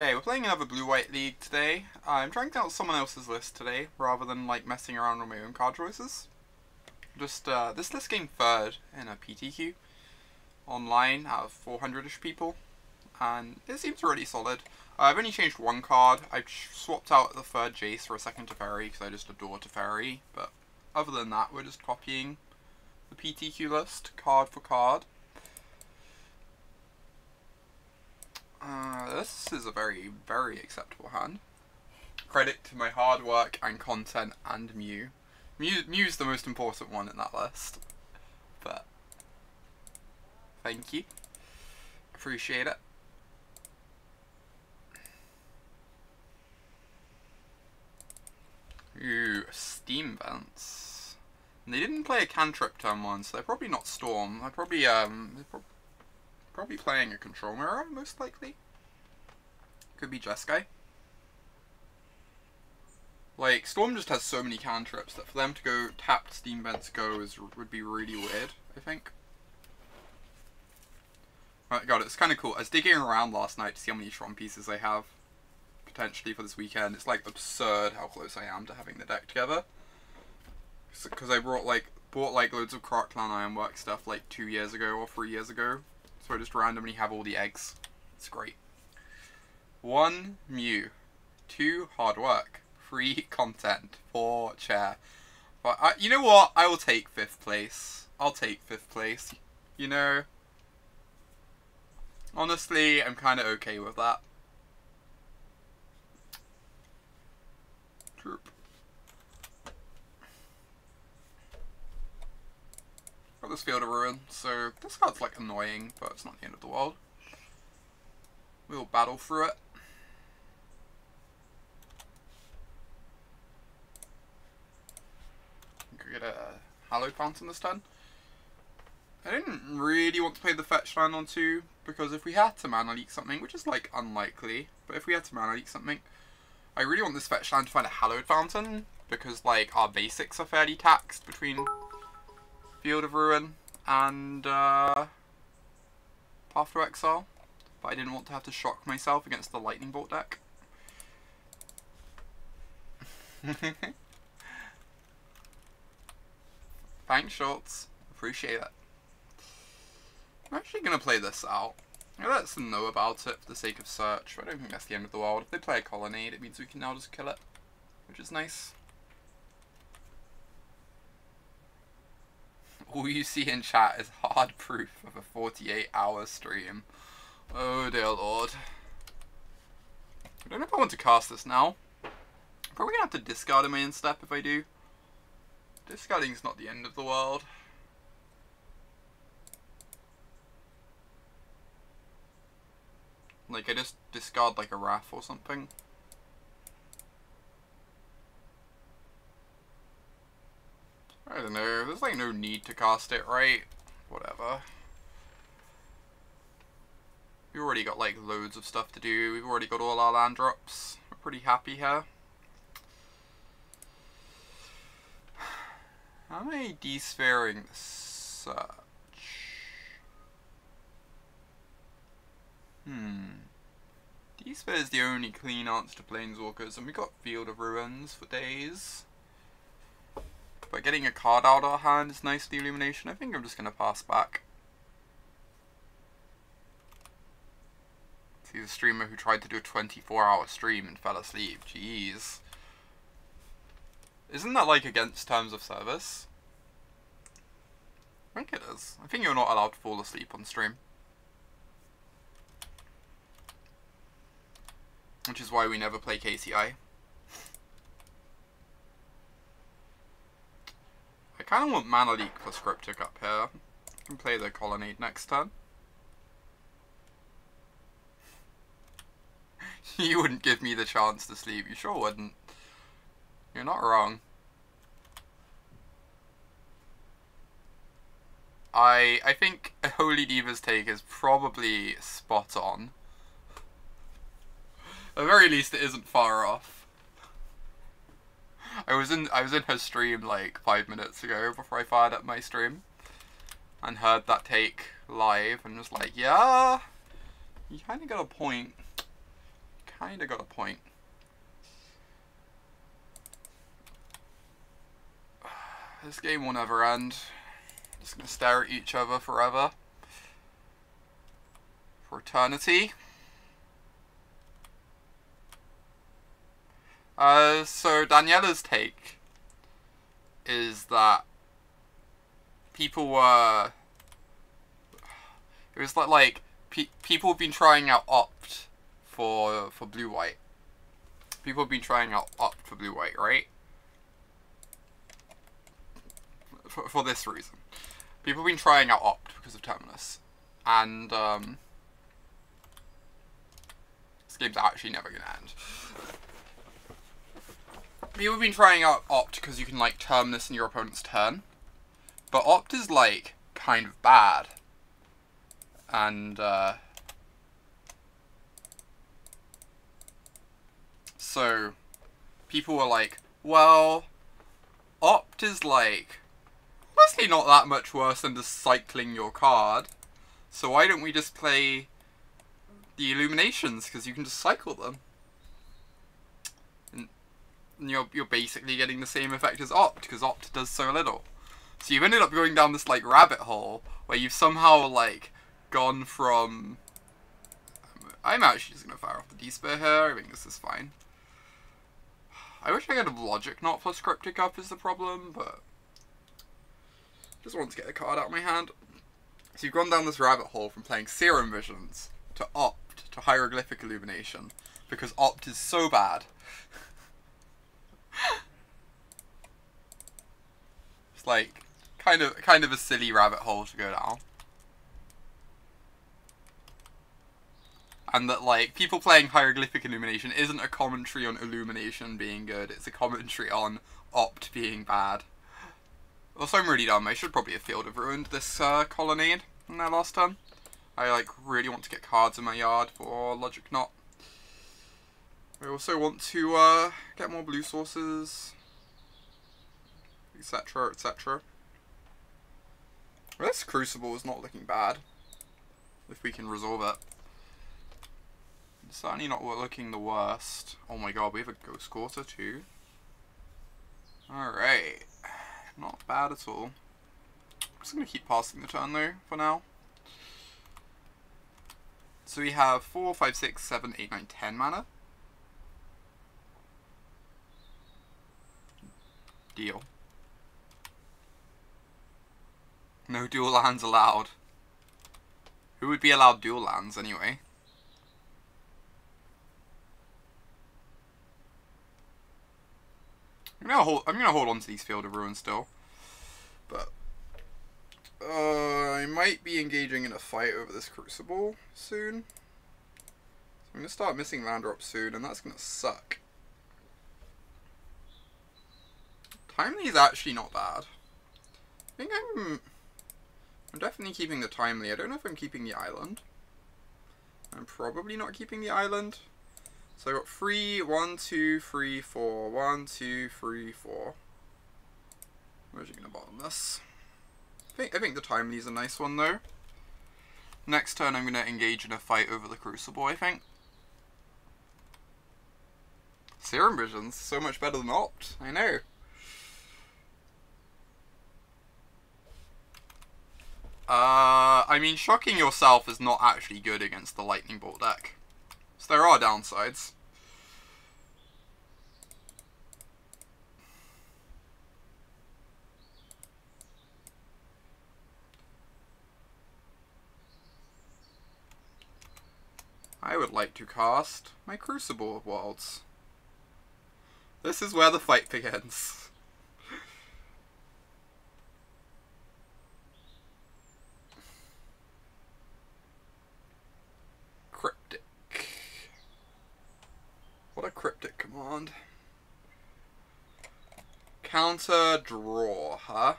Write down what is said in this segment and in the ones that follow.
Hey, we're playing another Blue-White League today. I'm trying out someone else's list today, rather than like messing around with my own card choices. Just, this list came third in a PTQ online out of 400-ish people, and it seems really solid. I've only changed one card. I swapped out the third Jace for a second Teferi, because I just adore Teferi, but other than that, we're just copying the PTQ list, card for card. This is a very, very acceptable hand. Credit to my hard work and content and Mew. Mew's the most important one in that list. But, thank you. Appreciate it. Ooh, Steam Vents. And they didn't play a cantrip turn 1, so they're probably not Storm. They're probably, probably playing a Control Mirror, most likely. Could be Jeskai. Like, Storm just has so many cantrips that for them to go tapped Steam Vents go would be really weird, I think. Oh god, it's kind of cool. I was digging around last night to see how many Tron pieces I have potentially for this weekend. It's like absurd how close I am to having the deck together. Because I bought like loads of Croc Clan Ironwork stuff like 2 years ago or 3 years ago. So I just randomly have all the eggs. It's great. 1 Mew, 2 hard work, 3 content, 4 chair. But you know what? I will take 5th place. I'll take 5th place. You know, honestly, I'm kind of okay with that. Troop. Got this Field of Ruin, so this card's like annoying, but it's not the end of the world. We'll battle through it. Could get a Hallowed Fountain this turn. I didn't really want to play the fetch land on 2, because if we had to mana leak something, which is like unlikely, but if we had to mana leak something, I really want this fetch land to find a Hallowed Fountain, because like our basics are fairly taxed between Field of Ruin and Path to Exile, but I didn't want to have to shock myself against the Lightning Bolt deck. Thanks, Schultz. Appreciate it. I'm actually going to play this out. I let them know about it for the sake of search, but I don't think that's the end of the world. If they play a Colonnade, it means we can now just kill it, which is nice. All you see in chat is hard proof of a 48-hour stream. Oh dear lord. I don't know if I want to cast this now. Probably going to have to discard a main step if I do. Discarding's not the end of the world. Like, I just discard like a Wrath or something. I don't know, there's like no need to cast it, right? Whatever. We've already got like loads of stuff to do. We've already got all our land drops. We're pretty happy here. How am I de-sphering the search? De-sphere is the only clean answer to Planeswalkers, and we got Field of Ruins for days. But getting a card out of our hand is nice for the Illumination. I think I'm just going to pass back. See the streamer who tried to do a 24-hour stream and fell asleep. Jeez. Isn't that like against terms of service? I think it is. I think you're not allowed to fall asleep on stream. Which is why we never play KCI. I kind of want Mana Leak plus Cryptic up here. I can play the Colonnade next turn. You wouldn't give me the chance to sleep. You sure wouldn't. You're not wrong. I think a Holy Diva's take is probably spot on. At the very least, it isn't far off. I was in her stream like 5 minutes ago before I fired up my stream, and heard that take live, and was like, yeah, you kind of got a point. kinda got a point. This game will never end. Just gonna stare at each other forever. For eternity. So Daniela's take is that people were... It was like people have been trying out Opt for blue-white. People have been trying out Opt for blue-white, right? For this reason. People have been trying out Opt because of Terminus. And, this game's actually never gonna end. People have been trying out Opt because you can, like, Terminus in your opponent's turn. But Opt is, like, kind of bad. And, so, people were like, well, Opt is, like, honestly not that much worse than just cycling your card. So why don't we just play the Illuminations, because you can just cycle them. And you're basically getting the same effect as Opt, because Opt does so little. So you've ended up going down this, like, rabbit hole, where you've somehow, like, gone from... I'm actually just going to fire off the Dispel here. I think this is fine. I wish I could have Logic not plus Cryptic up is the problem, but... just want to get a card out of my hand. So you've gone down this rabbit hole from playing Serum Visions to Opt to Hieroglyphic Illumination, because Opt is so bad. It's like, kind of a silly rabbit hole to go down. And that, like, people playing Hieroglyphic Illumination isn't a commentary on Illumination being good, it's a commentary on Opt being bad. Also, I'm really dumb. I should probably have Field of Ruined this Colonnade in their last turn. I, like, really want to get cards in my yard for Logic Knot. I also want to get more blue sources, etc, etc. Well, this Crucible is not looking bad, if we can resolve it. It's certainly not looking the worst. Oh my god, we have a Ghost Quarter too. Alright. Not bad at all. I'm just going to keep passing the turn though, for now. So we have 4, 5, 6, 7, 8, 9, 10 mana. Deal. No dual lands allowed. Who would be allowed dual lands anyway? I'm gonna hold on to these Field of Ruin still, but I might be engaging in a fight over this Crucible soon. So I'm gonna start missing land drops soon, and that's gonna suck. Timely is actually not bad. I think I'm definitely keeping the Timely. I don't know if I'm keeping the Island. I'm probably not keeping the Island. So I got 3, 1, 2, 3, 4. 1, 2, 3, 4. Where's you gonna bottom this? I think the Timely is a nice one though. Next turn I'm gonna engage in a fight over the Crucible, I think. Serum Visions, so much better than Opt, I know. I mean, shocking yourself is not actually good against the Lightning Bolt deck. So there are downsides. I would like to cast my Crucible of Worlds. This is where the fight begins. Cryptic. What a Cryptic Command. Counter draw, huh?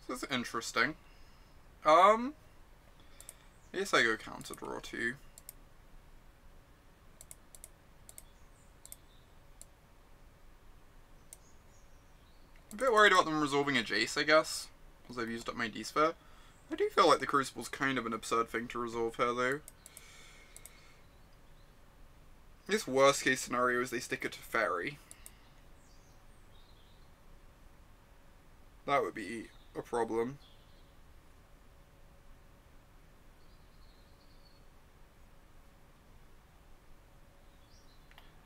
This is interesting. I guess I go counter draw too. a bit worried about them resolving a Jace, I guess, because I've used up my D-Sphere. I do feel like the Crucible's kind of an absurd thing to resolve here, though. I guess worst case scenario is they stick it to Teferi. That would be a problem.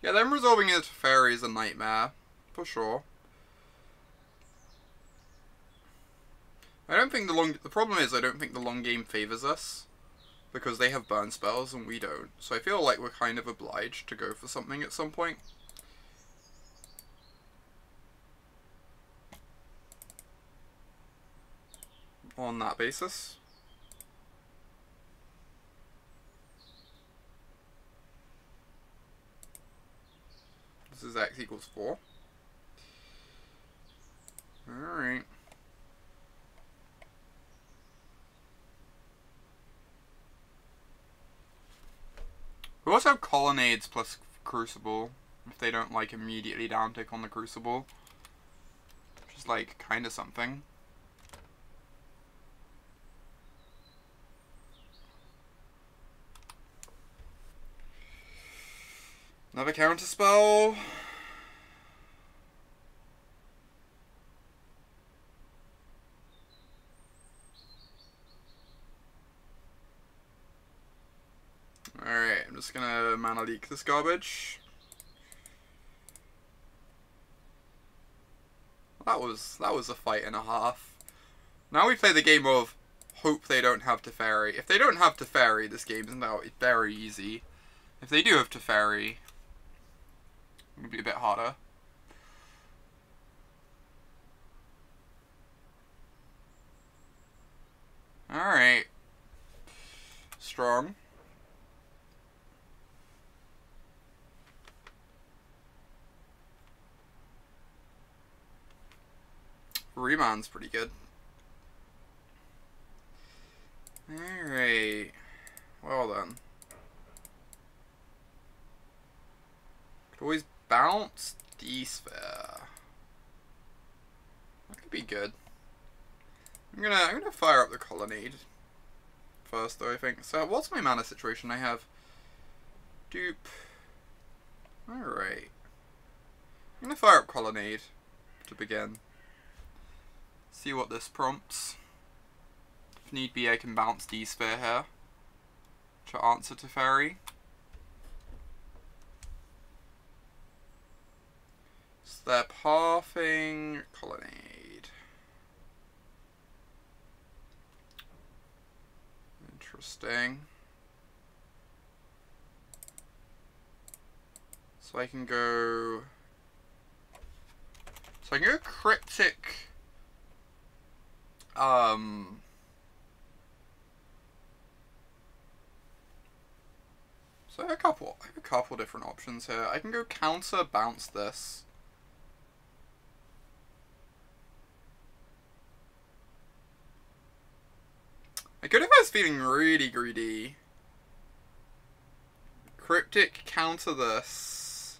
Yeah, them resolving it to Teferi is a nightmare, for sure. I don't think the problem is I don't think the long game favors us, because they have burn spells and we don't. So I feel like we're kind of obliged to go for something at some point. On that basis. This is X equals 4. Alright. We also have Colonnades plus Crucible, if they don't like immediately downtick on the Crucible. Which is like kinda something. Another counterspell. Alright, I'm just gonna mana leak this garbage. That was a fight and a half. Now we play the game of hope they don't have Teferi. If they don't have Teferi, this game is now very easy. If they do have Teferi, it'll be a bit harder. Alright. Strong. Remand's pretty good. Alright. Well then. Could always bounce D-Sphere. That could be good. I'm gonna fire up the Colonnade first though, I think. So what's my mana situation? I have dupe. Alright. I'm gonna fire up Colonnade to begin. See what this prompts. If need be, I can bounce D-Sphere here to answer Teferi. So they're pathing Colonnade. Interesting. So I can go. So I can go Cryptic. So I have a couple different options here. I can go counter, bounce this. I could if I was feeling really greedy. Cryptic, counter this.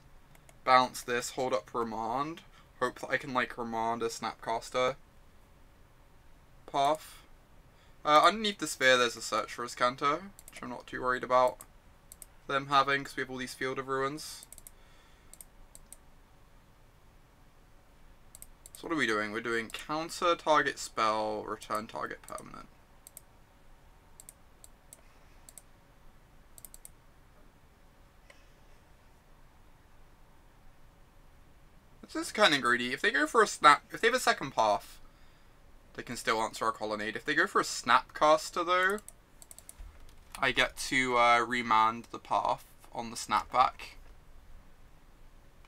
Bounce this, hold up Remand. Hope that I can like Remand a Snapcaster path. Underneath the sphere there's a search for Azcanta, which I'm not too worried about them having, because we have all these Field of Ruins. So what are we doing? We're doing counter target spell, return target permanent. This is kind of greedy. If they go for a if they have a second path, they can still answer our Colonnade. If they go for a Snapcaster though, I get to remand the path on the snapback.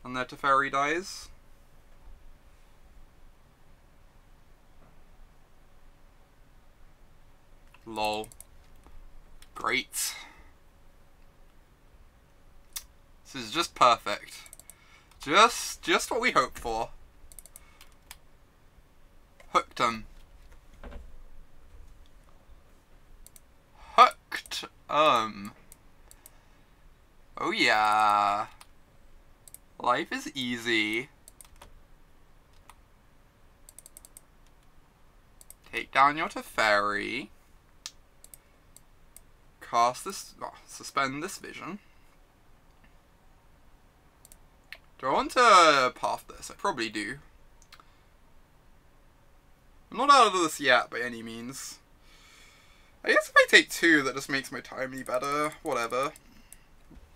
And their Teferi dies. Lol. Great. This is just perfect. Just what we hoped for. Hooked 'em. Hooked 'em. Oh yeah. Life is easy. down your Teferi. Cast this, suspend this vision. Do I want to path this? I probably do. I'm not out of this yet by any means. I guess if I take 2, that just makes my timely better. Whatever.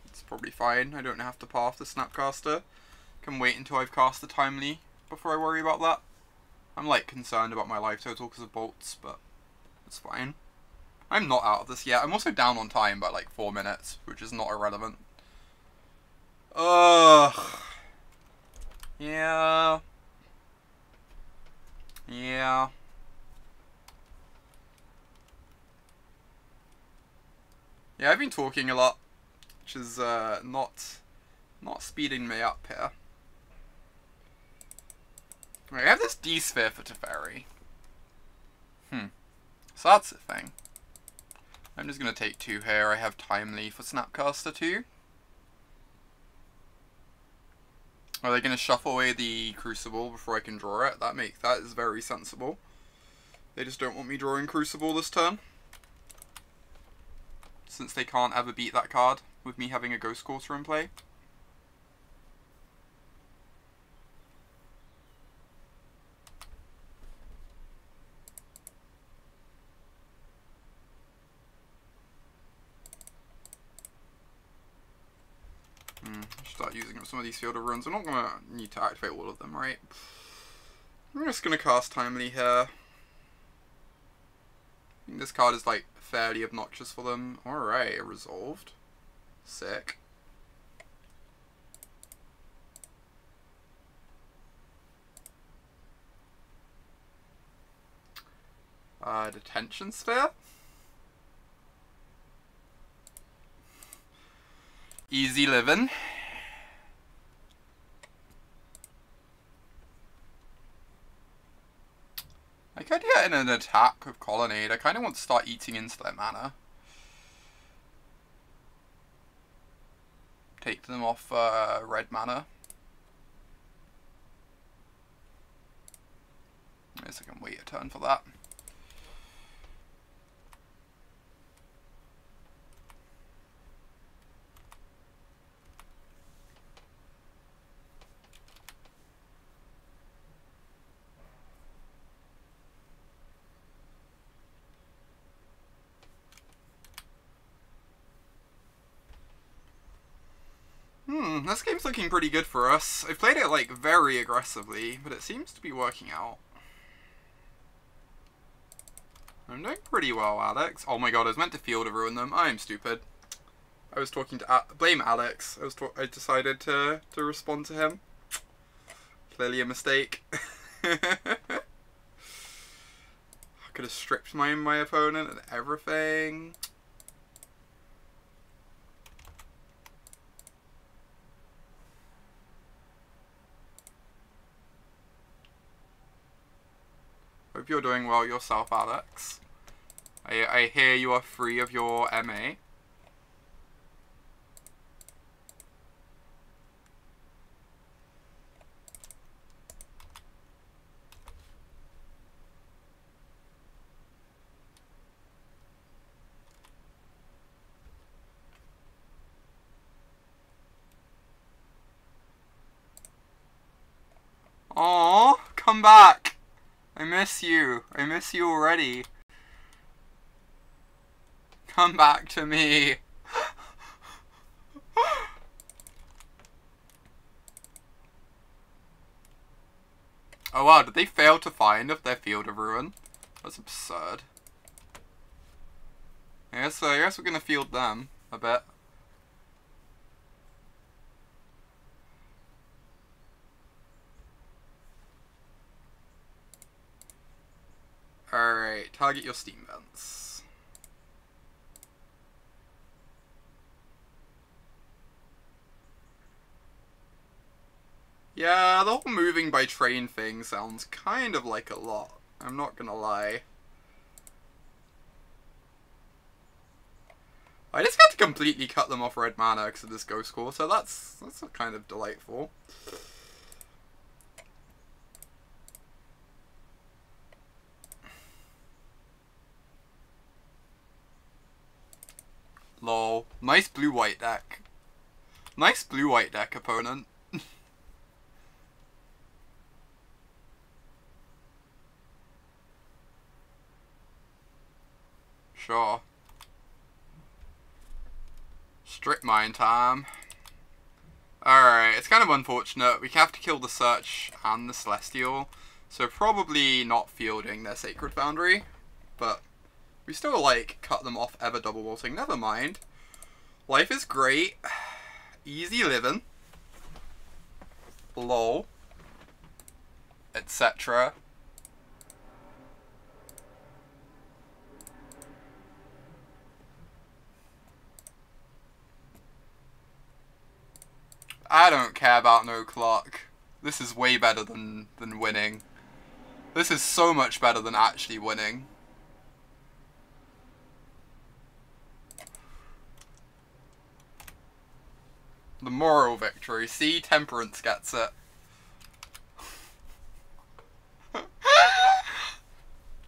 It's probably fine. I don't have to path the Snapcaster. Can wait until I've cast the timely before I worry about that. I'm like concerned about my life total because of bolts, but it's fine. I'm not out of this yet. I'm also down on time by like 4 minutes, which is not irrelevant. Ugh. Yeah. Yeah. Yeah, I've been talking a lot, which is not speeding me up here. Right, I have this D-Sphere for Teferi. So that's the thing. I'm just going to take 2 here. I have Timely for Snapcaster too. Are they going to shuffle away the Crucible before I can draw it? That is very sensible. They just don't want me drawing Crucible this turn. Since they can't ever beat that card with me having a Ghost Quarter in play. Start using up some of these Field of Ruins. I'm not going to need to activate all of them, right? I'm just going to cast Timely here. I think this card is like fairly obnoxious for them. Alright, resolved. Sick. Detention Sphere? Easy living. I could get in an attack with Colonnade. I kind of want to start eating into their mana. Take them off red mana. I guess I can wait a turn for that. This game's looking pretty good for us. I've played it like very aggressively, but it seems to be working out. I'm doing pretty well, Alex. Oh my god, I was meant to Field of Ruin them. I'm stupid. I was talking to blame Alex. I decided to respond to him. Clearly a mistake. I could have stripped my opponent and everything. Hope you're doing well yourself, Alex. I hear you are free of your MA. Aww, come back. I miss you. I miss you already. Come back to me. Oh wow, did they fail to find if their Field of Ruin? That's absurd. I guess we're gonna field them a bit. Alright, target your steam vents. Yeah, the whole moving by train thing sounds kind of like a lot. I'm not gonna lie. I just had to completely cut them off red mana because of this Ghost Quarter. That's kind of delightful. Nice blue-white deck. Nice blue-white deck, opponent. Sure. Strip mine time. Alright, it's kind of unfortunate. We have to kill the Search and the Celestial, so probably not fielding their Sacred Foundry, but we still, like, cut them off ever double bolting. Never mind. Life is great. Easy living. Lol. Etc. I don't care about no clock. This is way better than winning. This is so much better than actually winning. The moral victory. See, Temperance gets it.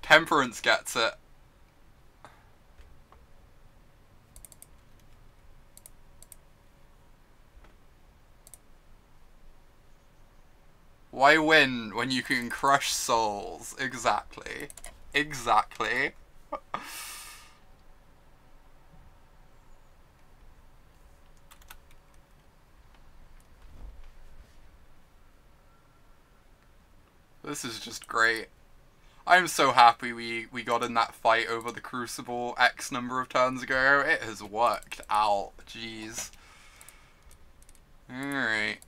Temperance gets it. Why win when you can crush souls? Exactly. Exactly. This is just great. I'm so happy we got in that fight over the Crucible X number of turns ago. It has worked out. Jeez. Alright.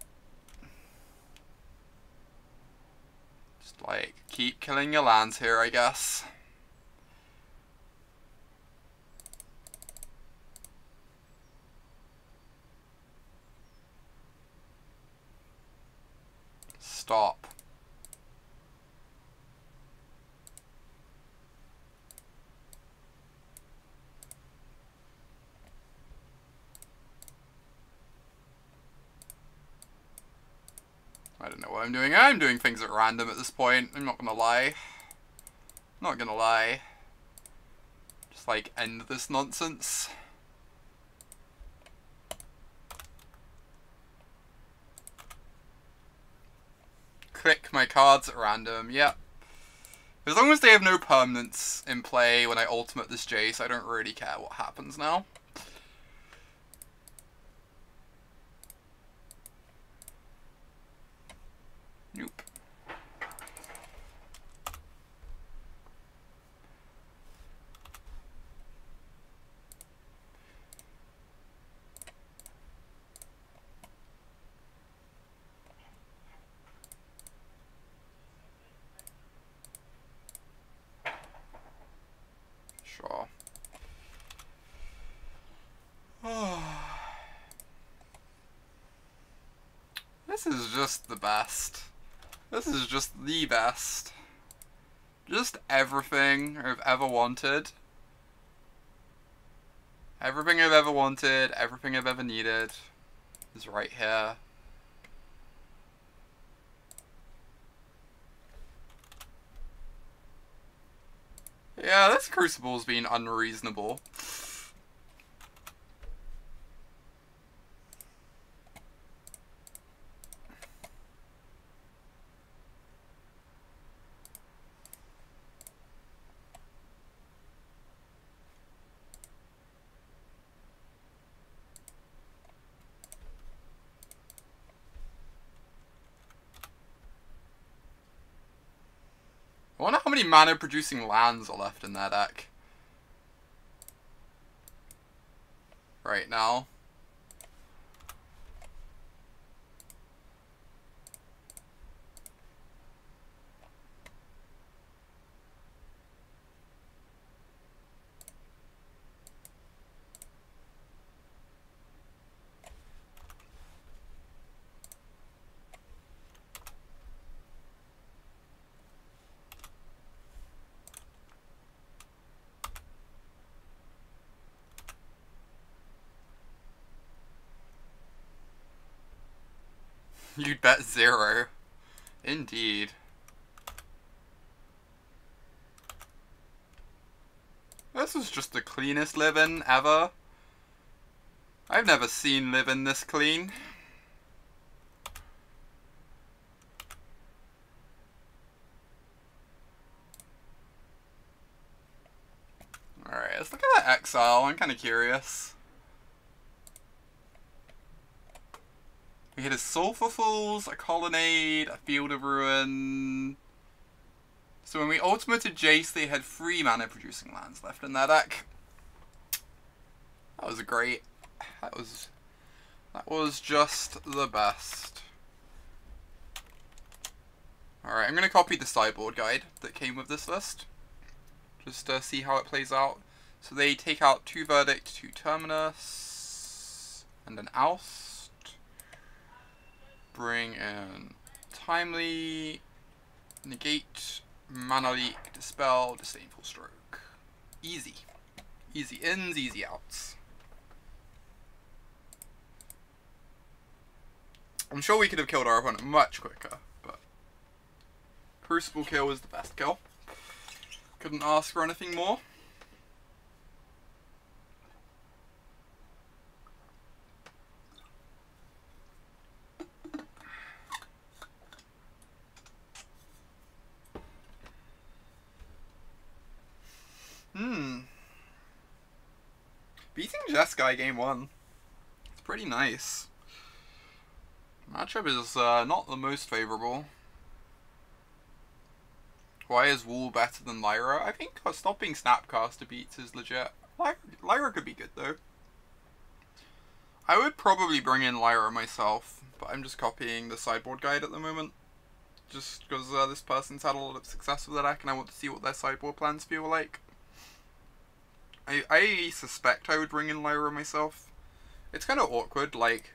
Like, keep killing your lands here, I guess. Stop. I don't know what I'm doing. I'm doing things at random at this point. I'm not gonna lie. Not gonna lie. Just, like, end this nonsense. Click my cards at random. Yep. As long as they have no permanents in play when I ultimate this Jace, I don't really care what happens now. Nope. Sure. This is just the best. This is just the best. Just everything I've ever wanted. Everything I've ever wanted, everything I've ever needed is right here. Yeah, this Crucible's been unreasonable. I wonder how many mana producing lands are left in that deck right now. You'd bet 0. Indeed. This was just the cleanest living ever. I've never seen living this clean. Alright, let's look at that Exile. I'm kind of curious. We hit a Sulphur Falls, a Colonnade, a Field of Ruin. So when we ultimated Jace, they had 3 mana producing lands left in their deck. That was great. That was just the best. Alright, I'm going to copy the sideboard guide that came with this list. Just to see how it plays out. So they take out 2 Verdict, 2 Terminus, and an Oust. Bring in Timely, Negate, Mana Leak, Dispel, Disdainful Stroke. Easy. Easy ins, easy outs. I'm sure we could have killed our opponent much quicker, but Crucible kill is the best kill. Couldn't ask for anything more. Beating Jeskai game 1. It's pretty nice. Matchup is not the most favourable. Why is Wool better than Lyra? I think stopping Snapcaster beats is legit. Lyra could be good though. I would probably bring in Lyra myself, but I'm just copying the sideboard guide at the moment. Just because this person's had a lot of success with the deck and I want to see what their sideboard plans feel like. I suspect I would bring in Lyra myself. It's kind of awkward, like,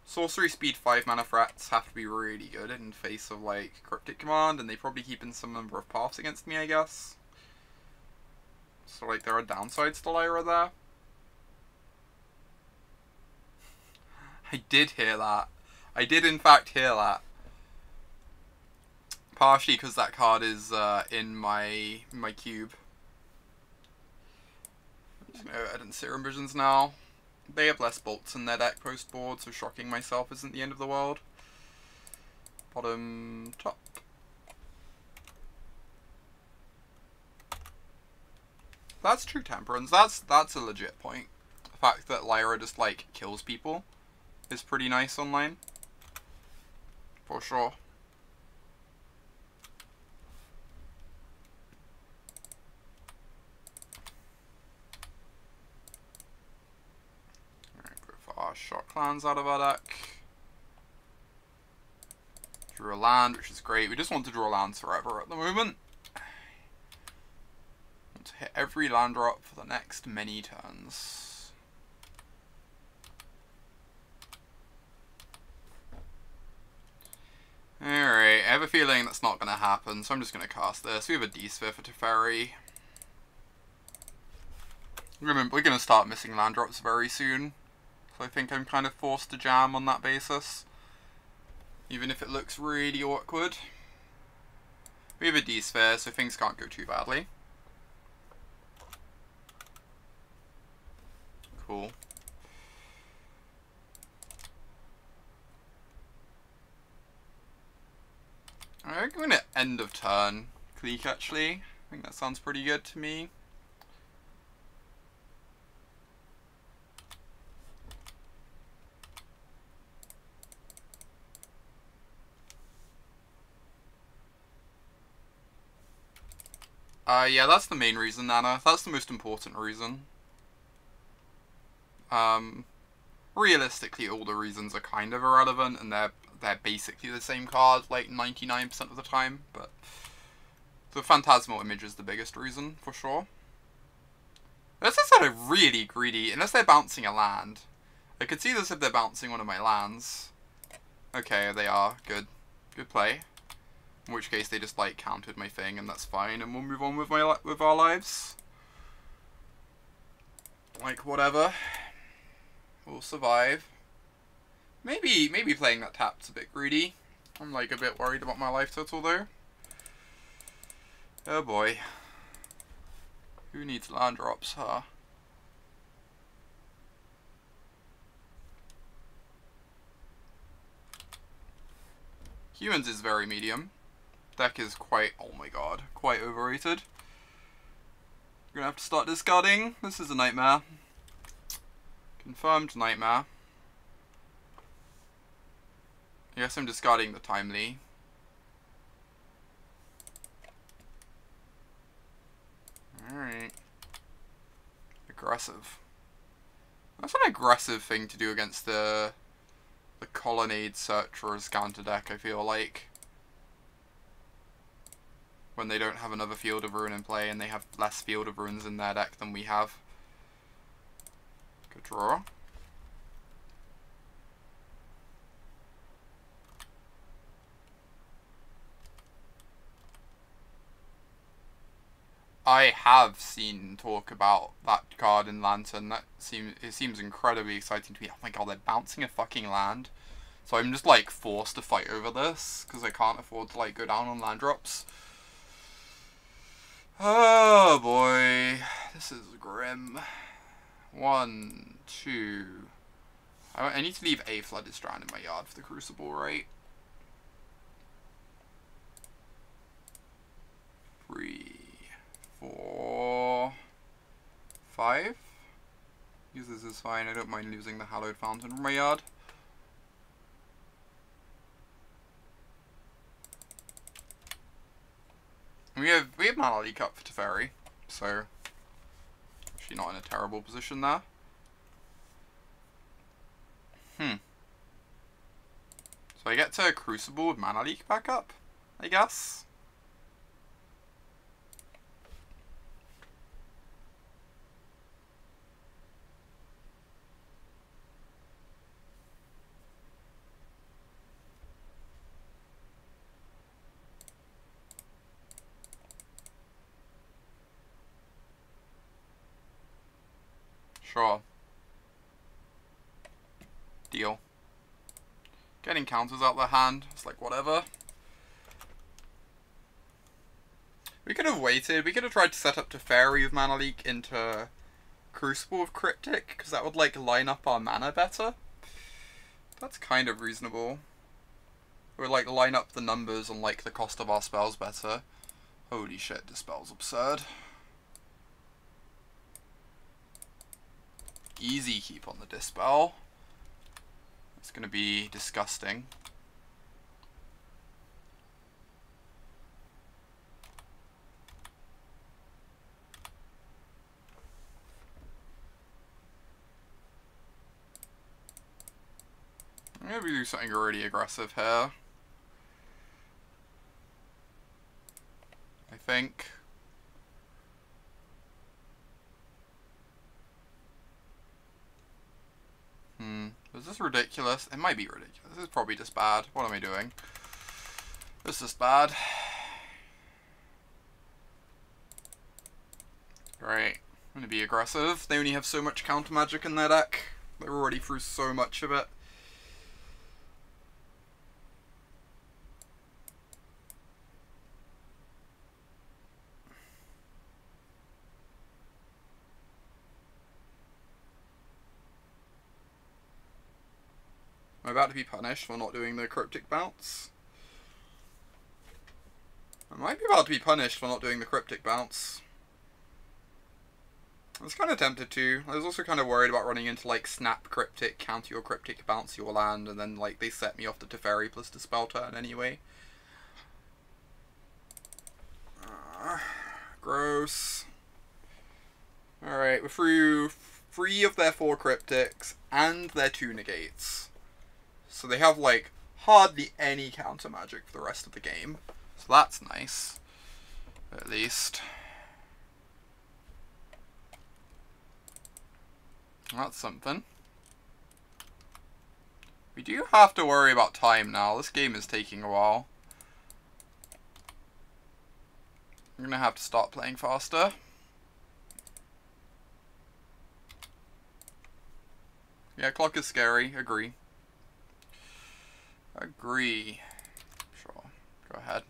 sorcery speed 5 mana threats have to be really good in face of, like, Cryptic Command, and they probably keep in some number of paths against me, I guess. So, like, there are downsides to Lyra there. I did hear that. I did, in fact, hear that. Partially because that card is in my cube. I'm just going to add in Serum Visions now. They have less bolts in their deck post-board, so shocking myself isn't the end of the world. Bottom, top. That's true Temperance. That's a legit point. The fact that Lyra just, like, kills people is pretty nice online. For sure. Our shot clans out of our deck. Drew a land, which is great. We just want to draw lands forever at the moment. Want to hit every land drop for the next many turns. Alright, I have a feeling that's not going to happen, so I'm just going to cast this. We have a D-Sphere for Teferi. Remember, we're going to start missing land drops very soon. So I think I'm kind of forced to jam on that basis. Even if it looks really awkward. We have a D-Sphere, so things can't go too badly. Cool. I'm going to end of turn Clique actually. I think that sounds pretty good to me. Yeah, that's the main reason, Nana. That's the most important reason. Realistically, all the reasons are kind of irrelevant, and they're basically the same card, like 99% of the time, but the Phantasmal Image is the biggest reason, for sure. This is sort of really greedy, unless they're bouncing a land. I could see this if they're bouncing one of my lands. Okay, they are. Good. Good play. In which case they just, like, countered my thing, and that's fine, and we'll move on with our lives. Like, whatever. We'll survive. Maybe playing that tap's a bit greedy. I'm, like, a bit worried about my life total, though. Oh, boy. Who needs land drops, huh? Humans is very medium. Deck is quite, oh my god, quite overrated. We're gonna have to start discarding. This is a nightmare. Confirmed nightmare. I guess I'm discarding the Timely. Alright. Aggressive. That's an aggressive thing to do against the Colonnade Search or Azcanta deck, I feel like. When they don't have another Field of Ruin in play and they have less Field of Ruins in their deck than we have. Good draw. I have seen talk about that card in Lantern. It seems incredibly exciting to me. Oh my god, they're bouncing a fucking land. So I'm just like forced to fight over this because I can't afford to like go down on land drops. Oh boy, this is grim. 1, 2. I need to leave a Flooded Strand in my yard for the Crucible, right? 3, 4, 5. Use this is fine. I don't mind losing the Hallowed Fountain from my yard. We have Mana Leak up for Teferi, so actually not in a terrible position there. So I get to Crucible with Mana Leak back up, I guess. Sure. Deal. Getting counters out of the hand, it's like whatever. We could have waited, we could have tried to set up Teferi with Mana Leak into Crucible with Cryptic, because that would like line up our mana better. That's kind of reasonable. Or like line up the numbers on like the cost of our spells better. Holy shit, Dispel's absurd. Easy keep on the Dispel. It's going to be disgusting. I'm going to do something really aggressive here. I think. Is this ridiculous? It might be ridiculous. This is probably just bad. What am I doing? This is bad. Great. I'm gonna be aggressive. They only have so much counter magic in their deck. They're already through so much of it. I'm about to be punished for not doing the Cryptic Bounce. I might be about to be punished for not doing the Cryptic Bounce. I was kind of tempted to. I was also kind of worried about running into like Snap Cryptic, counter your Cryptic, bounce your land, and then like they set me off the Teferi plus Dispel turn anyway. Gross. Alright, we're through 3 of their 4 Cryptics and their 2 Negates. So they have like hardly any counter magic for the rest of the game. So that's nice. At least. That's something. We do have to worry about time now. This game is taking a while. I'm gonna have to start playing faster. Yeah, clock is scary. Agree. Agree. Sure. Go ahead.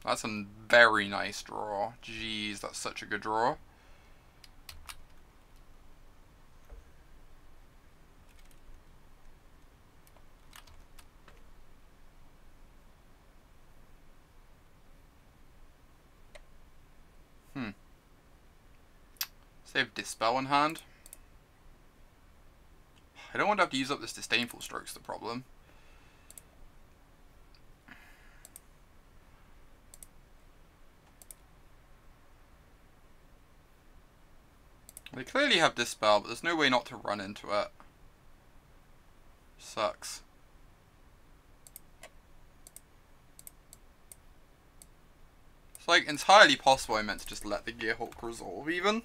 That's a very nice draw. Jeez, that's such a good draw. Save Dispel in hand. I don't want to have to use up this Disdainful Stroke's the problem. They clearly have Dispel, but there's no way not to run into it. Sucks. It's like entirely possible I meant to just let the Gearhulk resolve even.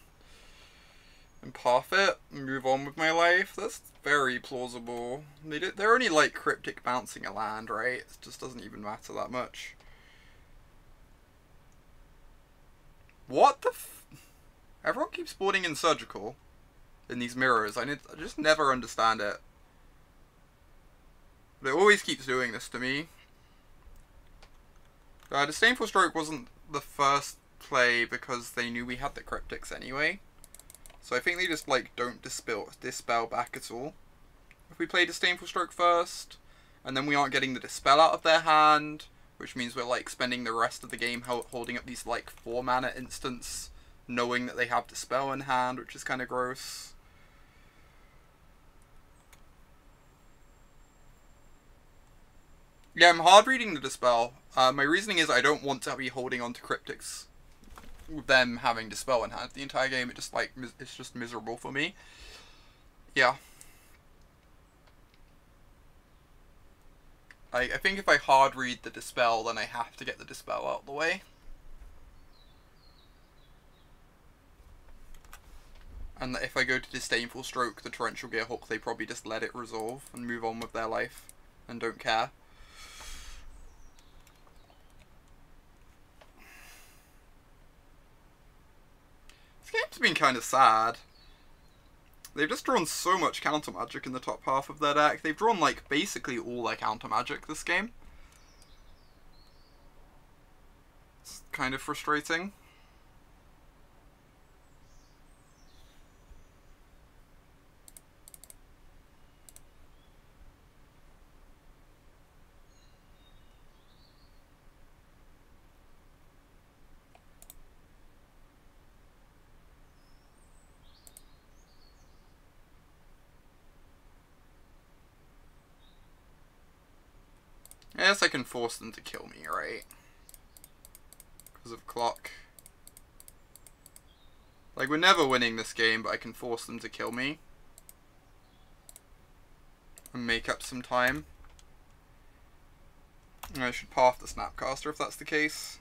And path it and move on with my life. That's very plausible. They're only like Cryptic bouncing a land, right? It just doesn't even matter that much. What the f... Everyone keeps boarding in Surgical in these mirrors. I just never understand it. But it always keeps doing this to me. Disdainful Stroke wasn't the first play because they knew we had the Cryptics anyway. So I think they just like don't dispel back at all. If we play Disdainful Stroke first, and then we aren't getting the Dispel out of their hand, which means we're like spending the rest of the game holding up these like 4 mana instants, knowing that they have Dispel in hand, which is kind of gross. Yeah, I'm hard reading the Dispel. My reasoning is I don't want to be holding on to Cryptics with them having Dispel in hand the entire game. It just like it's just miserable for me. Yeah. I think if I hard read the Dispel, then I have to get the Dispel out of the way. And if I go to Disdainful Stroke, the Torrential Gearhulk, they probably just let it resolve and move on with their life and don't care. This game's been kind of sad. They've just drawn so much counter magic in the top half of their deck. They've drawn like basically all their counter magic this game. It's kind of frustrating. I guess I can force them to kill me, right? Because of clock. Like, we're never winning this game, but I can force them to kill me. And make up some time. And I should path the Snapcaster if that's the case.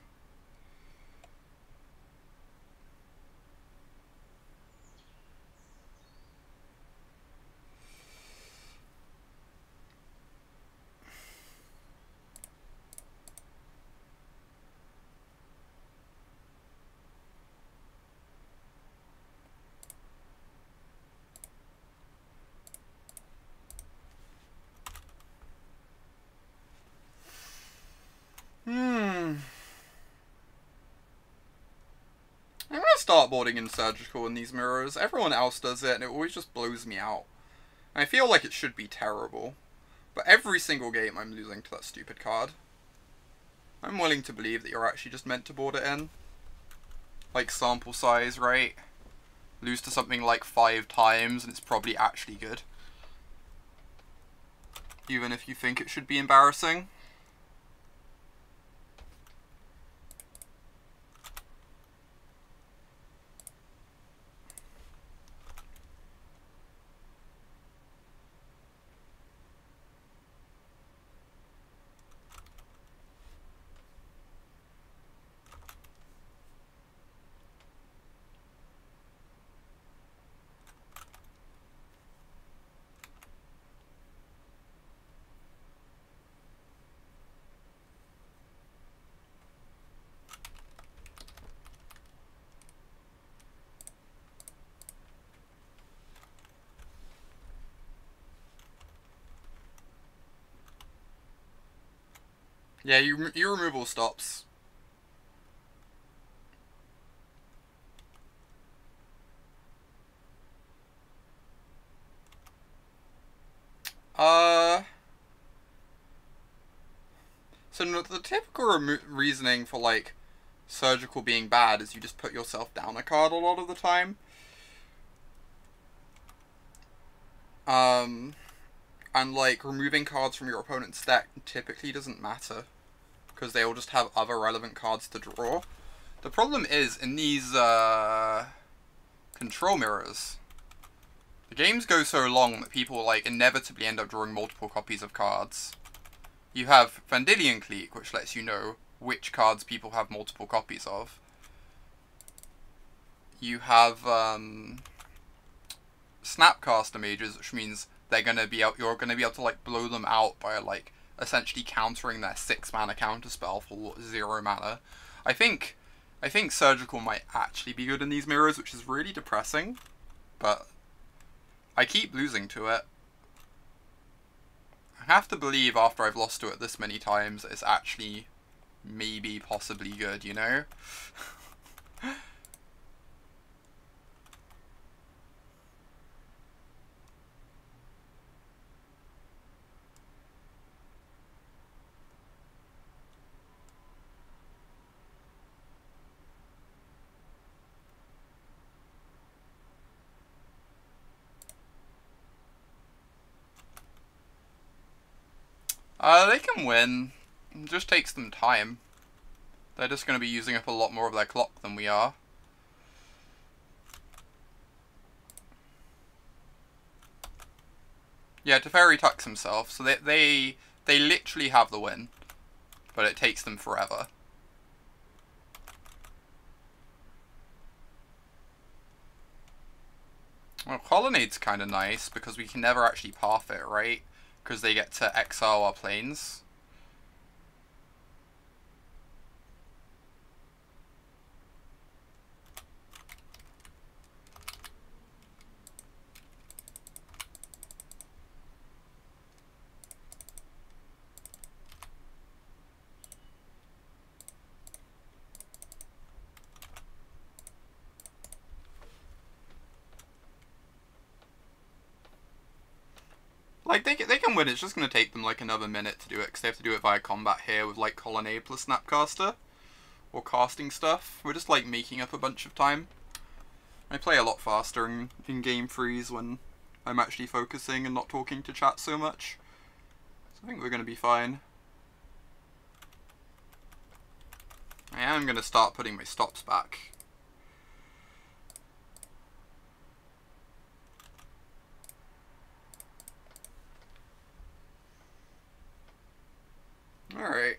I'm gonna start boarding in Surgical in these mirrors. Everyone else does it, and it always just blows me out. I feel like it should be terrible. But every single game I'm losing to that stupid card. I'm willing to believe that you're actually just meant to board it in. Like, sample size, right? Lose to something like 5 times, and it's probably actually good. Even if you think it should be embarrassing. Yeah, your removal stops. So the typical reasoning for, like, Surgical being bad is you just put yourself down a card a lot of the time. And, like, removing cards from your opponent's deck typically doesn't matter, because they'll just have other relevant cards to draw. The problem is, in these, control mirrors, the games go so long that people, like, inevitably end up drawing multiple copies of cards. You have Vendilion Clique, which lets you know which cards people have multiple copies of. You have, Snapcaster Mages, which means you're gonna be able to, like, blow them out by, like, essentially countering their 6-mana counterspell for 0 mana. I think Surgical might actually be good in these mirrors, which is really depressing, but I keep losing to it. I have to believe after I've lost to it this many times, it's actually maybe possibly good, you know? They can win. It just takes them time. They're just going to be using up a lot more of their clock than we are. Yeah, Teferi tucks himself, so they literally have the win, but it takes them forever. Well, Colonnade's kind of nice, because we can never actually path it, right? Because they get to exile our planes. Like, they can win, it's just going to take them, like, another minute to do it, because they have to do it via combat here with, like, Colonnade plus Snapcaster. Or casting stuff. We're just, like, making up a bunch of time. I play a lot faster in game freeze when I'm actually focusing and not talking to chat so much. So I think we're going to be fine. I am going to start putting my stops back. Alright.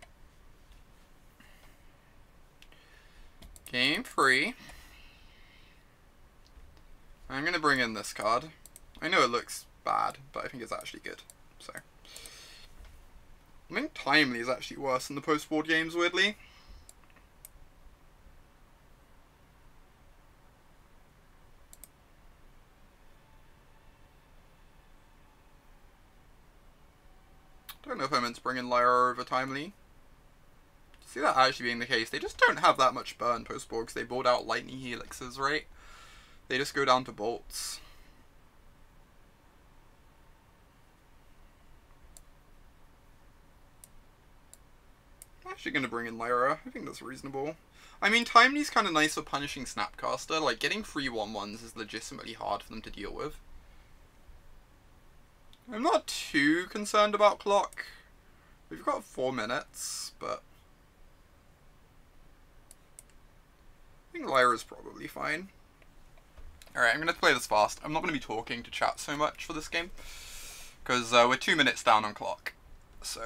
Game 3. I'm going to bring in this card. I know it looks bad, but I think it's actually good. So, I think Timely is actually worse than the post-board games, weirdly. Don't know if I meant to bring in Lyra over Timely. See that actually being the case. They just don't have that much burn post-board because they board out lightning helixes, right? They just go down to bolts. I'm actually going to bring in Lyra. I think that's reasonable. I mean, Timely's kind of nice for punishing Snapcaster. Like, getting free 1/1s is legitimately hard for them to deal with. I'm not too concerned about clock. We've got 4 minutes, but I think Lyra's probably fine. Alright, I'm going to play this fast. I'm not going to be talking to chat so much for this game, because we're 2 minutes down on clock. So,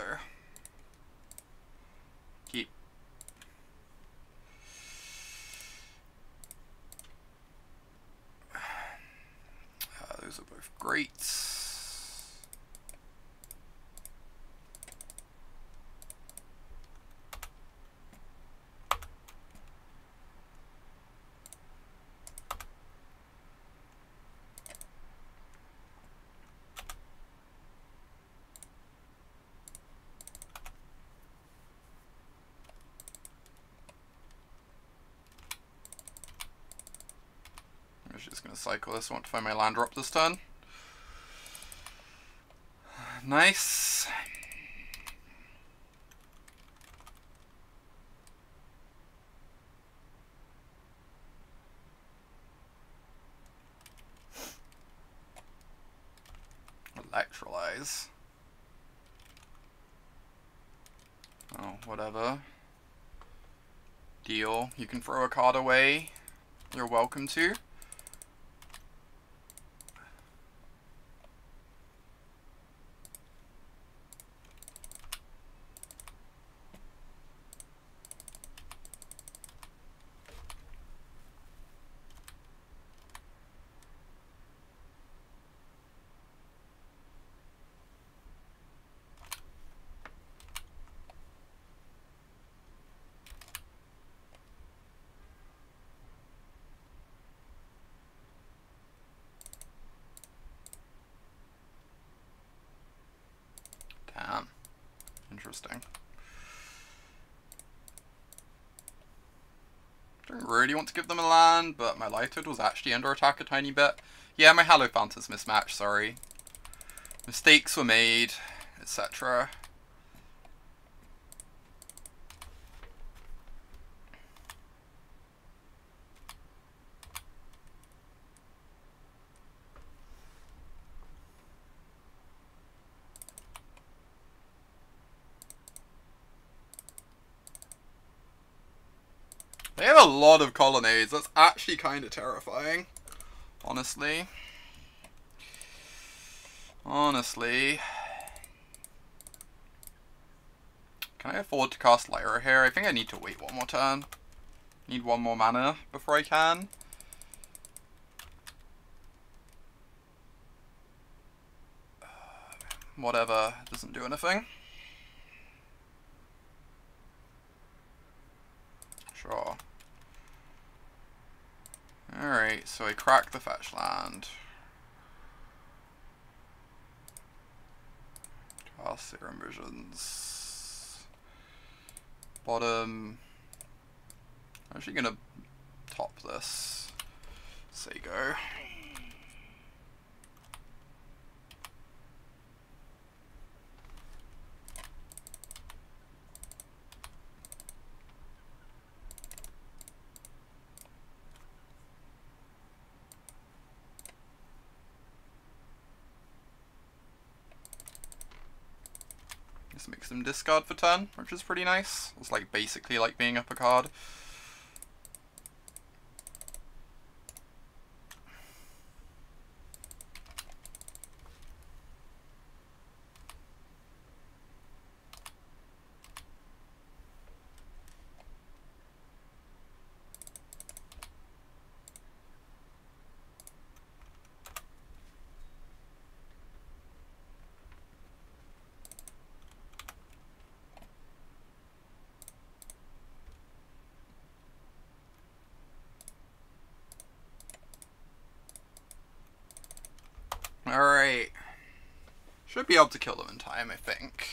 keep. Those are both great. I'm just going to cycle this. I want to find my land drop this turn. Nice. Electrolyze. Oh, whatever. Deal. You can throw a card away. You're welcome to. Damn. Interesting. Don't really want to give them a land, but my Lighted was actually under attack a tiny bit. Yeah, my Hallowed Fountain's mismatched, sorry. Mistakes were made, etc. They have a lot of colonnades. That's actually kind of terrifying. Honestly. Honestly. Can I afford to cast Lyra here? I think I need to wait one more turn. Need one more mana before I can. Whatever. Doesn't do anything. Sure. Alright, so I crack the fetch land. Cast Serum Visions. Bottom. I'm actually gonna top this. Say go. This makes them discard for turn, which is pretty nice. It's like basically like being up a card. Alright. Should be able to kill them in time, I think.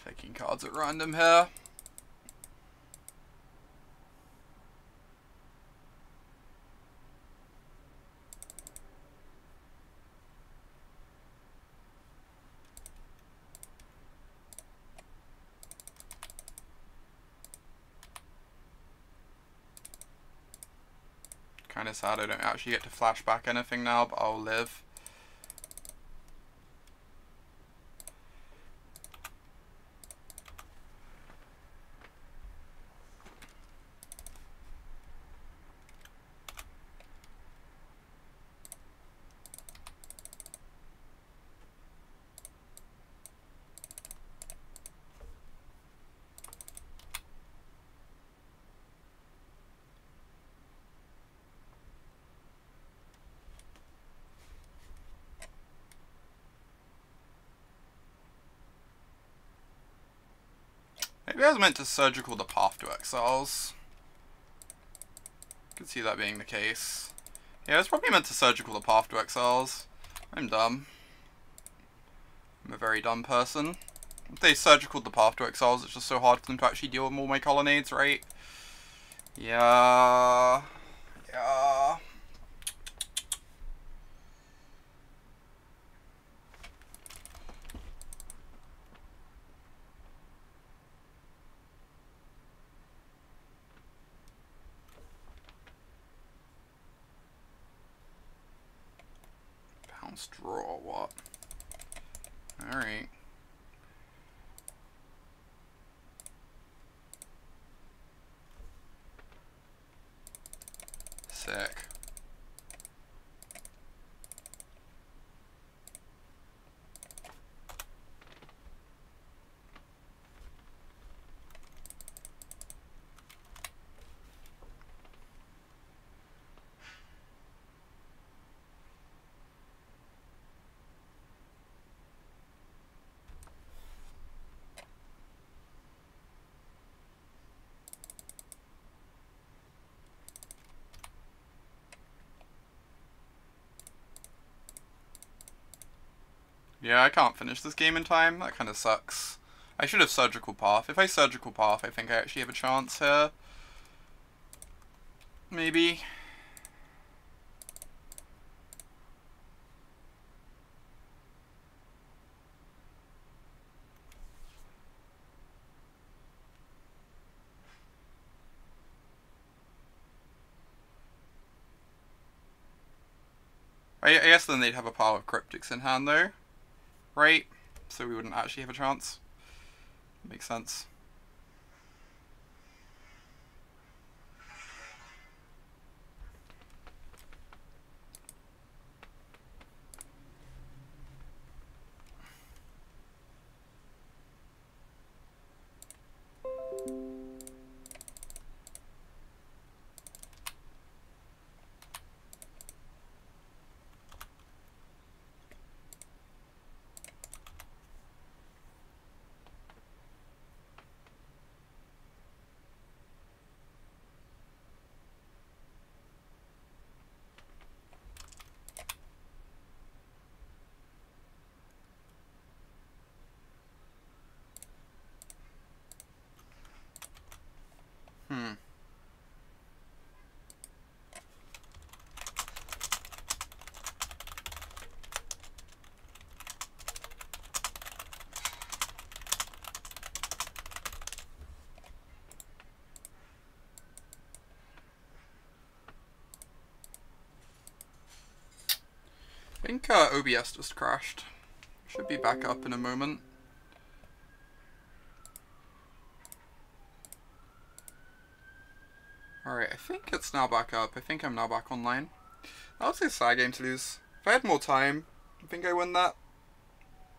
Taking cards at random here. Kind of sad I don't actually get to flashback anything now, but I'll live. Maybe I was meant to surgical the path to exiles. Could see that being the case. Yeah, I was probably meant to surgical the path to exiles. I'm dumb. I'm a very dumb person. If they surgical the path to exiles, it's just so hard for them to actually deal with all my colonnades, right? Yeah. Yeah. Bounce draw, what? Alright. Sick. Yeah, I can't finish this game in time. That kind of sucks. I should have surgical path. If I surgical path, I think I actually have a chance here. Maybe. I guess then they'd have a pile of cryptics in hand though. Right? So we wouldn't actually have a chance. Makes sense. I think OBS just crashed. Should be back up in a moment. Alright, I think it's now back up. I think I'm now back online. That was a sad game to lose. If I had more time, I think I win that.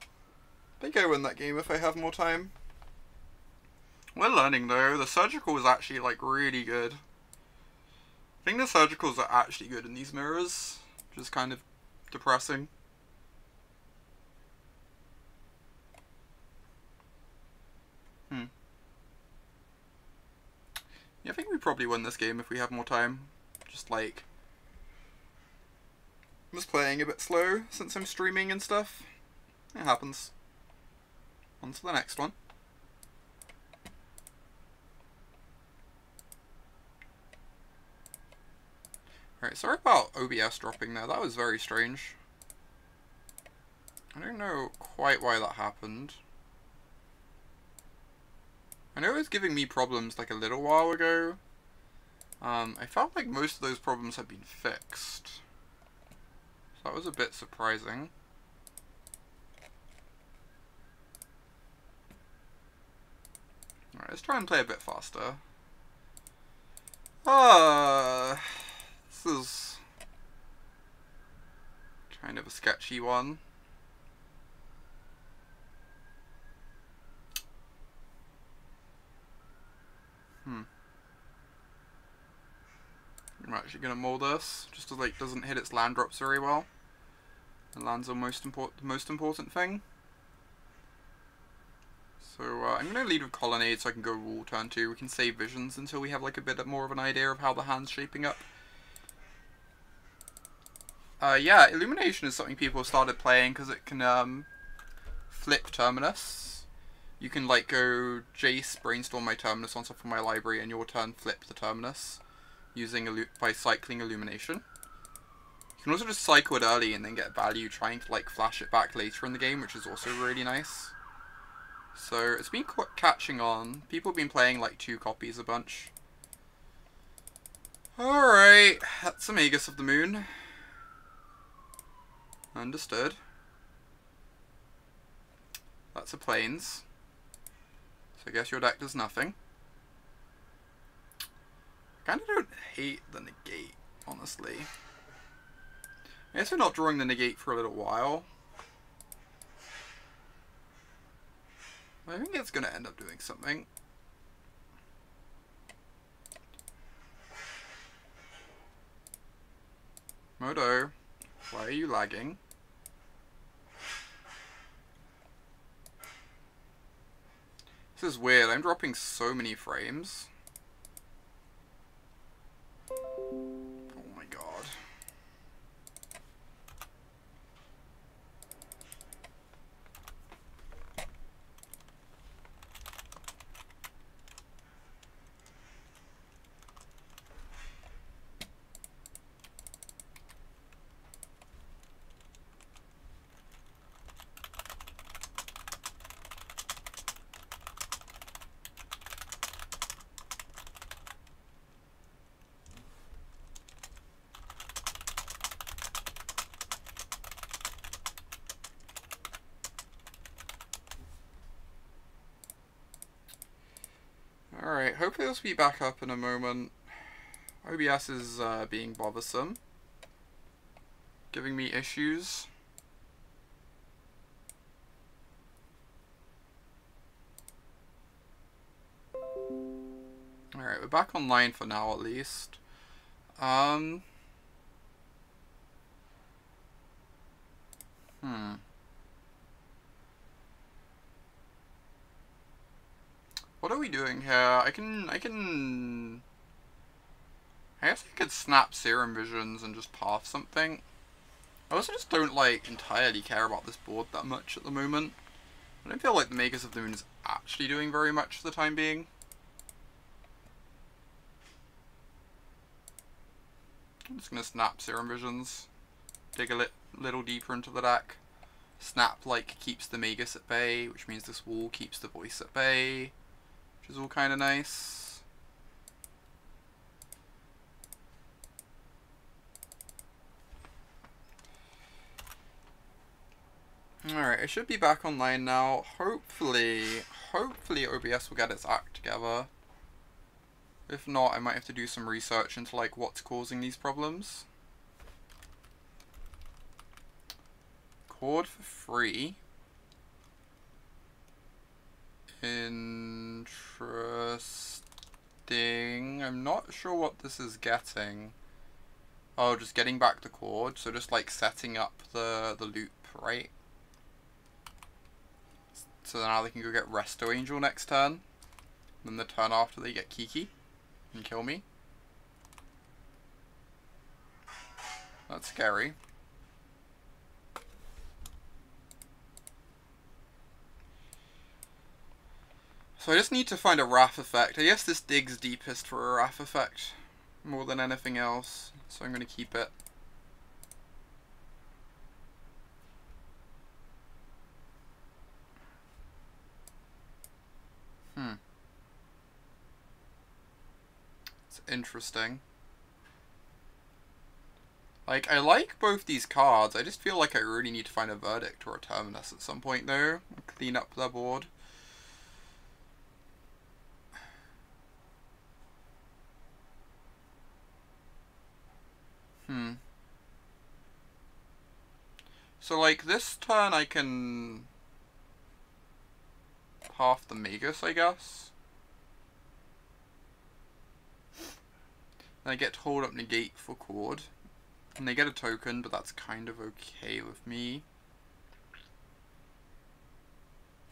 I think I win that game if I have more time. We're learning though. The surgical was actually like really good. I think the surgicals are actually good in these mirrors. Which is kind of depressing. Yeah, I think we probably win this game if we have more time. Just like... I'm just playing a bit slow since I'm streaming and stuff. It happens. On to the next one. Alright, sorry about OBS dropping there. That was very strange. I don't know quite why that happened. I know it was giving me problems like a little while ago. I felt like most of those problems had been fixed. So that was a bit surprising. Alright, let's try and play a bit faster. This is kind of a sketchy one. I'm actually gonna mold this just as like doesn't hit its land drops very well. And land's the most important thing. So I'm going to lead with Colonnade so I can go rule turn 2. We can save Visions until we have like a bit more of an idea of how the hand's shaping up. Yeah, Illumination is something people have started playing because it can flip Terminus. You can like go Jace, brainstorm my Terminus on top of my library, and your turn flip the Terminus using by cycling Illumination. You can also just cycle it early and then get value trying to like flash it back later in the game, which is also really nice. So it's been catching on. People have been playing like 2 copies a bunch. Alright, that's a Magus of the Moon. Understood. That's a Plains. So I guess your deck does nothing. I kinda don't hate the Negate, honestly. I guess we're not drawing the Negate for a little while. I think it's gonna end up doing something. Modo, why are you lagging? This is weird, I'm dropping so many frames. Oh my god. Alright, hopefully this will be back up in a moment. OBS is being bothersome. Giving me issues. Alright, we're back online for now at least. What are we doing here? I guess I could snap Serum Visions and just path something. I also just don't like entirely care about this board that much at the moment. I don't feel like the Magus of the Moon is actually doing very much for the time being. I'm just gonna snap Serum Visions, dig a little deeper into the deck. Snap like keeps the Magus at bay, which means this wall keeps the voice at bay, which is all kind of nice. Alright, I should be back online now. Hopefully OBS will get its act together. If not, I might have to do some research into like what's causing these problems. Chord for free. Interesting. I'm not sure what this is getting. Oh, just getting back the chord, so just like setting up the loop, right? So now they can go get Resto Angel next turn. Then the turn after they get Kiki and kill me. That's scary. So I just need to find a Wrath effect. I guess this digs deepest for a Wrath effect more than anything else, so I'm going to keep it. It's interesting. Like, I like both these cards, I just feel like I really need to find a Verdict or a Terminus at some point though, and clean up their board. So like this turn I can half the Magus, I guess. Then I get to hold up Negate for chord. And they get a token, but that's kind of okay with me.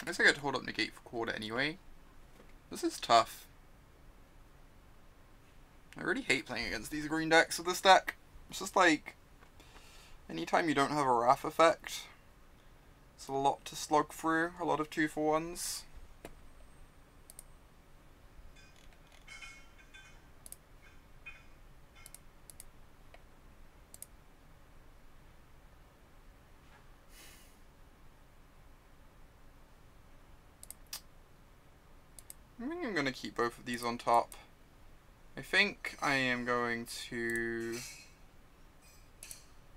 I guess I get to hold up Negate for quarter anyway. This is tough. I really hate playing against these green decks with this deck. It's just like, anytime you don't have a Wrath effect, it's a lot to slog through, a lot of 2-for-1s. I think I'm going to keep both of these on top. I think I am going to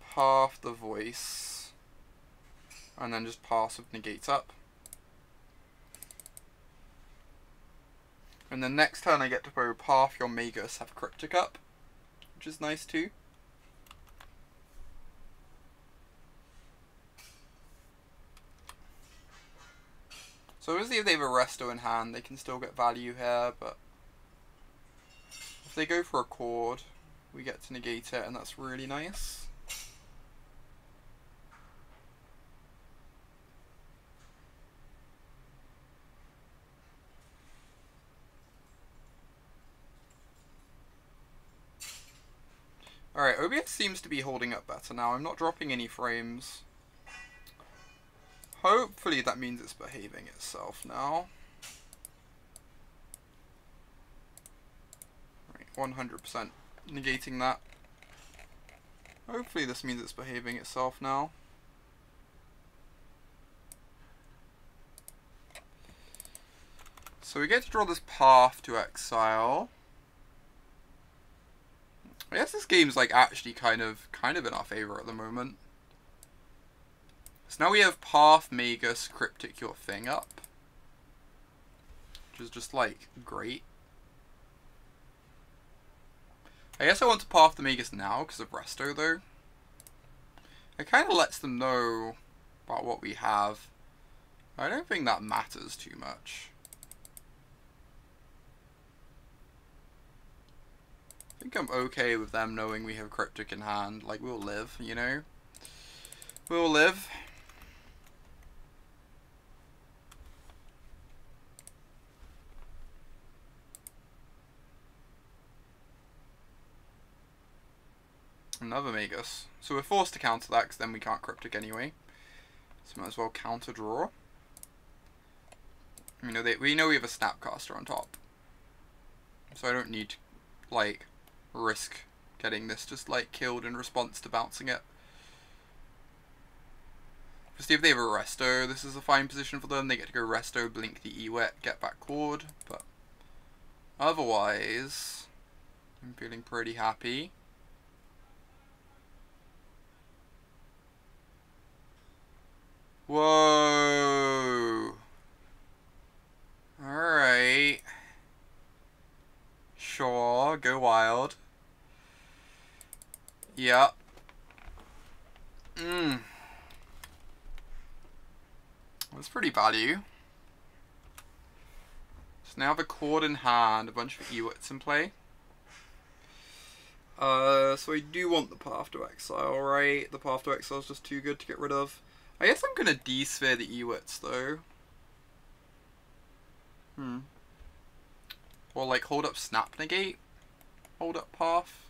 Path the Voice and then just pass with Negates up. And then next turn I get to go Path your Magus, have Cryptic up, which is nice too. So obviously if they have a Resto in hand, they can still get value here, but if they go for a Chord, we get to negate it, and that's really nice. Alright, OBS seems to be holding up better now. I'm not dropping any frames. Hopefully that means it's behaving itself now. Right, 100% negating that. Hopefully this means it's behaving itself now. So we get to draw this Path to Exile. I guess this game's like actually kind of in our favor at the moment. So now we have Path, Magus, Cryptic your thing up, which is just like great. I guess I want to Path the Magus now because of Resto though. It kind of lets them know about what we have. I don't think that matters too much. I think I'm okay with them knowing we have Cryptic in hand. Like, we'll live, you know? We'll live. Another Magus. So we're forced to counter that because then we can't Cryptic anyway. So might as well counter draw. You know, we know we have a Snapcaster on top. So I don't need to, like, risk getting this just, like, killed in response to bouncing it. Just if they have a Resto, this is a fine position for them. They get to go Resto, blink the Ewet, get back Chord. But otherwise, I'm feeling pretty happy. Whoa. Alright. Sure, go wild. Yep. That's pretty value. So now I have a Chord in hand, a bunch of Ewets in play. So I do want the Path to Exile, right? The Path to Exile is just too good to get rid of. I guess I'm gonna D-sphere the Ewets though. Or like hold up Snap Negate. Hold up Path.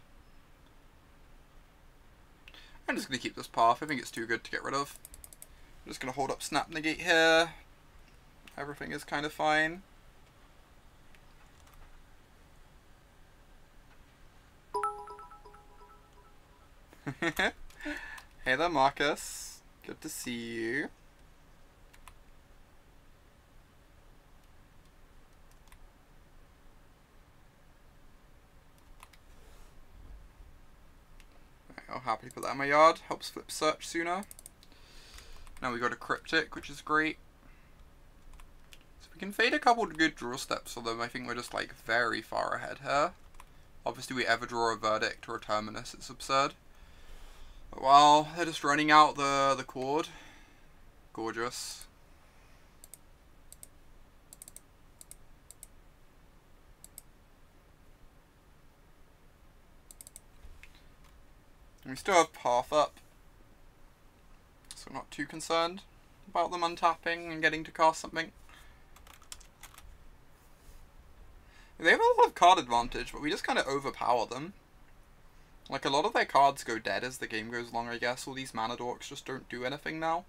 I'm just gonna keep this Path. I think it's too good to get rid of. I'm just gonna hold up Snap Negate here. Everything is kind of fine. Hey there, Marcus. Good to see you. I'll happily put that in my yard. Helps flip search sooner. Now we got a Cryptic, which is great. So we can fade a couple of good draw steps for them. I think we're just like very far ahead here. Obviously we ever draw a Verdict or a Terminus, it's absurd. But while they're just running out the Chord. Gorgeous. And we still have Path up, so I'm not too concerned. about them untapping and getting to cast something. They have a lot of card advantage, but we just kind of overpower them. Like, a lot of their cards go dead as the game goes along, I guess. All these mana dorks just don't do anything now.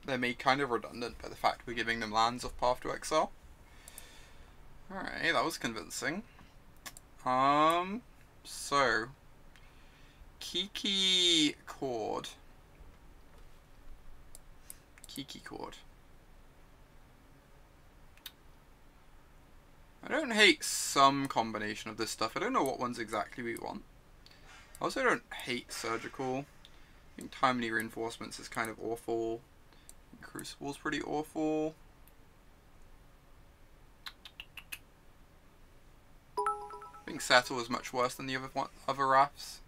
They're made kind of redundant by the fact we're giving them lands off Path to Exile. Alright, that was convincing. So... Kiki Chord. Kiki Chord. I don't hate some combination of this stuff. I don't know what ones exactly we want. I also don't hate Surgical. I think Timely Reinforcements is kind of awful. Crucible's pretty awful. I think Settle is much worse than the other Wraths.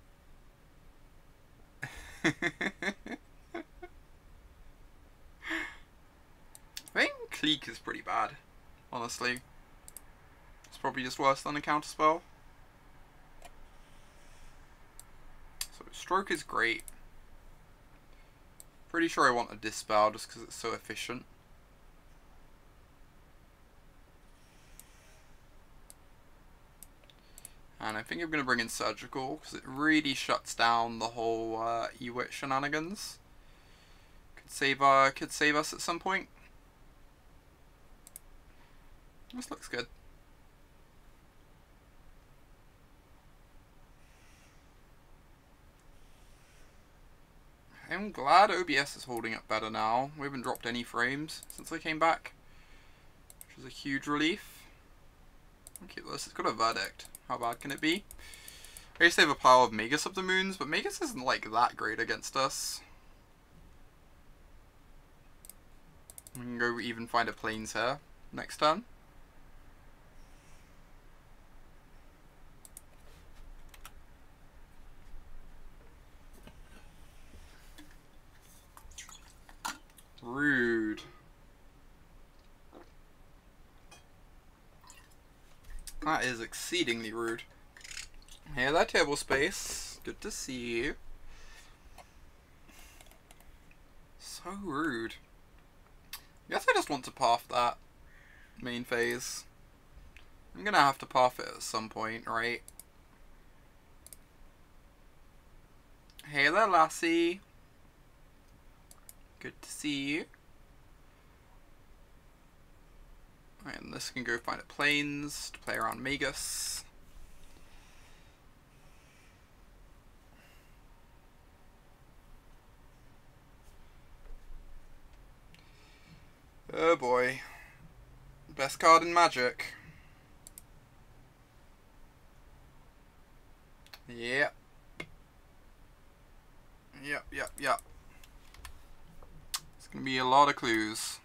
I think Clique is pretty bad, honestly. It's probably just worse than a counterspell. So Stroke is great. Pretty sure I want a Dispel just because it's so efficient. And I think I'm going to bring in Surgical because it really shuts down the whole Ewit shenanigans. Could save us at some point. This looks good. I'm glad OBS is holding up better now. We haven't dropped any frames since I came back, which is a huge relief. Okay, this has got a Verdict. How bad can it be? I guess they have a pile of Magus of the Moons, but Magus isn't like that great against us. We can go even find a Plains here next turn. Rude. That is exceedingly rude. Hey, that table space. Good to see you. So rude. I guess I just want to path that main phase. I'm gonna have to path it at some point, right? Hey there, lassie. Good to see you. Right, and this can go find a Plains to play around Magus. Oh boy. Best card in Magic. Yep. Yep. It's gonna be a lot of clues.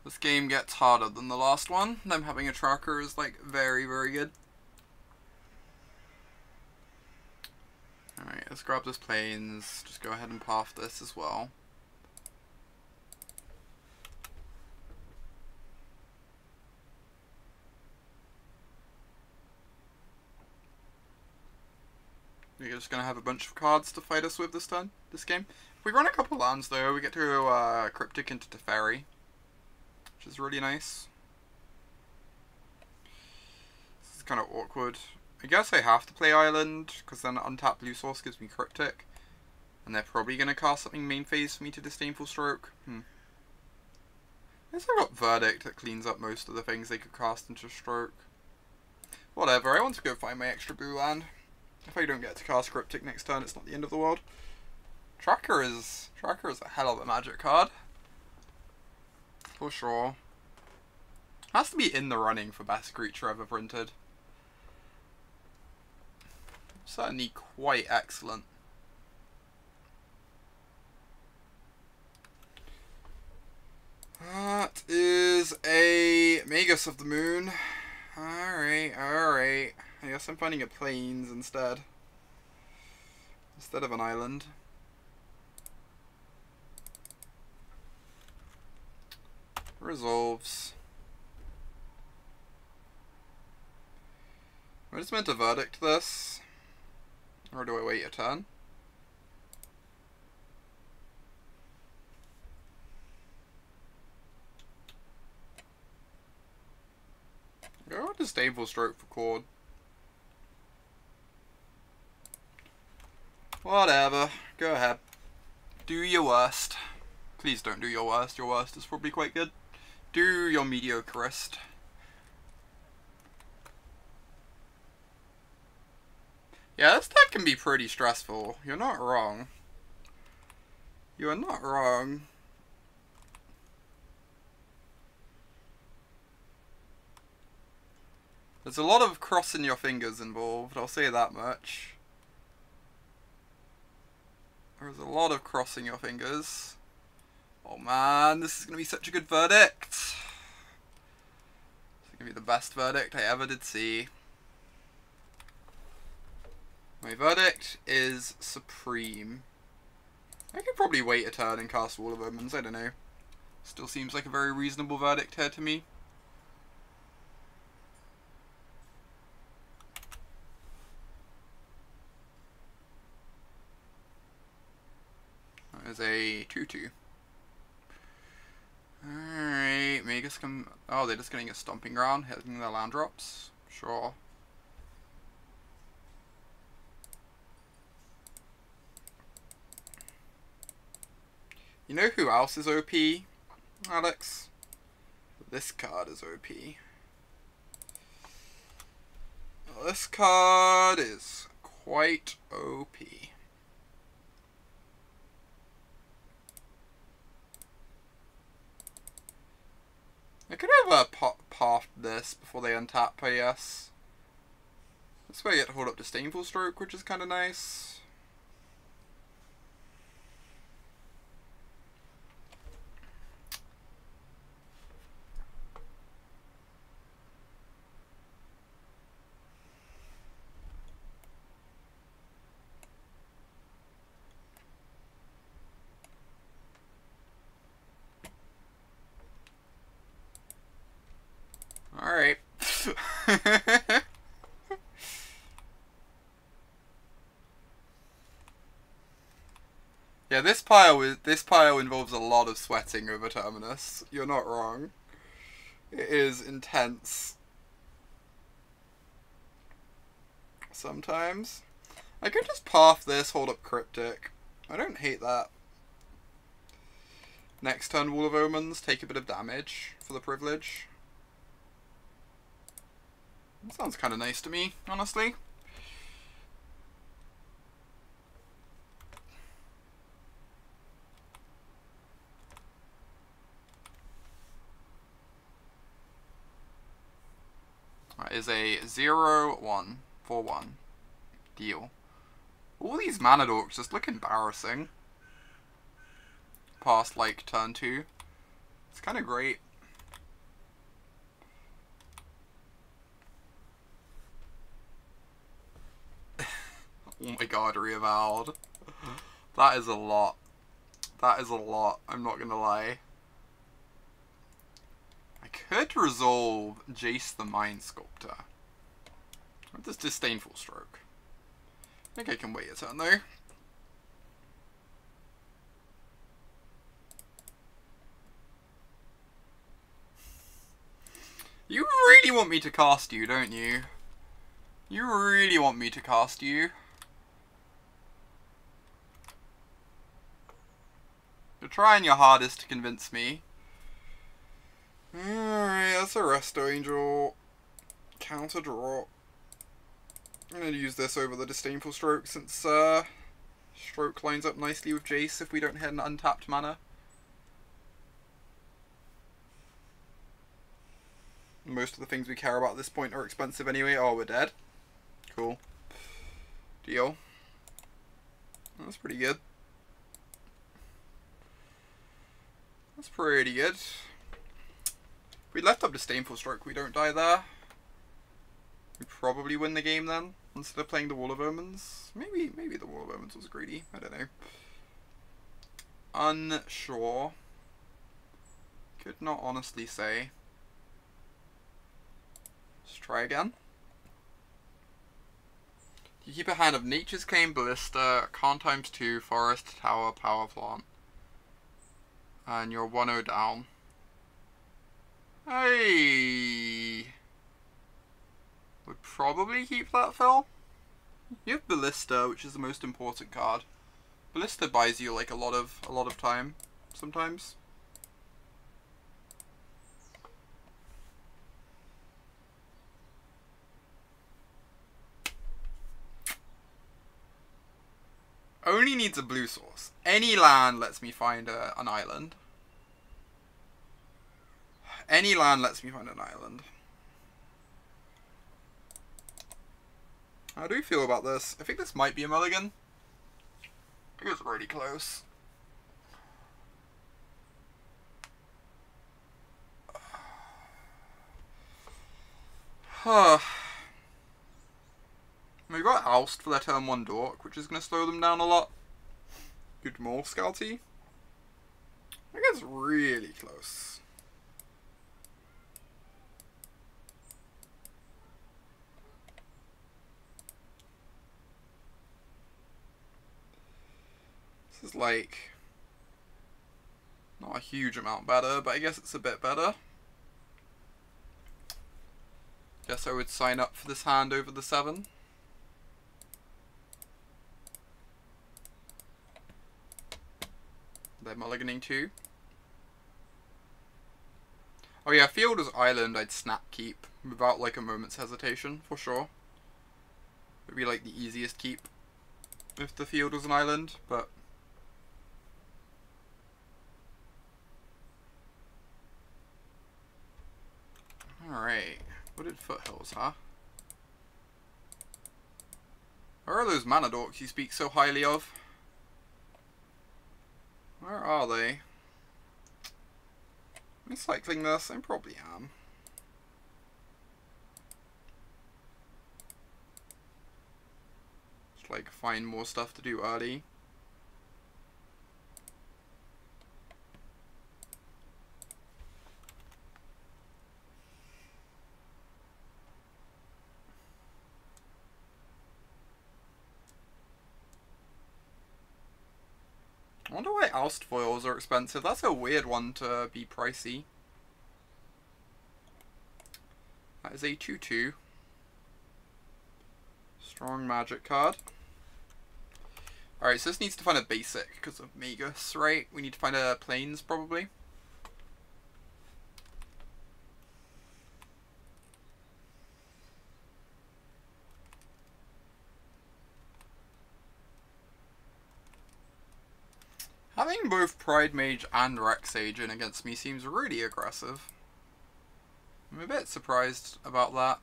This game gets harder than the last one. Them having a tracker is like very, very good. Alright, let's grab this Plains. Just go ahead and path this as well. We're just gonna have a bunch of cards to fight us with this game. If we run a couple lands though, we get to Cryptic into Teferi, which is really nice. This is kind of awkward. I guess I have to play Island, because then untapped blue source gives me Cryptic. And they're probably going to cast something main phase for me to Disdainful Stroke. I guess I've got Verdict that cleans up most of the things they could cast into Stroke. Whatever, I want to go find my extra blue land. If I don't get to cast Cryptic next turn, it's not the end of the world. Tracker is a hell of a Magic card. For sure. Has to be in the running for best creature ever printed. Certainly quite excellent. That is a Magus of the Moon. Alright. I guess I'm finding a Plains instead of an island. Resolves. Am I just meant to Verdict this? Or do I wait a turn? Disdainful Stroke for Chord. Whatever. Go ahead. Do your worst. Please don't do your worst. Your worst is probably quite good. Do your mediocrest. Yeah, this deck can be pretty stressful. You're not wrong. You are not wrong. There's a lot of crossing your fingers involved, I'll say that much. There's a lot of crossing your fingers. Oh man, this is going to be such a good verdict. This is going to be the best verdict I ever did see. My verdict is supreme. I could probably wait a turn and cast Wall of Omens, I don't know. Still seems like a very reasonable verdict here to me. That is a 2/2. Alright, Magus come. Oh, they're just getting a stomping ground, hitting their land drops. Sure. You know who else is OP, Alex? This card is OP. This card is quite OP. I could have pathed this before they untap, I guess. This way I get to hold up Disdainful Stroke, which is kind of nice. Alright. Yeah, this pile involves a lot of sweating over Terminus. You're not wrong. It is intense. Sometimes. I could just path this, hold up Cryptic. I don't hate that. Next turn, Wall of Omens, take a bit of damage for the privilege. That sounds kind of nice to me, honestly. That is a 0/1 for 1 deal. All these mana dorks just look embarrassing. Past like turn 2. It's kind of great. Oh my god, reavowed. That is a lot. That is a lot, I'm not gonna lie. I could resolve Jace the Mind Sculptor. With this Disdainful Stroke. I think I can wait a turn though. You really want me to cast you, don't you? You really want me to cast you. You're trying your hardest to convince me. Alright, that's a Resto Angel. Counter draw. I'm going to use this over the Disdainful Stroke since Stroke lines up nicely with Jace if we don't hit an untapped mana. Most of the things we care about at this point are expensive anyway. Oh, we're dead. Cool. Deal. That's pretty good. That's pretty good. If we left up Disdainful Stroke, we don't die there. We probably win the game then, instead of playing the Wall of Omens. Maybe the Wall of Omens was greedy. I don't know. Unsure. Could not honestly say. Let's try again. You keep a hand of Nature's Claim, Ballista, Con ×2, Forest, Tower, Power Plant. And you're 1-0 down. Hey! probably keep that, Phil. You have Ballista, which is the most important card. Ballista buys you like a lot of time sometimes. Only needs a blue source. Any land lets me find an island. Any land lets me find an island. How do you feel about this? I think this might be a mulligan. I think it's really close. We've got Oust for their turn 1 dork, which is going to slow them down a lot. Good more Scouty. I think it's really close. This is like not a huge amount better, but I guess it's a bit better. Guess I would sign up for this hand over the 7. They're mulliganing 2. Oh yeah, Fielder's Island I'd snap keep without like a moment's hesitation, for sure. It would be like the easiest keep if the field was an island, but... Alright, Wooded Foothills, huh? Where are those mana dorks you speak so highly of? Where are they? Am I cycling this? I probably am. Just like find more stuff to do early. I wonder why Oust foils are expensive. That's a weird one to be pricey. That is a 2/2. Strong magic card. Alright, so this needs to find a basic because of Magus, right? We need to find a plains probably. Having both Pride Mage and Rex Agent against me seems really aggressive. I'm a bit surprised about that.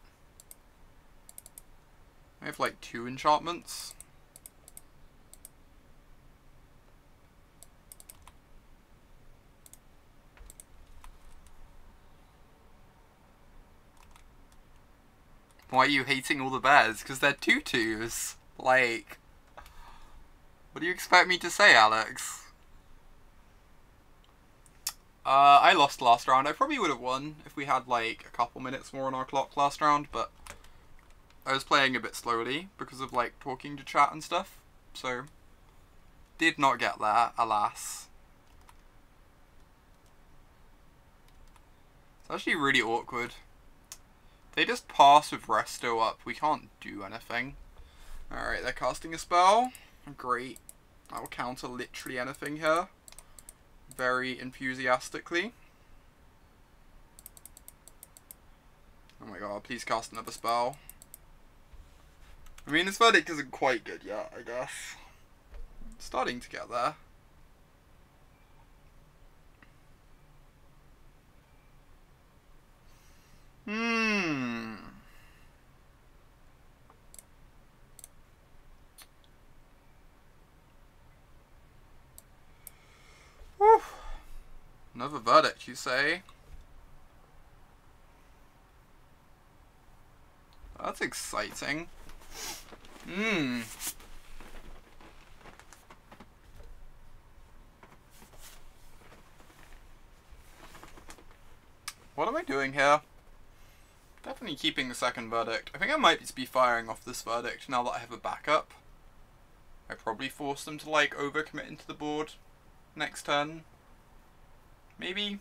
I have like 2 enchantments. Why are you hating all the bears? Because they're 2/2s. Like, what do you expect me to say, Alex? I lost last round. I probably would have won if we had like a couple minutes more on our clock last round, but I was playing a bit slowly because of like talking to chat and stuff, so did not get that, alas. It's actually really awkward. They just pass with Resto up. We can't do anything. Alright, they're casting a spell. Great. That will counter literally anything here. Very enthusiastically. Oh my god, please cast another spell. I mean, this verdict isn't quite good yet, I guess. It's starting to get there. Whew. Another verdict, you say? That's exciting. What am I doing here? Definitely keeping the second verdict. I think I might just be firing off this verdict now that I have a backup. I probably forced them to like overcommit into the board next turn. Maybe?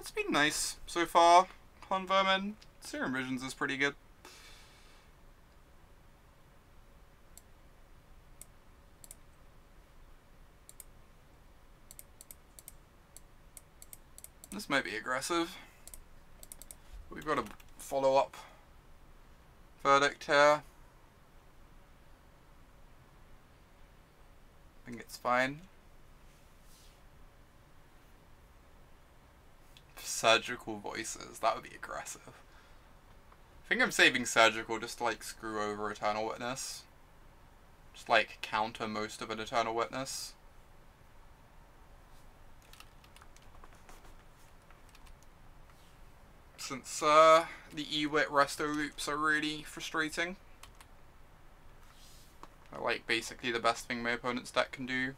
It's been nice so far on Vermin. Serum Visions is pretty good. This might be aggressive. We've got a follow-up verdict here. I think it's fine. Surgical Voices, that would be aggressive. I think I'm saving Surgical just to like screw over Eternal Witness. Just like counter most of an Eternal Witness. Since the E-Wit resto loops are really frustrating. They're like basically the best thing my opponent's deck can do.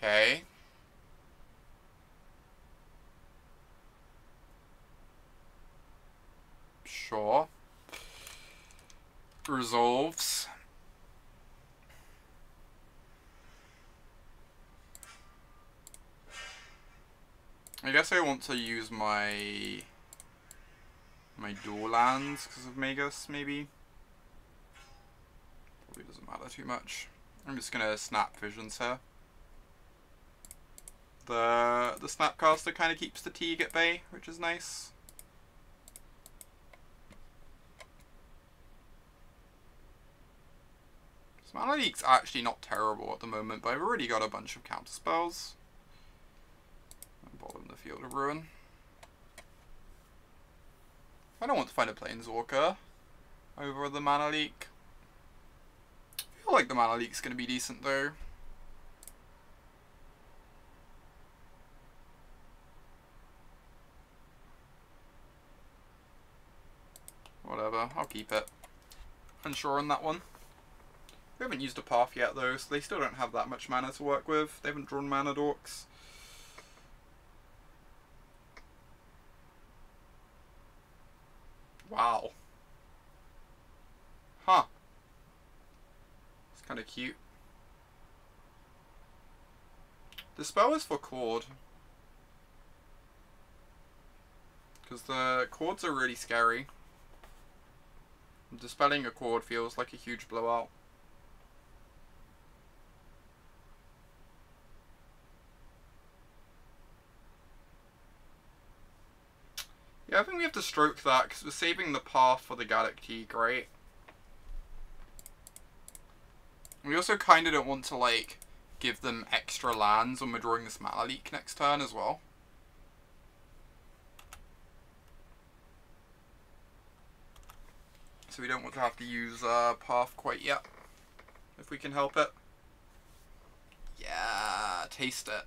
Okay. Sure. Resolves. I guess I want to use my dual lands because of Magus, maybe. Probably doesn't matter too much. I'm just gonna snap Visions here. The Snapcaster kind of keeps the Teague at bay, which is nice. This Mana Leak's actually not terrible at the moment, but I've already got a bunch of counter spells. Bottom the Field of Ruin. I don't want to find a Planeswalker over the Mana Leak. I feel like the Mana Leak's going to be decent though. Whatever, I'll keep it. Unsure on that one. We haven't used a path yet though, so they still don't have that much mana to work with. They haven't drawn Mana Dorks. Wow. Huh. It's kind of cute. Dispel is for Chord. Because the Chords are really scary. Dispelling a Chord feels like a huge blowout. Yeah, I think we have to stroke that because we're saving the path for the Gallic Teague, right? We also kind of don't want to, like, give them extra lands when we're drawing this Mana Leak next turn as well. So we don't want to have to use path quite yet, if we can help it. Yeah, taste it.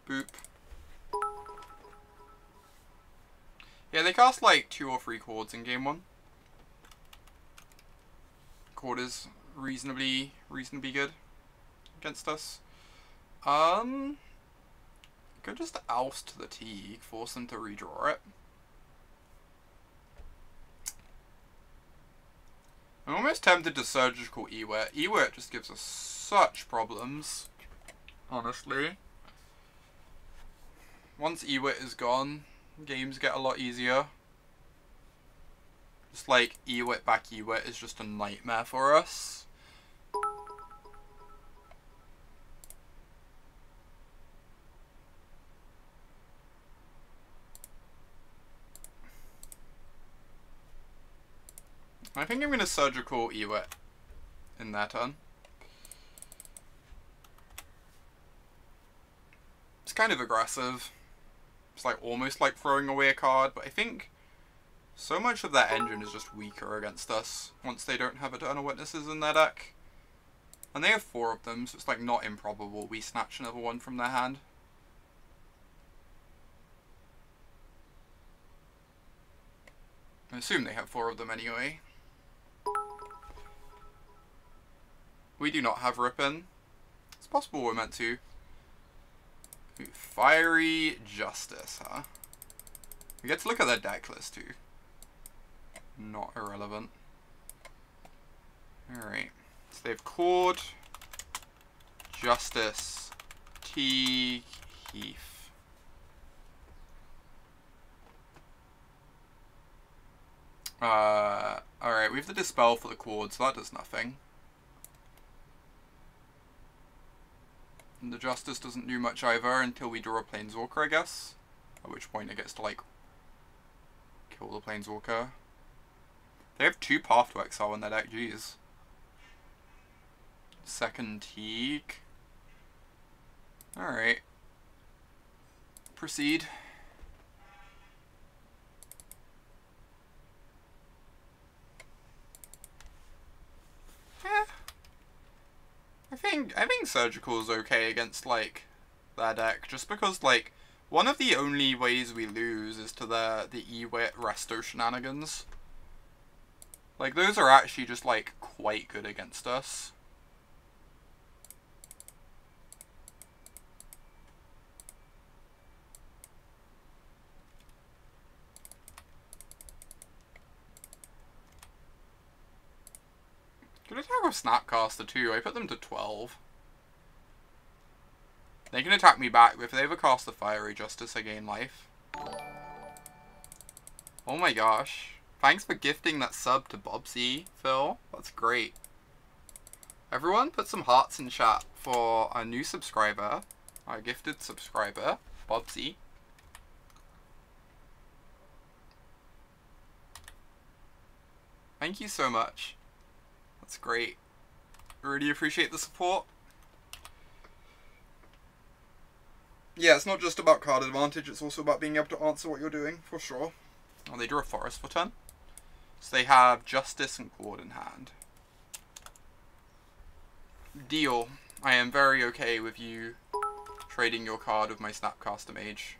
Boop. Yeah, they cast like 2 or 3 Chords in game 1. Chord is reasonably good against us. Could just oust the Teague, force them to redraw it. I'm almost tempted to Surgical E-Wit. E-Wit just gives us such problems, honestly. Once E-Wit is gone, games get a lot easier. Just like E-Wit back E-Wit is just a nightmare for us. I think I'm going to Surgical E-Wit in that turn. It's kind of aggressive. It's like almost like throwing away a card, but I think so much of that engine is just weaker against us once they don't have Eternal Witnesses in their deck. And they have 4 of them, so it's like not improbable we snatch another one from their hand. I assume they have 4 of them anyway. We do not have Ripon. It's possible we're meant to. Ooh, Fiery Justice, huh? We get to look at their deck list too. not irrelevant. Alright. So they have Cord, Justice, Teague, Heath. Alright, we have the Dispel for the Cord, so that does nothing. And the Justice doesn't do much either until we draw a Planeswalker, I guess. At which point it gets to, like, kill the Planeswalker. They have 2 Path to Exile in their deck, jeez. Second Teague. Alright. Proceed. I think Surgical is okay against, like, their deck, just because, like, one of the only ways we lose is to the E-Wit Resto shenanigans. Like, those are actually just, like, quite good against us. Good attack with Snapcaster too. I put them to 12. They can attack me back, but if they ever cast the Fiery Justice, I gain life. Oh my gosh. Thanks for gifting that sub to Bobsy, Phil. That's great. Everyone, put some hearts in chat for our new subscriber, our gifted subscriber, Bobsy. Thank you so much. That's great. Really appreciate the support. Yeah, it's not just about card advantage, it's also about being able to answer what you're doing, for sure. Oh, they drew a Forest for turn. So they have Justice and Cord in hand. Deal. I am very okay with you trading your card with my Snapcaster Mage.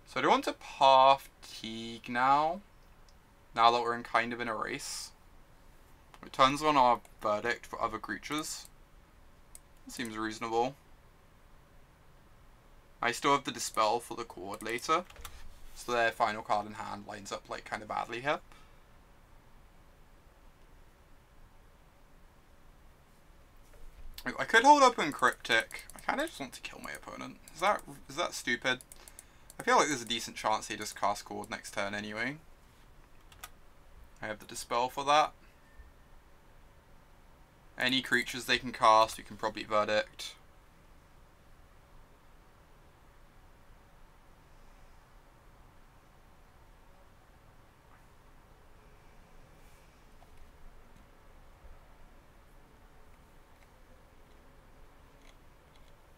So I do want to Path Teague now that we're kind of in a race. It turns on our Verdict for other creatures. Seems reasonable. I still have the Dispel for the Cord later, so their final card in hand lines up like kind of badly here. I could hold open Cryptic. I kind of just want to kill my opponent. Is that stupid? I feel like there's a decent chance they just cast Cord next turn anyway. I have the Dispel for that. Any creatures they can cast, we can probably Verdict.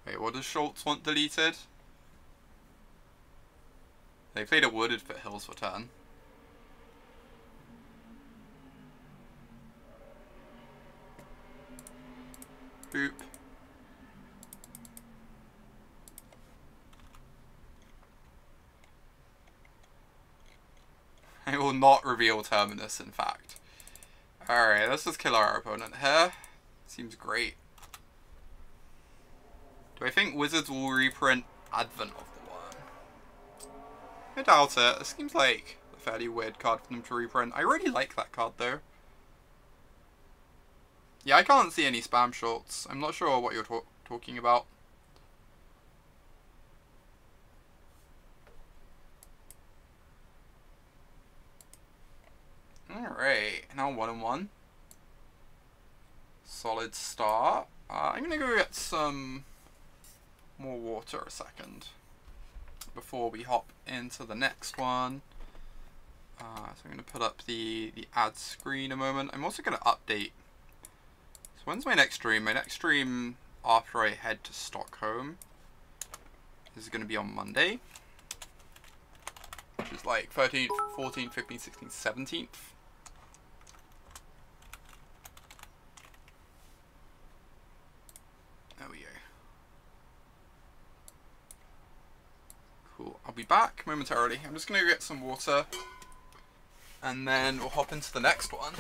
Wait, what does Schultz want deleted? They played a Wooded Foothills for turn. Boop. I will not reveal Terminus, in fact. Alright, let's just kill our opponent here. Seems great. Do I think Wizards will reprint Advent of the Worm? I doubt it. It seems like a fairly weird card for them to reprint. I really like that card, though. Yeah, I can't see any spam Schultz. I'm not sure what you're talking about. Alright, now 1-1. Solid start. I'm gonna go get some more water a second before we hop into the next one. So I'm gonna put up the ad screen a moment. I'm also gonna update. So when's my next stream? My next stream after I head to Stockholm is gonna be on Monday, which is like 13th, 14th, 15th, 16th, 17th. There we go. Cool. I'll be back momentarily. I'm just going to go get some water and then we'll hop into the next one.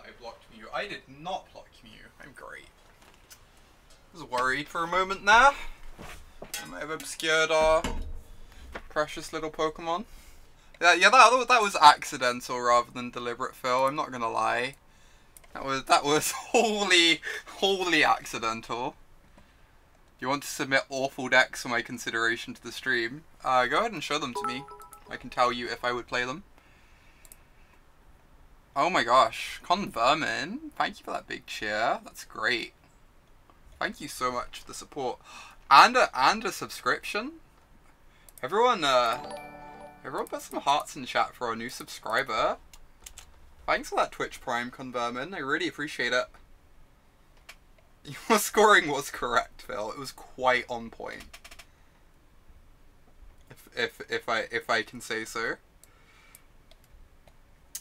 I blocked Mew. I did not block Mew. I'm great. I was worried for a moment there. I might have obscured our precious little Pokemon. Yeah, that was accidental rather than deliberate, Phil. I'm not gonna lie. That was wholly accidental. You want to submit awful decks for my consideration to the stream? Go ahead and show them to me. I can tell you if I would play them. Oh my gosh, Convermin, thank you for that big cheer. That's great. Thank you so much for the support and a subscription. Everyone put some hearts in chat for our new subscriber. Thanks for that Twitch Prime, Convermin. I really appreciate it. Your scoring was correct, Phil. It was quite on point. If I can say so.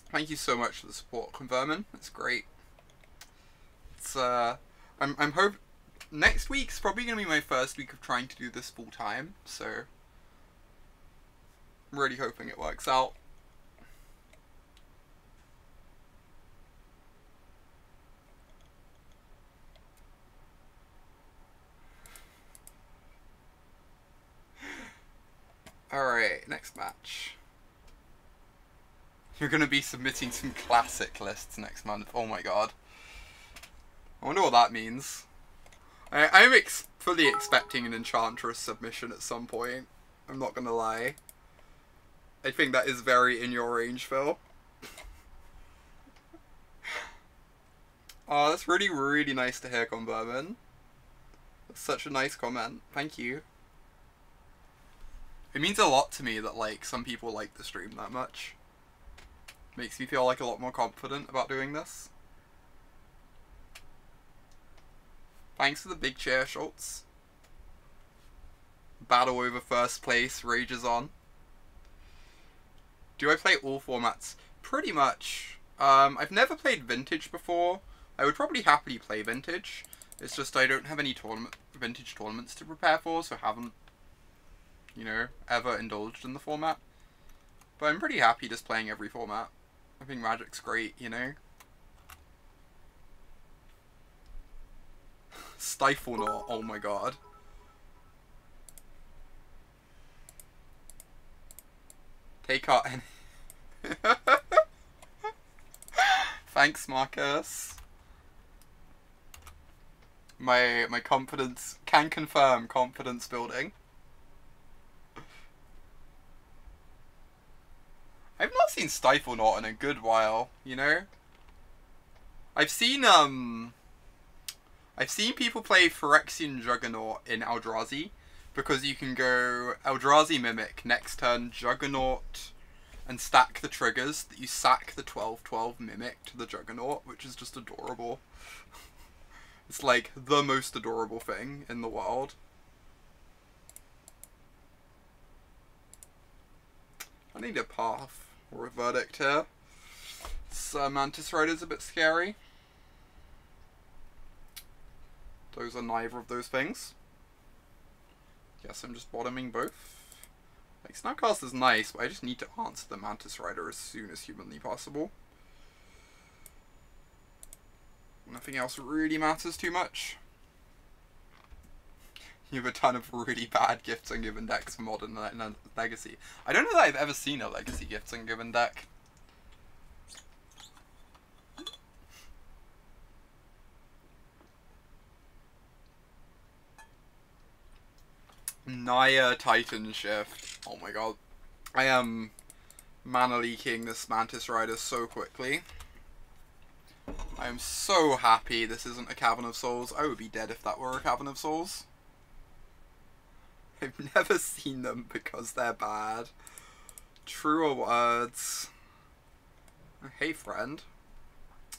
Thank you so much for the support, Convermin. It's great. It's I'm hope next week's probably gonna be my first week of trying to do this full time, so I'm really hoping it works out. Alright, next match. You're gonna be submitting some classic lists next month. Oh my god. I wonder what that means. I'm fully expecting an Enchantress submission at some point. I'm not gonna lie. I think that is very in your range, Phil. Oh, that's really, really nice to hear, Convermin. That's such a nice comment. Thank you. It means a lot to me that, like, some people like the stream that much. Makes me feel, like, a lot more confident about doing this. Thanks for the big chair, Schultz. Battle over first place rages on. Do I play all formats? Pretty much. I've never played Vintage before. I would probably happily play Vintage. It's just I don't have any Vintage tournaments to prepare for, so haven't, you know, ever indulged in the format. But I'm pretty happy just playing every format. I think Magic's great, you know? Stifle Knot, oh my god. Take out any... Thanks, Marcus. My confidence can confirm confidence building. I've not seen Stifle Knot in a good while, you know? I've seen people play Phyrexian Juggernaut in Eldrazi, because you can go Eldrazi Mimic, next turn Juggernaut, and stack the triggers that you sack the 12/12 Mimic to the Juggernaut, which is just adorable. It's like the most adorable thing in the world. I need a path or a verdict here. This Mantis Rider's a bit scary. Those are neither of those things. Guess I'm just bottoming both. Like, Snapcaster's nice, but I just need to answer the Mantis Rider as soon as humanly possible. Nothing else really matters too much. You have a ton of really bad Gifts Ungiven decks for Modern and Legacy. I don't know that I've ever seen a Legacy Gifts Ungiven deck. Naya Titan Shift. Oh my god. I am mana leaking this Mantis Rider so quickly. I am so happy this isn't a Cavern of Souls. I would be dead if that were a Cavern of Souls. I've never seen them because they're bad. Truer words. Hey friend.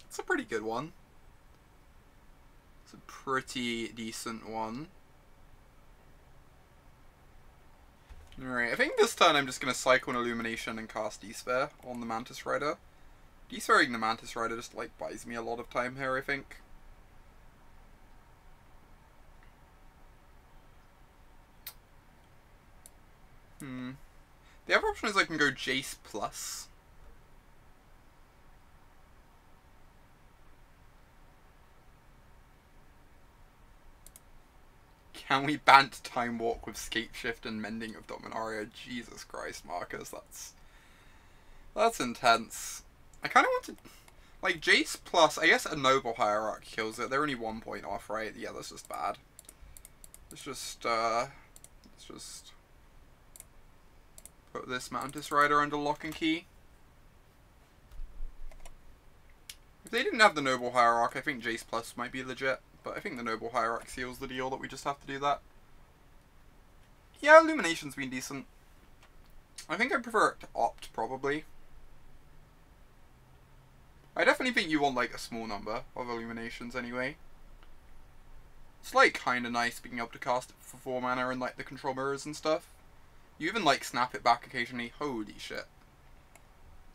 It's a pretty good one. It's a pretty decent one. Alright, I think this turn I'm just going to cycle an Illumination and cast Despair on the Mantis Rider. Despairing the Mantis Rider just, like, buys me a lot of time here, I think. The other option is I can go Jace plus. Can we bant Time Walk with Scape Shift and Mending of Dominaria? Jesus Christ, Marcus, that's intense. I kind of want to, like, Jace plus, I guess a Noble Hierarch kills it. They're only 1 point off, right? Yeah, that's just bad. Let's just put this Mantis Rider under lock and key. If they didn't have the Noble Hierarch, I think Jace plus might be legit. But I think the Noble Hierarch seals the deal that we just have to do that. Yeah, Illumination's been decent. I think I prefer it to Opt, probably. I definitely think you want, like, a small number of Illuminations anyway. It's, like, kinda nice being able to cast it for 4 mana and, like, the control mirrors and stuff. You even, like, snap it back occasionally. Holy shit.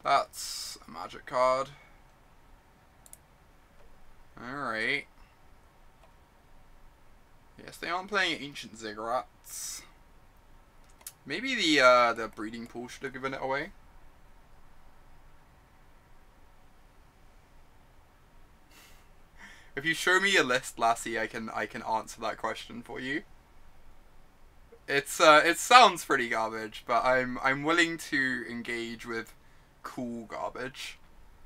That's a magic card. Alright. Yes, they aren't playing Ancient Ziggurats. Maybe the breeding pool should have given it away. If you show me a list, Lassie, I can answer that question for you. It sounds pretty garbage, but I'm willing to engage with cool garbage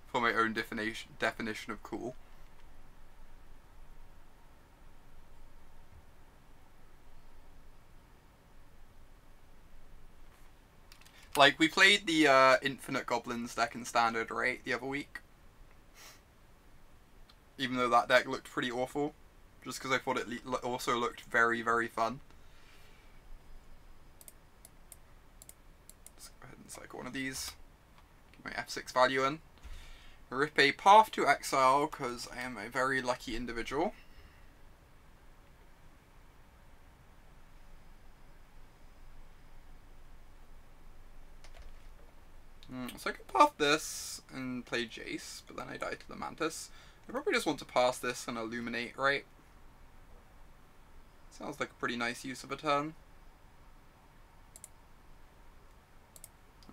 for my own definition of cool. Like, we played the Infinite Goblins deck in Standard, right, the other week. Even though that deck looked pretty awful. Just because I thought it also looked very, very fun. Let's go ahead and cycle one of these. Get my F6 value in. Rip a Path to Exile, because I am a very lucky individual. So I could path this and play Jace, but then I die to the Mantis. I probably just want to pass this and Illuminate, right? Sounds like a pretty nice use of a turn.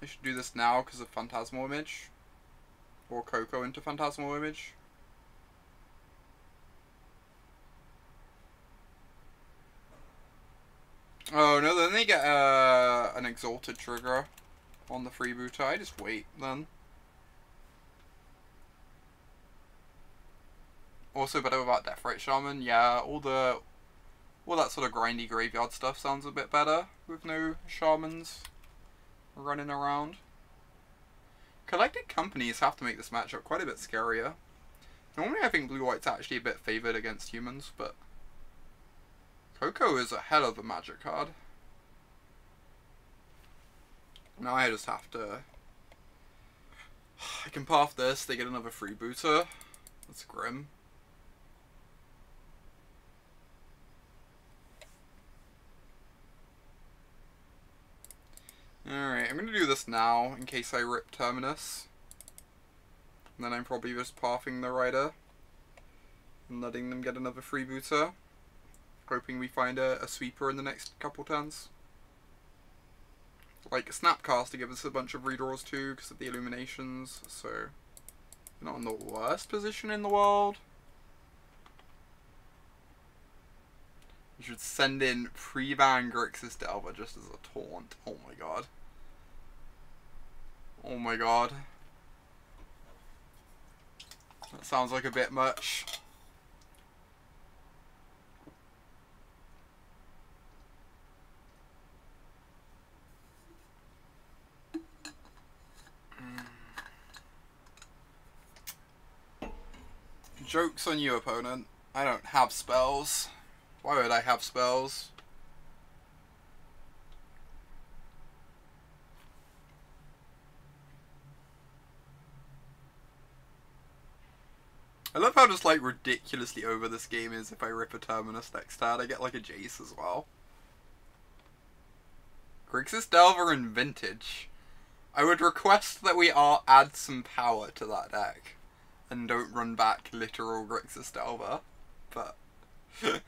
I should do this now because of Phantasmal Image. Or Coco into Phantasmal Image. Oh no, then they get an Exalted trigger on the freebooter. I just wait then. Also better without Deathrite Shaman. Yeah, all that sort of grindy graveyard stuff sounds a bit better with no shamans running around. Collected Companies have to make this matchup quite a bit scarier. Normally I think blue-white's actually a bit favoured against humans, but Coco is a hell of a magic card. Now I just have to... I can path this, they get another freebooter. That's grim. Alright, I'm gonna do this now in case I rip Terminus. And then I'm probably just pathing the Rider and letting them get another freebooter. Hoping we find a sweeper in the next couple turns. Like a Snapcaster gives us a bunch of redraws too because of the Illuminations, so we're not in the worst position in the world. We should send in pre-ban Grixis Delver just as a taunt. Oh my god. Oh my god. That sounds like a bit much. Joke's on you, opponent. I don't have spells. Why would I have spells? I love how just like ridiculously over this game is if I rip a Terminus next turn. I get like a Jace as well. Grixis Delver and Vintage. I would request that we add some power to that deck. And don't run back literal Grixis Delver. But... if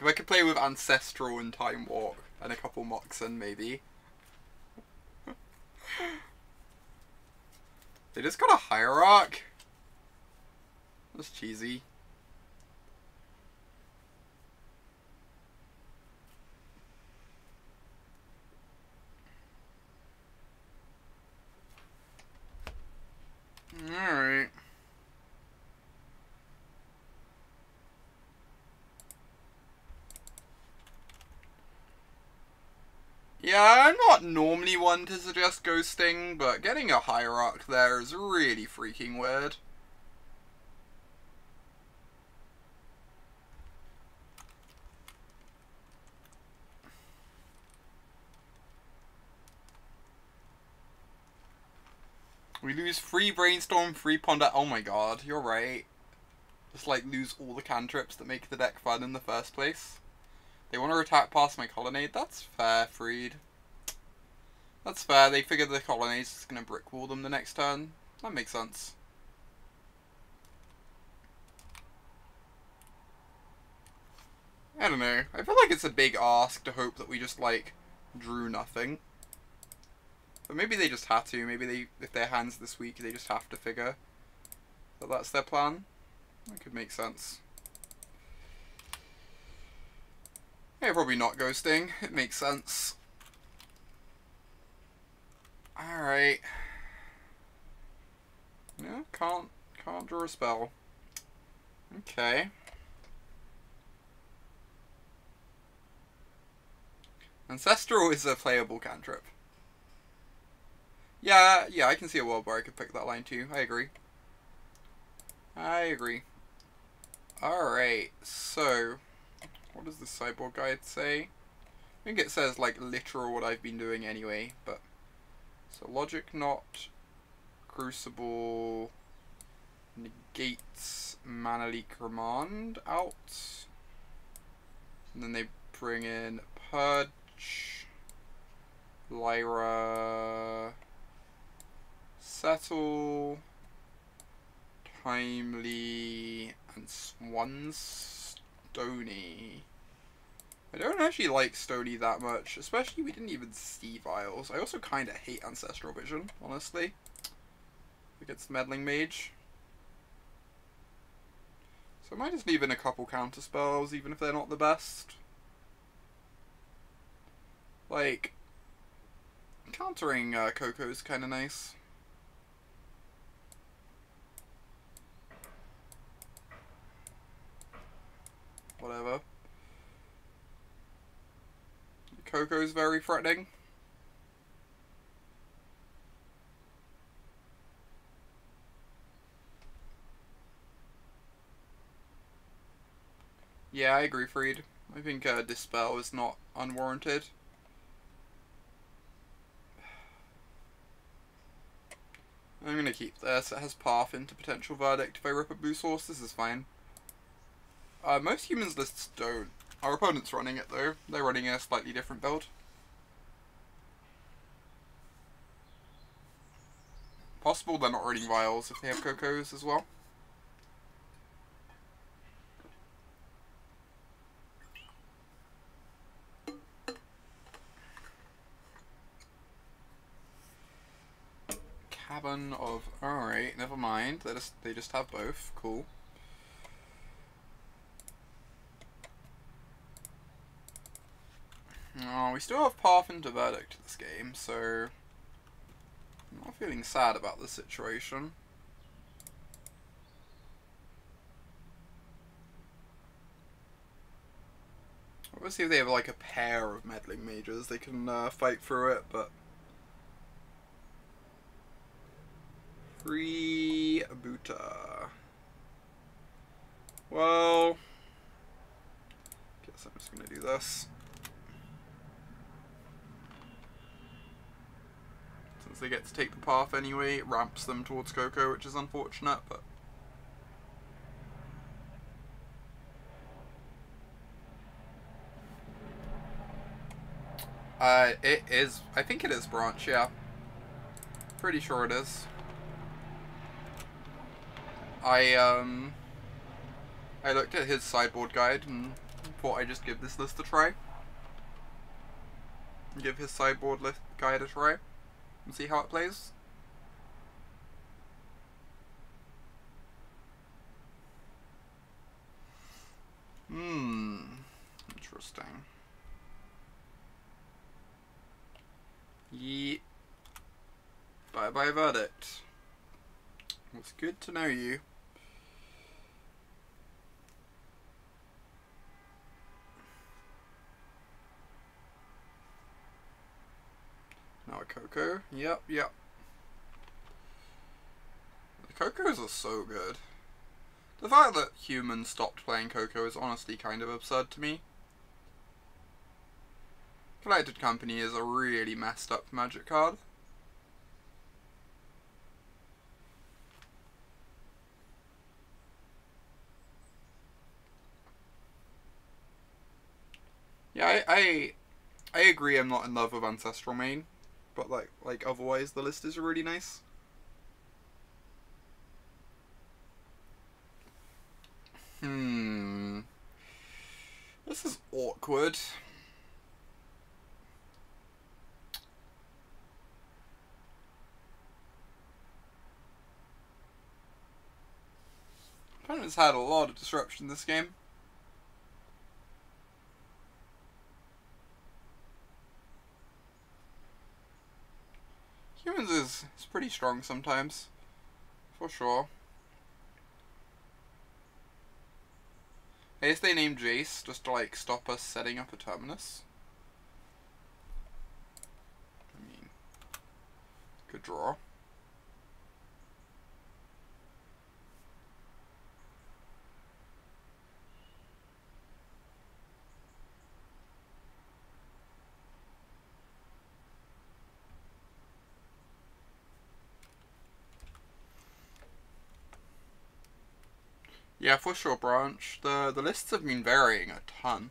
I could play with Ancestral and Time Walk and a couple Moxen, maybe. They just got a Hierarch. That's cheesy. Yeah, I'm not normally one to suggest ghosting, but getting a Hierarch there is really freaking weird. We lose 3 Brainstorm, 3 Ponder. Oh my god, you're right. Just like lose all the cantrips that make the deck fun in the first place. They want to attack past my Colonnade. That's fair, Freed. That's fair. They figure the Colonnade's just going to brick wall them the next turn. That makes sense. I don't know. I feel like it's a big ask to hope that we just, like, drew nothing. But maybe they just had to. Maybe they, if their hands this week, they just have to figure that that's their plan. That could make sense. Yeah, probably not ghosting. It makes sense. Alright. Yeah, can't draw a spell. Okay. Ancestral is a playable cantrip. Yeah, I can see a world where I could pick that line too. I agree. Alright, so what does the sideboard guide say? I think it says like literal what I've been doing anyway, but so logic not, Crucible negates Mana Leak Remand out, and then they bring in Purge, Lyra, Settle, Timely, and Swan's Stony. I don't actually like Stony that much, especially we didn't even see Vials. I also kind of hate Ancestral Vision, honestly, against Meddling Mage. So I might just leave in a couple counter spells, even if they're not the best. Like, countering Coco is kind of nice. Whatever. Coco's very threatening. Yeah, I agree, Freed. I think Dispel is not unwarranted. I'm gonna keep this. It has path into potential verdict. If I rip a blue source, this is fine. Most humans lists don't. Our opponent's running it though. They're running a slightly different build. Possible they're not running Vials if they have Cocos as well. Cabin of... Alright, never mind. They just have both. Cool. Oh, we still have path into verdict this game, so I'm not feeling sad about the situation. Obviously if they have like a pair of meddling mages, they can fight through it, but... Free Buta. Well... Guess I'm just gonna do this. Since they get to take the path anyway, it ramps them towards Coco, which is unfortunate, but... It is... I think it is Branch, yeah. Pretty sure it is. I looked at his sideboard guide and thought I'd just give this list a try. Give his sideboard list guide a try. And see how it plays. Interesting. Bye-bye verdict. It's good to know you. Coco. Yep, yep. The Cocos are so good. The fact that humans stopped playing Coco is honestly kind of absurd to me. Collected Company is a really messed up Magic card. Yeah, I agree I'm not in love with Ancestral main, but like otherwise the list is really nice. This is awkward. Opponent's had a lot of disruption this game. Humans is pretty strong sometimes, for sure. I guess they named Jace just to like stop us setting up a Terminus. I mean, good draw. Yeah, for sure, Branch. The lists have been varying a ton.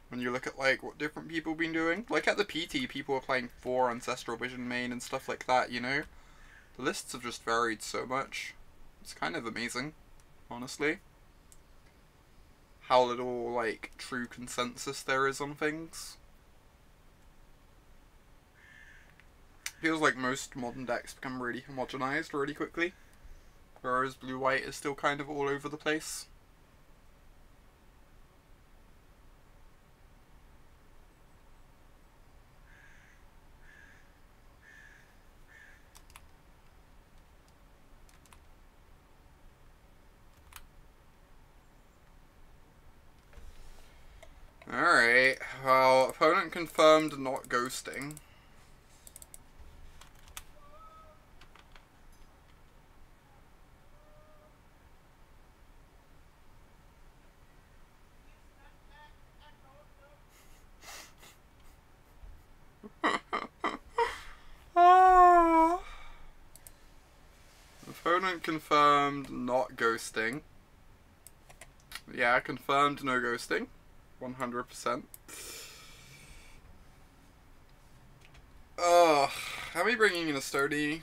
When you look at like what different people have been doing. Like at the PT, people are playing 4 Ancestral Vision main and stuff like that, you know? The lists have just varied so much. It's kind of amazing, honestly. How little, like, true consensus there is on things. Feels like most modern decks become really homogenized really quickly. Whereas blue-white is still kind of all over the place. Alright, well, opponent confirmed not ghosting. Opponent confirmed not ghosting. Yeah, confirmed no ghosting. 100%. Ugh. How are we bringing in a Stony?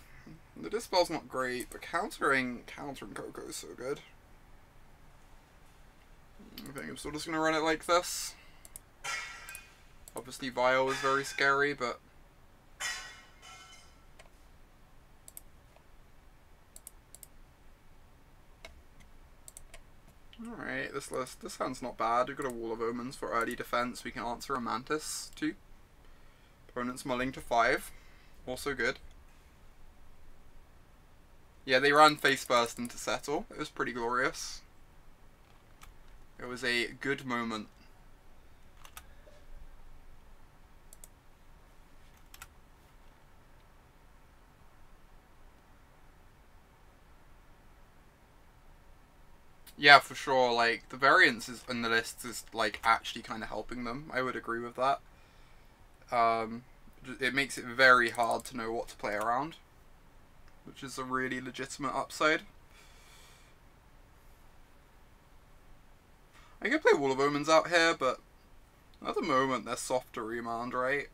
The Dispel's not great, but countering Coco is so good. I think I'm still just gonna run it like this. Obviously Vial is very scary, but alright, this hand's not bad. We've got a Wall of Omens for early defense. We can answer a Mantis too. Opponent's mulling to 5. Also good. Yeah, they ran face first into Settle. It was pretty glorious. It was a good moment. Yeah, for sure, like, the variance in the list is, like, actually kind of helping them. I would agree with that. It makes it very hard to know what to play around, which is a really legitimate upside. I could play Wall of Omens out here, but at the moment they're soft to Remand, right?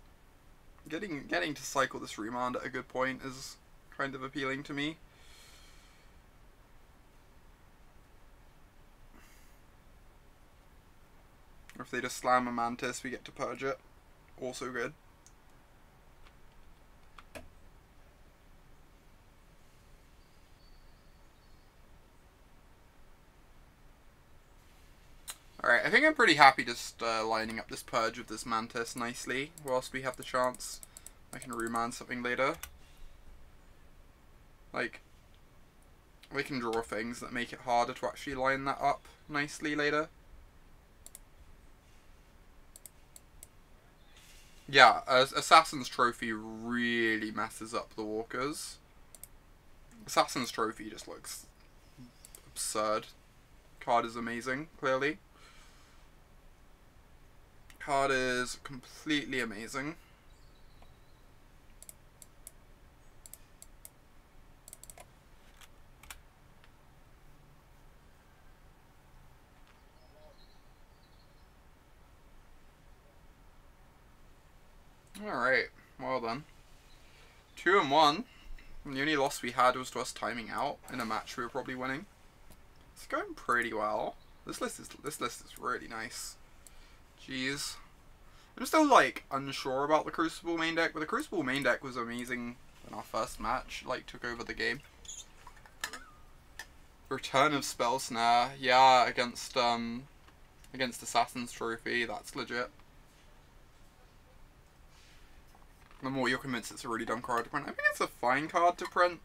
Getting to cycle this Remand at a good point is kind of appealing to me. Or if they just slam a Mantis, we get to purge it. Also good. Alright, I think I'm pretty happy just lining up this purge with this Mantis nicely, whilst we have the chance. I can remand something later. Like, we can draw things that make it harder to actually line that up nicely later. Yeah, Assassin's Trophy really messes up the walkers. Assassin's Trophy just looks absurd. Card is amazing, clearly. Card is completely amazing. Alright, well done. 2-1. And the only loss we had was to us timing out in a match we were probably winning. It's going pretty well. This list is really nice. Jeez. I'm still like unsure about the Crucible main deck, but the Crucible main deck was amazing in our first match, like took over the game. Return of Spell Snare, yeah, against Assassin's Trophy, that's legit. The more you're convinced it's a really dumb card to print. I think it's a fine card to print.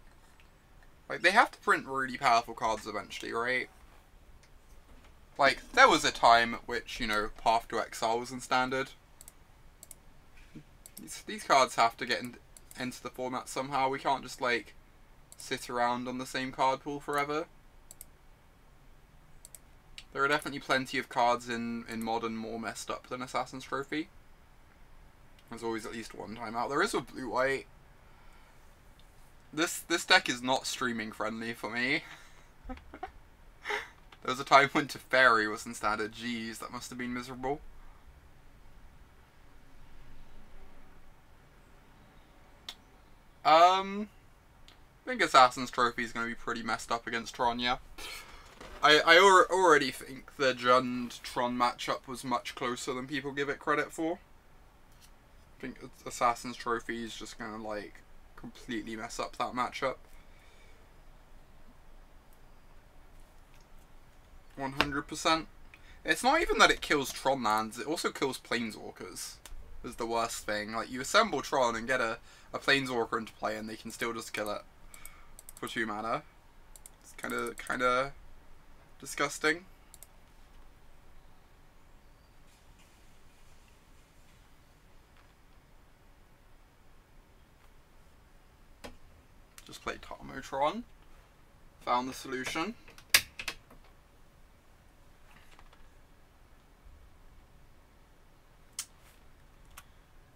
Like, they have to print really powerful cards eventually, right? Like, there was a time at which, you know, Path to Exile was in Standard. These cards have to get into the format somehow. We can't just, like, sit around on the same card pool forever. There are definitely plenty of cards in Modern more messed up than Assassin's Trophy. There's always at least one time out. There is a blue-white. This deck is not streaming friendly for me. There was a time when Teferi was in Standard. Jeez, that must have been miserable. I think Assassin's Trophy is going to be pretty messed up against Tron, yeah. I already think the Jund-Tron matchup was much closer than people give it credit for. I think Assassin's Trophy is just going to, like, completely mess up that matchup. 100%. It's not even that it kills Tron lands, it also kills Planeswalkers. Is the worst thing. Like, you assemble Tron and get a Planeswalker into play and they can still just kill it for 2 mana. It's kind of disgusting. Just played Tron. Found the solution.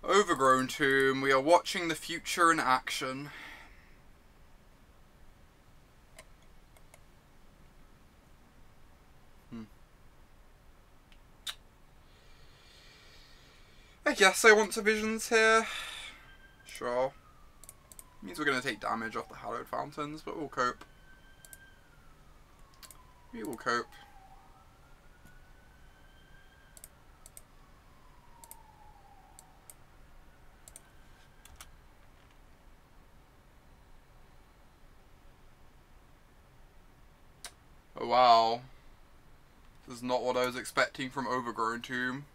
Overgrown Tomb. We are watching the future in action. I guess I want to Visions here. Sure. Means we're going to take damage off the Hallowed Fountains, but we'll cope. We will cope. Oh wow. This is not what I was expecting from Overgrown Tomb.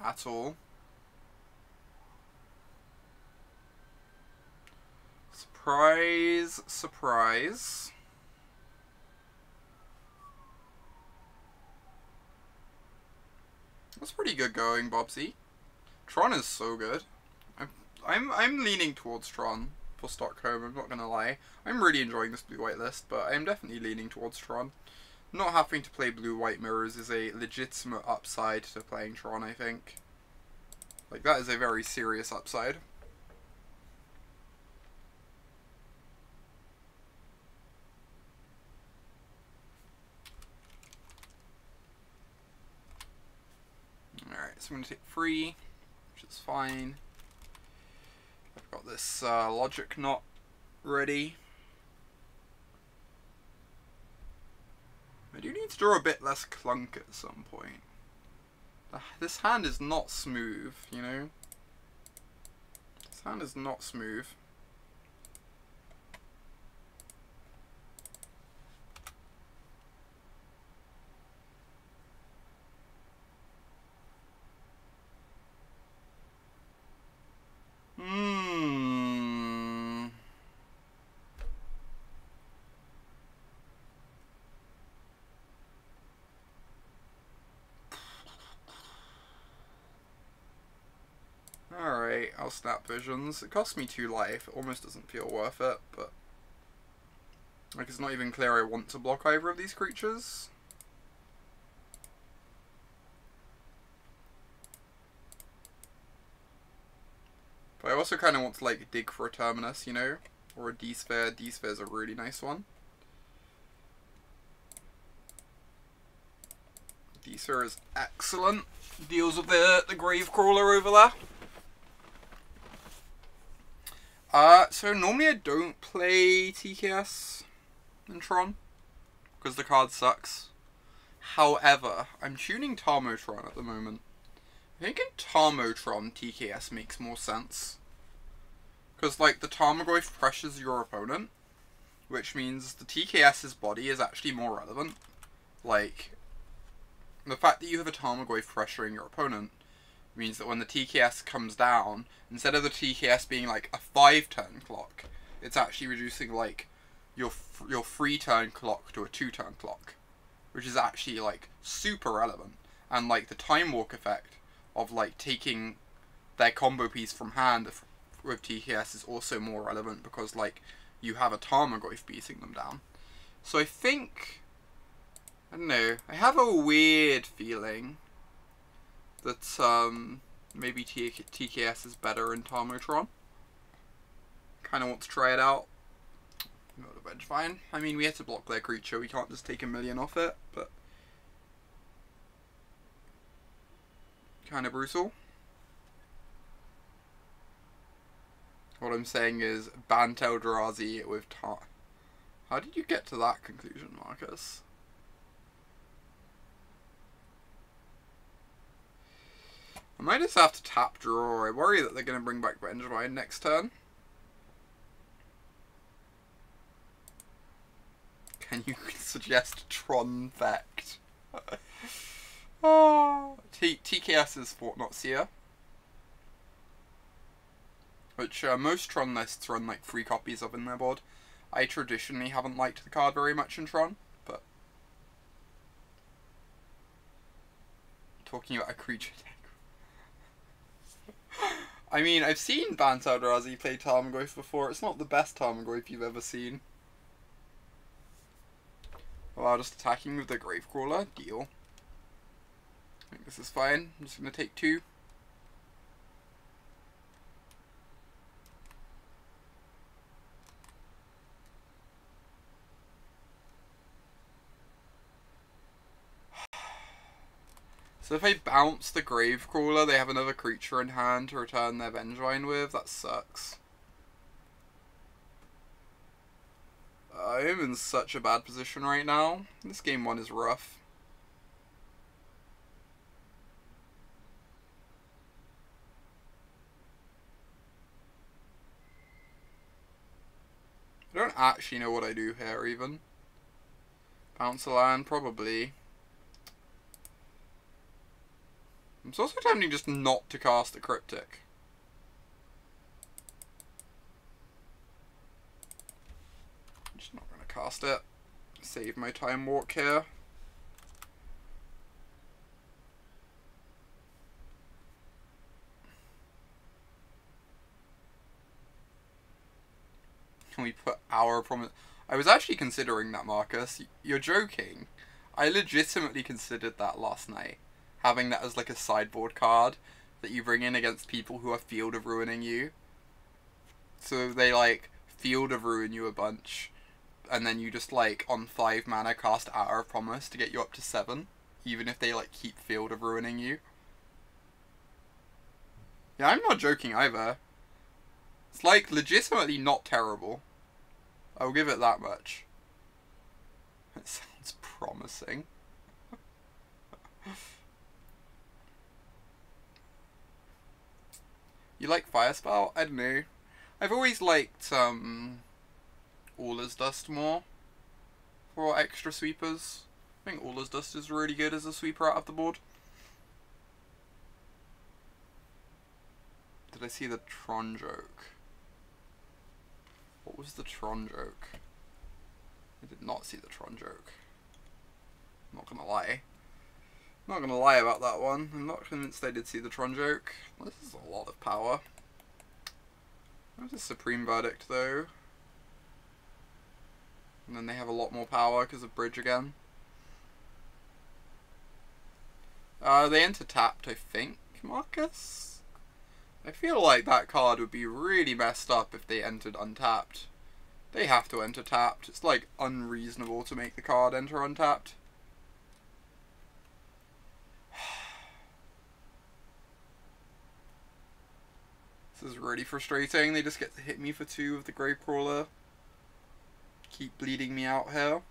At all. Surprise, surprise. That's pretty good going, Bobsy. Tron is so good. I'm leaning towards Tron for Stockholm, I'm not gonna lie. I'm really enjoying this blue-white list, but I'm definitely leaning towards Tron. Not having to play blue-white mirrors is a legitimate upside to playing Tron, I think. Like, that is a very serious upside. Alright, so I'm going to take 3, which is fine. I've got this Logic Knot ready. I do need to draw a bit less clunk at some point. This hand is not smooth, you know? This hand is not smooth. activate our Snap Visions. It costs me 2 life. It almost doesn't feel worth it, but like it's not even clear I want to block either of these creatures. But I also kind of want to like dig for a Terminus, you know, or a D-Sphere. D-Sphere is a really nice one. D-Sphere is excellent. Deals with the Grave Crawler over there. So normally I don't play TKS in Tron, because the card sucks. However, I'm tuning Tarmotron at the moment. I think in Tarmotron, TKS makes more sense. Because, like, the Tarmogoyf pressures your opponent, which means the TKS's body is actually more relevant. Like, the fact that you have a Tarmogoyf pressuring your opponent means that when the TKS comes down, instead of the TKS being, like, a 5-turn clock, it's actually reducing, like, your 3-turn clock to a 2-turn clock. Which is actually, like, super relevant. And, like, the Time Walk effect of, like, taking their combo piece from hand with TKS is also more relevant because, like, you have a Tarmogoyf beating them down. So I think, I don't know, I have a weird feeling that maybe TKS is better in Tarmotron. Kind of want to try it out. Not a Vengevine. I mean, we had to block their creature, we can't just take a million off it, but kind of brutal. What I'm saying is, ban Eldrazi with Tar. How did you get to that conclusion, Marcus? I might just have to tap draw. I worry that they're going to bring back Vengevine next turn. Can you suggest Tron Vect? TKS is Fort Not Seer, which most Tron lists run like 3 copies of in their board. I traditionally haven't liked the card very much in Tron, but talking about a creature deck. I mean, I've seen Bant Eldrazi play Tarmogoyf before. It's not the best Tarmogoyf you've ever seen. Well, just attacking with the Gravecrawler. Deal. I think this is fine. I'm just going to take 2. So if I bounce the Gravecrawler, they have another creature in hand to return their Vengevine with. That sucks. I am in such a bad position right now. This game 1 is rough. I don't actually know what I do here, even. Bounce a land, probably. It's also tempting just not to cast a Cryptic. I'm just not going to cast it. Save my Time Walk here. Can we put our promise? I was actually considering that, Marcus. You're joking. I legitimately considered that last night. Having that as like a sideboard card that you bring in against people who are Field of Ruining you. So they like Field of Ruin you a bunch, and then you just like on 5 mana cast Hour of Promise to get you up to 7, even if they like keep Field of Ruining you. Yeah, I'm not joking either. It's like legitimately not terrible. I'll give it that much. It sounds promising. You like Firespell? I don't know. I've always liked Aula's Dust more for extra sweepers. I think Aula's Dust is really good as a sweeper out of the board. Did I see the Tron joke? What was the Tron joke? I did not see the Tron joke. I'm not gonna lie. I'm not gonna lie about that one. I'm not convinced I did see the Tron joke. Well, this is a lot of power. There's a Supreme Verdict though. And then they have a lot more power because of Bridge again. They enter tapped, I think, Marcus? I feel like that card would be really messed up if they entered untapped. They have to enter tapped. It's like unreasonable to make the card enter untapped. This is really frustrating. They just get to hit me for 2 with the Gravecrawler. Keep bleeding me out here.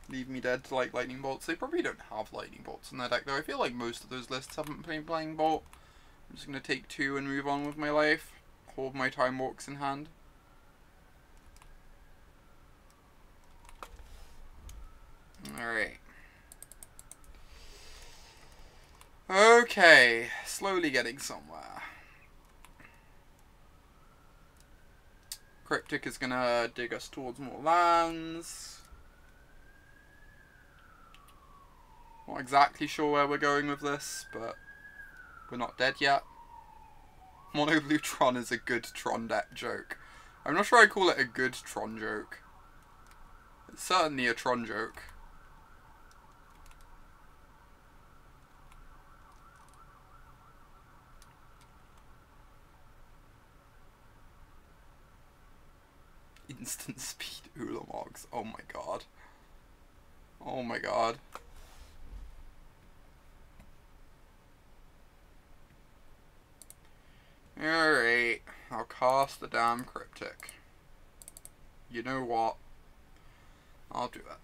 Leave me dead to like lightning bolts. They probably don't have lightning bolts in their deck though. I feel like most of those lists haven't played lightning bolt. I'm just going to take 2 and move on with my life. Hold my Time Walks in hand. Alright. Okay, slowly getting somewhere. Cryptic is gonna dig us towards more lands. Not exactly sure where we're going with this, but we're not dead yet. Mono Blue Tron is a good Tron deck joke. I'm not sure I call it a good Tron joke. It's certainly a Tron joke. Instant speed Ulamogs. Oh my god. Oh my god. Alright. I'll cast the damn Cryptic. You know what? I'll do that.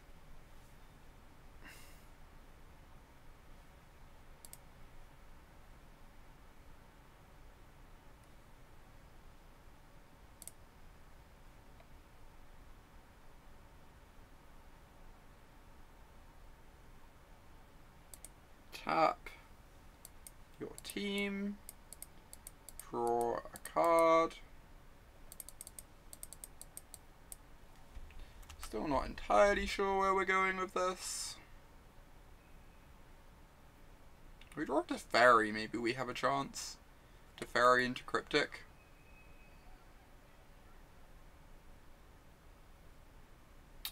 Tap your team, draw a card. Still not entirely sure where we're going with this. If we draw Teferi, maybe we have a chance. Teferi into Cryptic.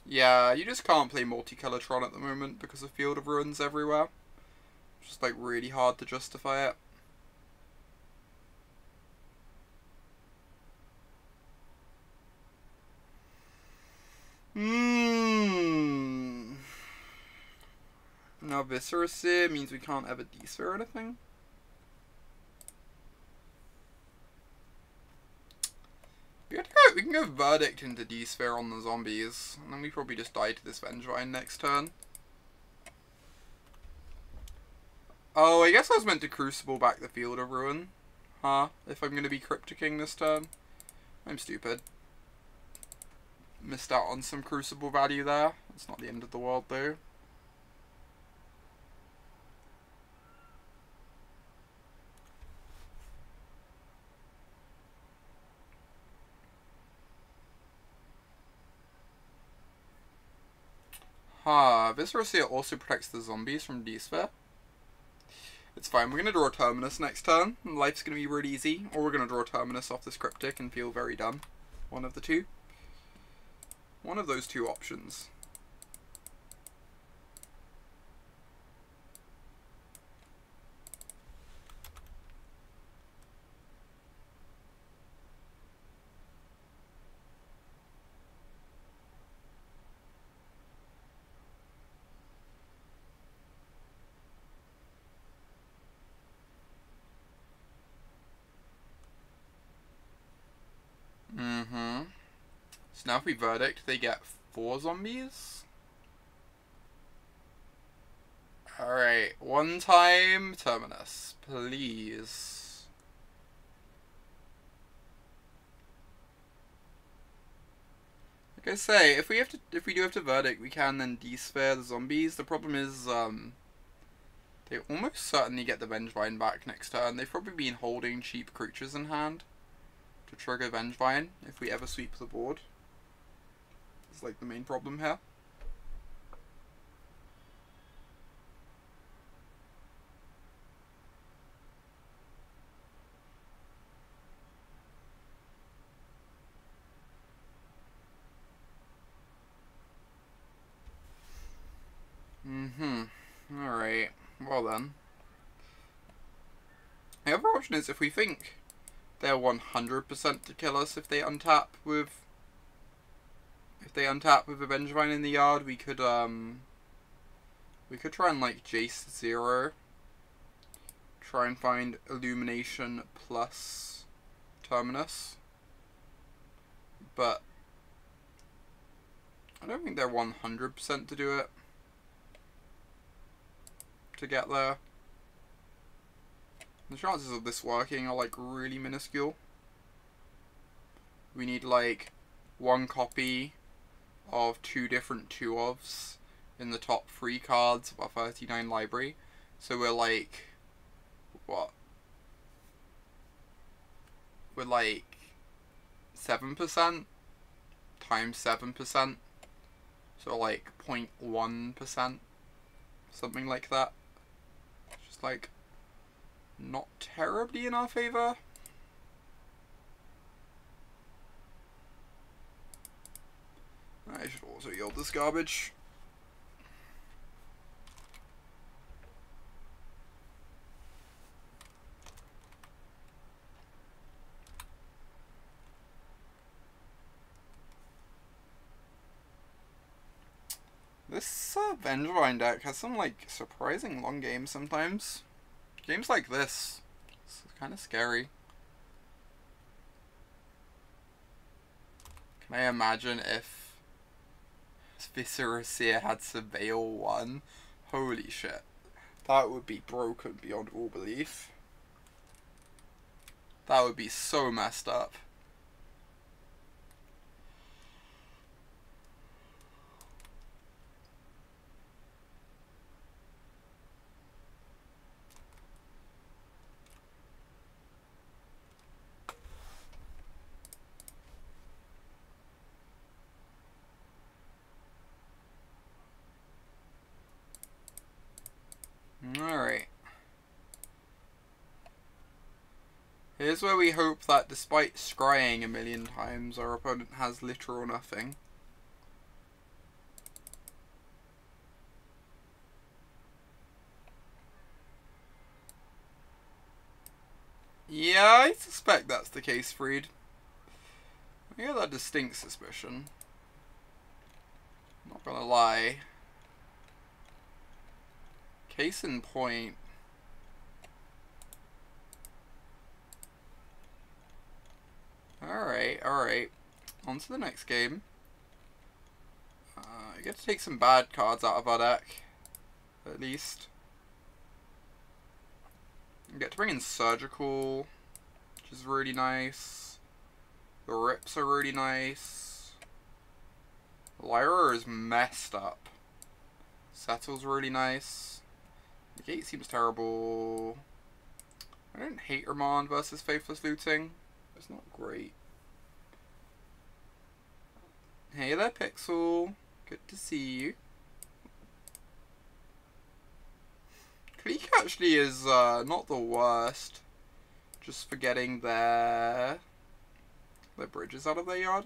Yeah, you just can't play multicolor Tron at the moment because of Field of Ruins everywhere. It's just like really hard to justify it. Now Viscera Seer means we can't ever D-Sphere or anything. We can go Verdict into D-Sphere on the zombies, and then we probably just die to this Vengevine next turn. Oh, I guess I was meant to Crucible back the Field of Ruin. Huh? If I'm going to be Crypticing this turn. I'm stupid. Missed out on some Crucible value there. It's not the end of the world though. Viscera Seer also protects the zombies from D-Sphere. It's fine, we're going to draw Terminus next turn, and life's going to be really easy, or we're going to draw Terminus off this Cryptic and feel very dumb. One of the two. One of those two options. So now if we Verdict, they get 4 zombies. Alright, one time Terminus, please. Like I say, if we do have to Verdict, we can then D-Sphere the zombies. The problem is, they almost certainly get the Vengevine back next turn. They've probably been holding cheap creatures in hand to trigger Vengevine if we ever sweep the board. It's like the main problem here. Alright. Well then. The other option is if we think they're 100% to kill us if they untap with Avengevine in the yard, we could try and like Jace 0. Try and find Illumination plus Terminus. But I don't think they're 100% to do it. To get there. The chances of this working are like really minuscule. We need like 1 copy of 2 different 2-ofs in the top 3 cards of our 39 library. So we're like, what? We're like 7% times 7%. So like 0.1%. Something like that. Just like not terribly in our favor. I should also yield this garbage. This Vendilion deck has some like surprising long games sometimes. Games like this. It's kind of scary. Can I imagine if Viscera Seer had Surveil 1? Holy shit. That would be broken beyond all belief. That would be so messed up. Alright. Here's where we hope that despite scrying a million times, our opponent has little or nothing. Yeah, I suspect that's the case, Freed. I get that distinct suspicion. Not gonna lie. Case in point. Alright, alright. On to the next game. I get to take some bad cards out of our deck. At least. I get to bring in Surgical, which is really nice. The Rips are really nice. Lyra is messed up. Settle's really nice. Negate seems terrible. I don't hate Remand versus Faithless Looting. It's not great. Hey there, Pixel. Good to see you. Clique actually is not the worst. Just for getting their bridges out of their yard.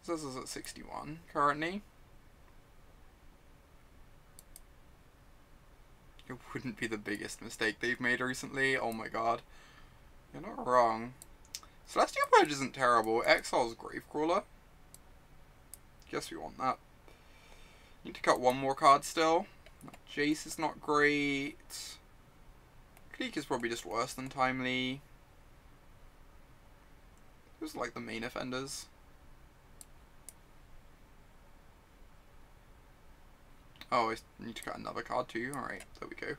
This is at 61 currently. It wouldn't be the biggest mistake they've made recently. Oh my god. You're not wrong. Celestial Purge isn't terrible. Exile's Gravecrawler. Guess we want that. Need to cut 1 more card still. Jace is not great. Clique is probably just worse than Timely. Those are like the main offenders. Oh, I need to cut another card too. Alright, there we go.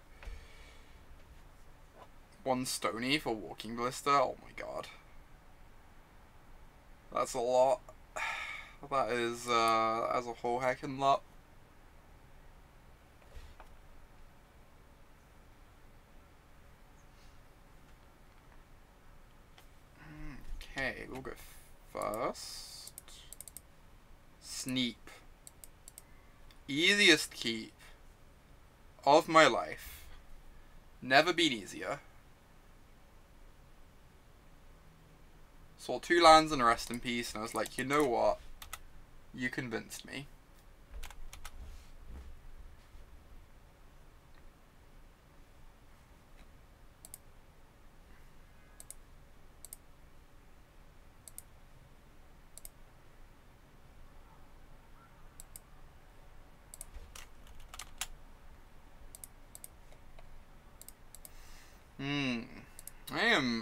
1 Stony for Walking Ballista. Oh my god. That's a lot. That is as a whole heckin' lot. Okay, we'll go first. Sneep. Easiest keep of my life. Never been easier. Saw 2 lands and a rest in peace, and I was like, you know what? You convinced me.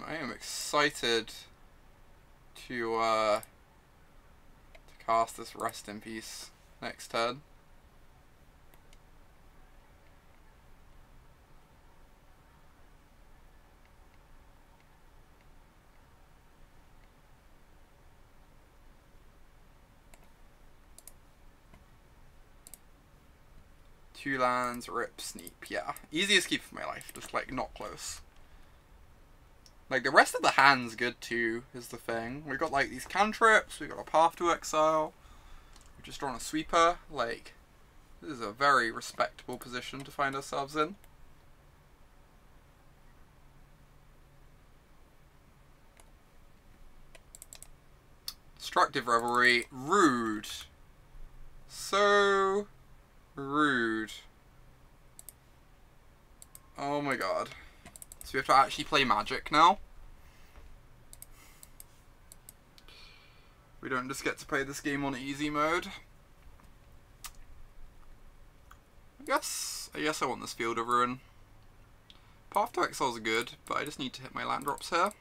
I am excited to cast this rest in peace next turn. Two lands, rip, sneep. Yeah, easiest keep of my life, just like not close. Like, the rest of the hand's good too, is the thing. We got like these cantrips, we got a path to exile, we've just drawn a sweeper. Like, this is a very respectable position to find ourselves in. Destructive Revelry, rude. So rude. Oh my god. So we have to actually play Magic now. We don't just get to play this game on easy mode. I guess I want this Field of Ruin. Path to Exile is good, but I just need to hit my land drops here.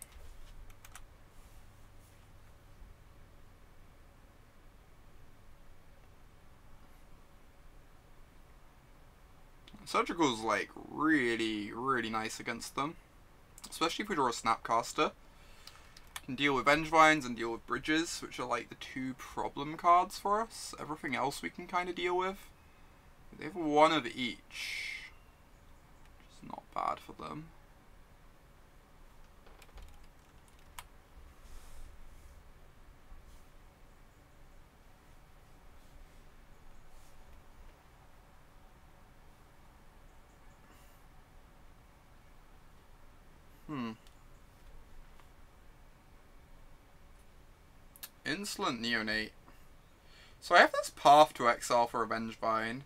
Surgical's like really nice against them, especially if we draw a Snapcaster. Can deal with Vengevines and deal with Bridges, which are like the 2 problem cards for us. Everything else we can kind of deal with. They have 1 of each, which is not bad for them. Insolent Neonate. So I have this path to exile for Vengevine.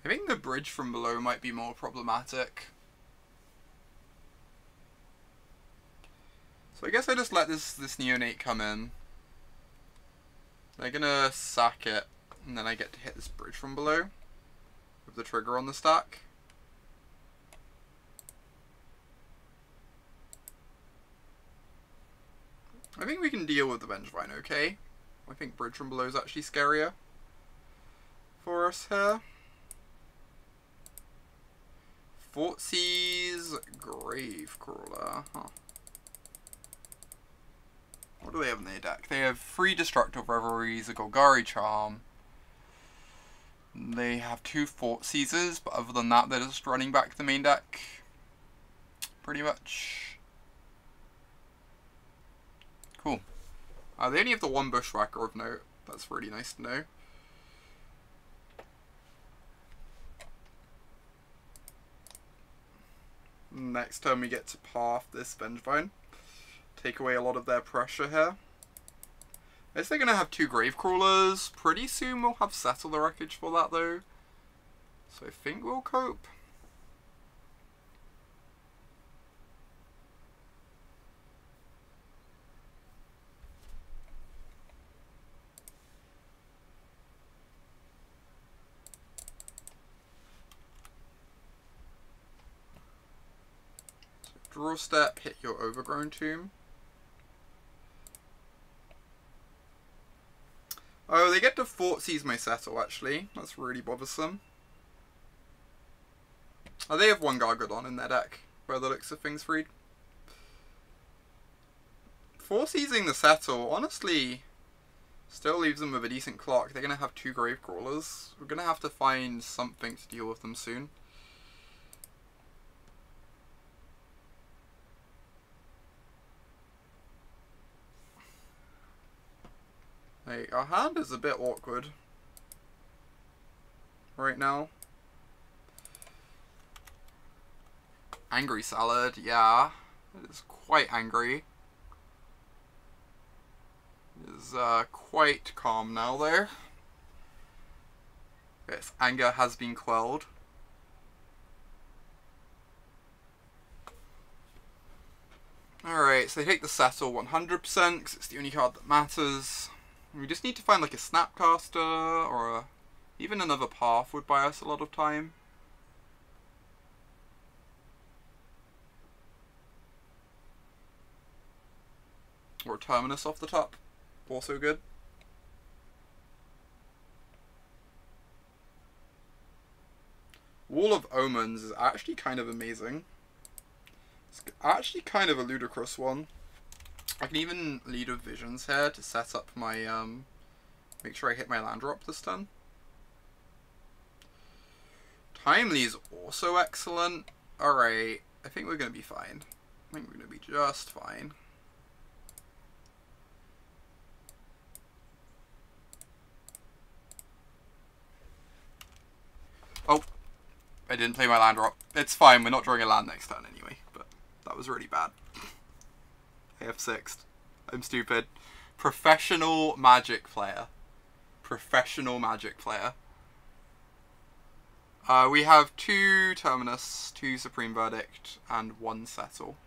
I think the bridge from below might be more problematic. So I guess I just let this Neonate come in. They're gonna sack it, and then I get to hit this bridge from below with the trigger on the stack. I think we can deal with the Vengevine okay. I think bridge from below is actually scarier for us here. Fortsea's Gravecrawler. Huh. What do they have in their deck? They have 3 Destructive Revelries, a Golgari Charm. They have 2 Fortseasers, but other than that, they're just running back the main deck. Pretty much. Cool. They only have the 1 Bushwhacker of note. That's really nice to know. Next turn we get to path this Vengevine. Take away a lot of their pressure here. I guess they're going to have 2 Gravecrawlers. Pretty soon we'll have Settle the Wreckage for that though. So I think we'll cope. Draw step, hit your Overgrown Tomb. Oh, they get to Fortseize my Settle actually. That's really bothersome. Oh, they have 1 Gargadon in their deck, by the looks of things, Freed. Fortseizing the Settle, honestly, still leaves them with a decent clock. They're going to have 2 Gravecrawlers. We're going to have to find something to deal with them soon. Like, our hand is a bit awkward right now. Angry Salad, yeah. It is quite angry. It is quite calm now though. Its anger has been quelled. Alright, so they take the Settle 100% because it's the only card that matters. We just need to find like a Snapcaster or even another path would buy us a lot of time. Or a Terminus off the top. Also good. Wall of Omens is actually kind of amazing. It's actually kind of a ludicrous one. I can even lead with Visions here to set up my, make sure I hit my land drop this turn. Timely is also excellent. Alright, I think we're going to be fine. I think we're going to be just fine. Oh, I didn't play my land drop. It's fine, we're not drawing a land next turn anyway, but that was really bad. I have 6th. I'm stupid. Professional Magic player. Professional Magic player. We have 2 Terminus, 2 Supreme Verdict, and 1 Settle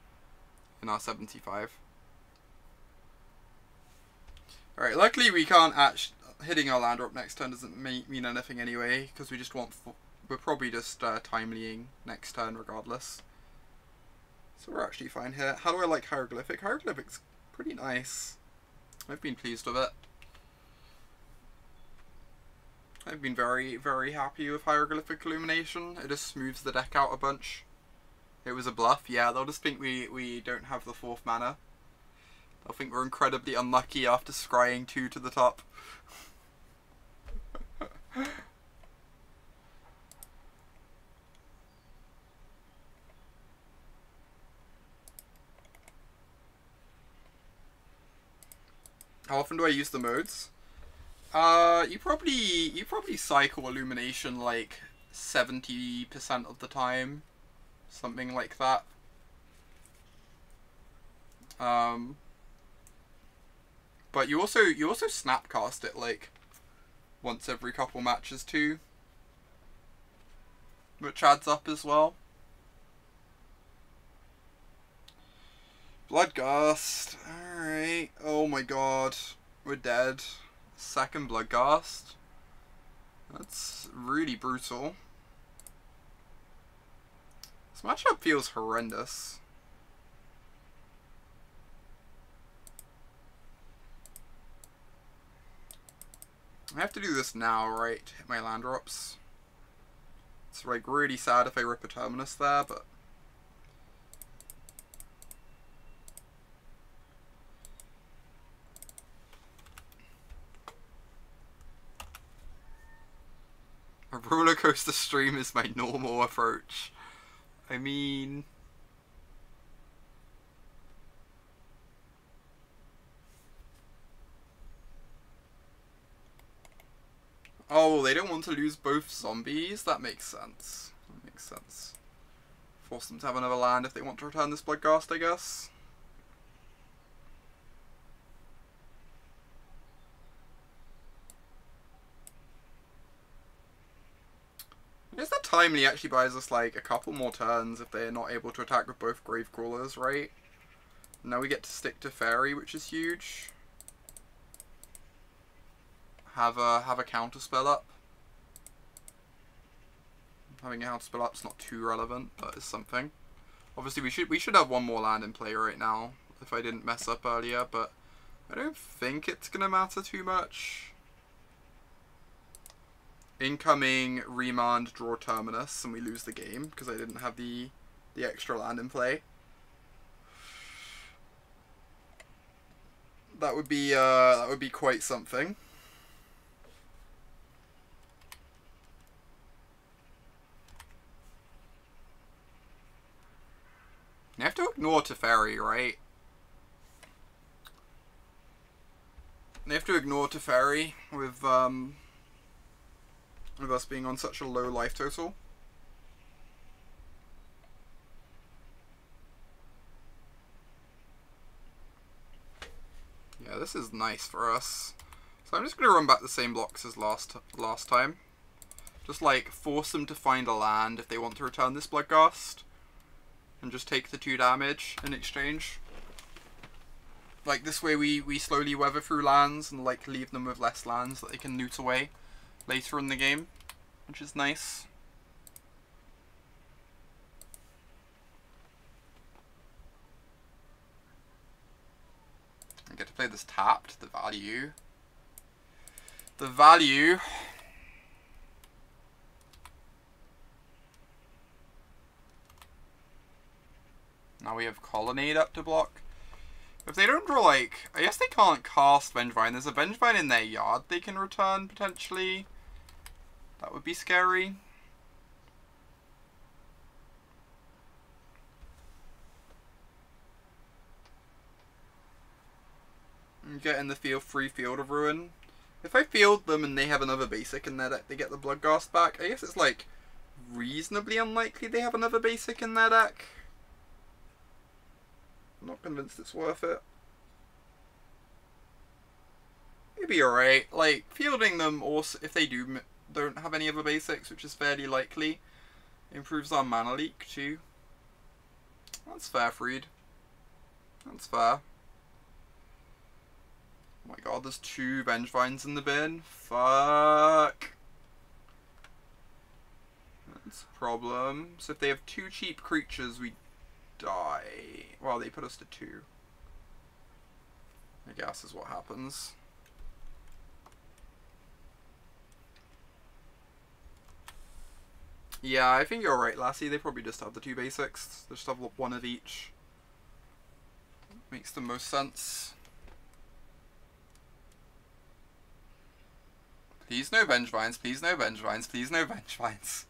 in our 75. Alright, luckily we can't actually... Hitting our land drop next turn doesn't mean anything anyway, because we just want... We're probably just timelying next turn regardless. So we're actually fine here. How do I like Hieroglyphic? Hieroglyphic's pretty nice. I've been pleased with it. I've been very, very happy with Hieroglyphic Illumination. It just smooths the deck out a bunch. It was a bluff, yeah, they'll just think we don't have the 4th mana. They'll think we're incredibly unlucky after scrying 2 to the top. How often do I use the modes? You probably cycle Illumination like 70% of the time, something like that. But you also Snapcast it like once every couple matches too, which adds up as well. Bloodghast. Alright. Oh my god. We're dead. 2nd Bloodghast. That's really brutal. This matchup feels horrendous. I have to do this now, right? Hit my land drops. It's like really sad if I rip a Terminus there, but... A roller coaster stream is my normal approach. I mean... Oh, they don't want to lose both zombies? That makes sense. That makes sense. Force them to have another land if they want to return this Bloodghast, I guess. I guess that Timely actually buys us like a couple more turns if they're not able to attack with both Gravecrawlers, right? Now we get to stick to Teferi, which is huge. Have a counter spell up. Having a counter spell up's not too relevant, but it's something. Obviously we should have one more land in play right now if I didn't mess up earlier, but I don't think it's gonna matter too much. Incoming Remand, draw Terminus, and we lose the game because I didn't have the extra land in play. That would be quite something. You have to ignore Teferi, right? You have to ignore Teferi with us being on such a low life total. Yeah, this is nice for us. So I'm just going to run back the same blocks as last time. Just like force them to find a land if they want to return this Bloodghast. And just take the 2 damage in exchange. Like this way we slowly weather through lands and like leave them with less lands that they can loot away later in the game. Which is nice. I get to play this tapped, the value. The value. Now we have Colonnade up to block. If they don't draw, like, I guess they can't cast Vengevine. There's a Vengevine in their yard they can return, potentially. That would be scary. And get in the free Field of Ruin. If I field them and they have another basic in their deck, they get the Bloodghast back. I guess it's, like, reasonably unlikely they have another basic in their deck. I'm not convinced it's worth it. Maybe alright. Like, fielding them also, if they don't have any other basics, which is fairly likely, improves our mana leak too. That's fair, Freed. That's fair. Oh my god, there's 2 Vengevines in the bin. Fuck. That's a problem. So if they have 2 cheap creatures, we die. Well, they put us to 2. I guess is what happens. Yeah, I think you're right, Lassie. They probably just have the 2 basics. They just have 1 of each. Makes the most sense. Please no Vengevines, please no Vengevines, please no Vengevines.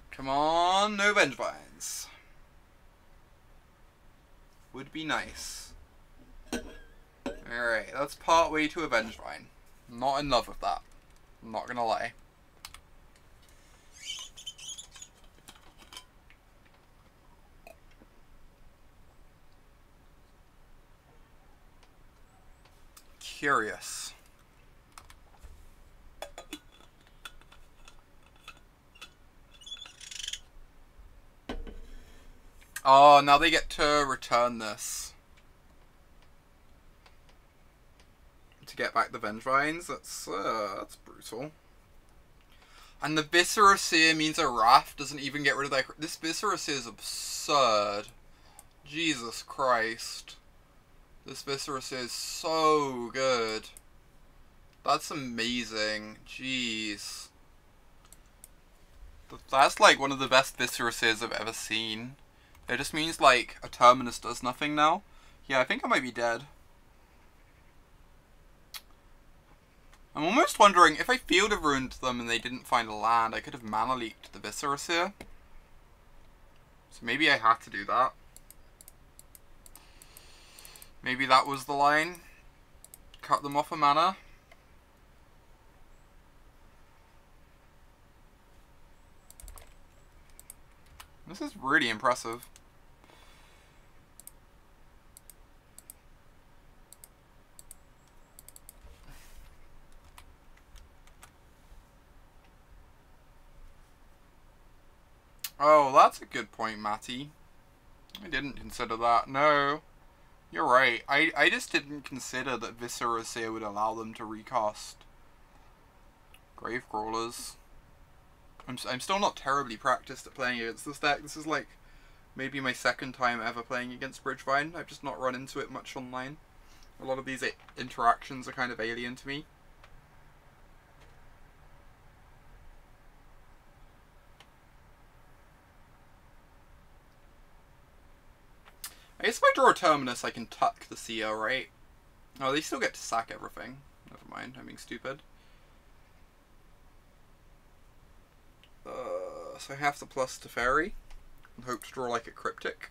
Come on, no Vengevines. Would be nice. Alright, let's part way to a Vengevine. Not in love with that. I'm not gonna lie. Curious. Oh, now they get to return this. To get back the Vengevines. That's brutal. And the Viscera Seer means a Wrath doesn't even get rid of that. This Viscera Seer is absurd. Jesus Christ. This Viscera Seer is so good. That's amazing. Jeez. That's like one of the best Viscera Seers I've ever seen. It just means like a Terminus does nothing now. Yeah, I think I might be dead. I'm almost wondering if I Field of Ruined them and they didn't find a land, I could have mana leaked the Viscera Seer. So maybe I had to do that. Maybe that was the line. Cut them off a mana. This is really impressive. Oh, that's a good point, Matty. I didn't consider that. No. You're right. I just didn't consider that Viscera Seer would allow them to recast Grave Crawlers. I'm still not terribly practiced at playing against this deck. This is like maybe my 2nd time ever playing against Bridgevine. I've just not run into it much online. A lot of these interactions are kind of alien to me. I guess if I draw a Terminus, I can tuck the Seer, right? Oh, they still get to sack everything. Never mind, I'm being stupid. So I have to plus Teferi and hope to draw like a Cryptic.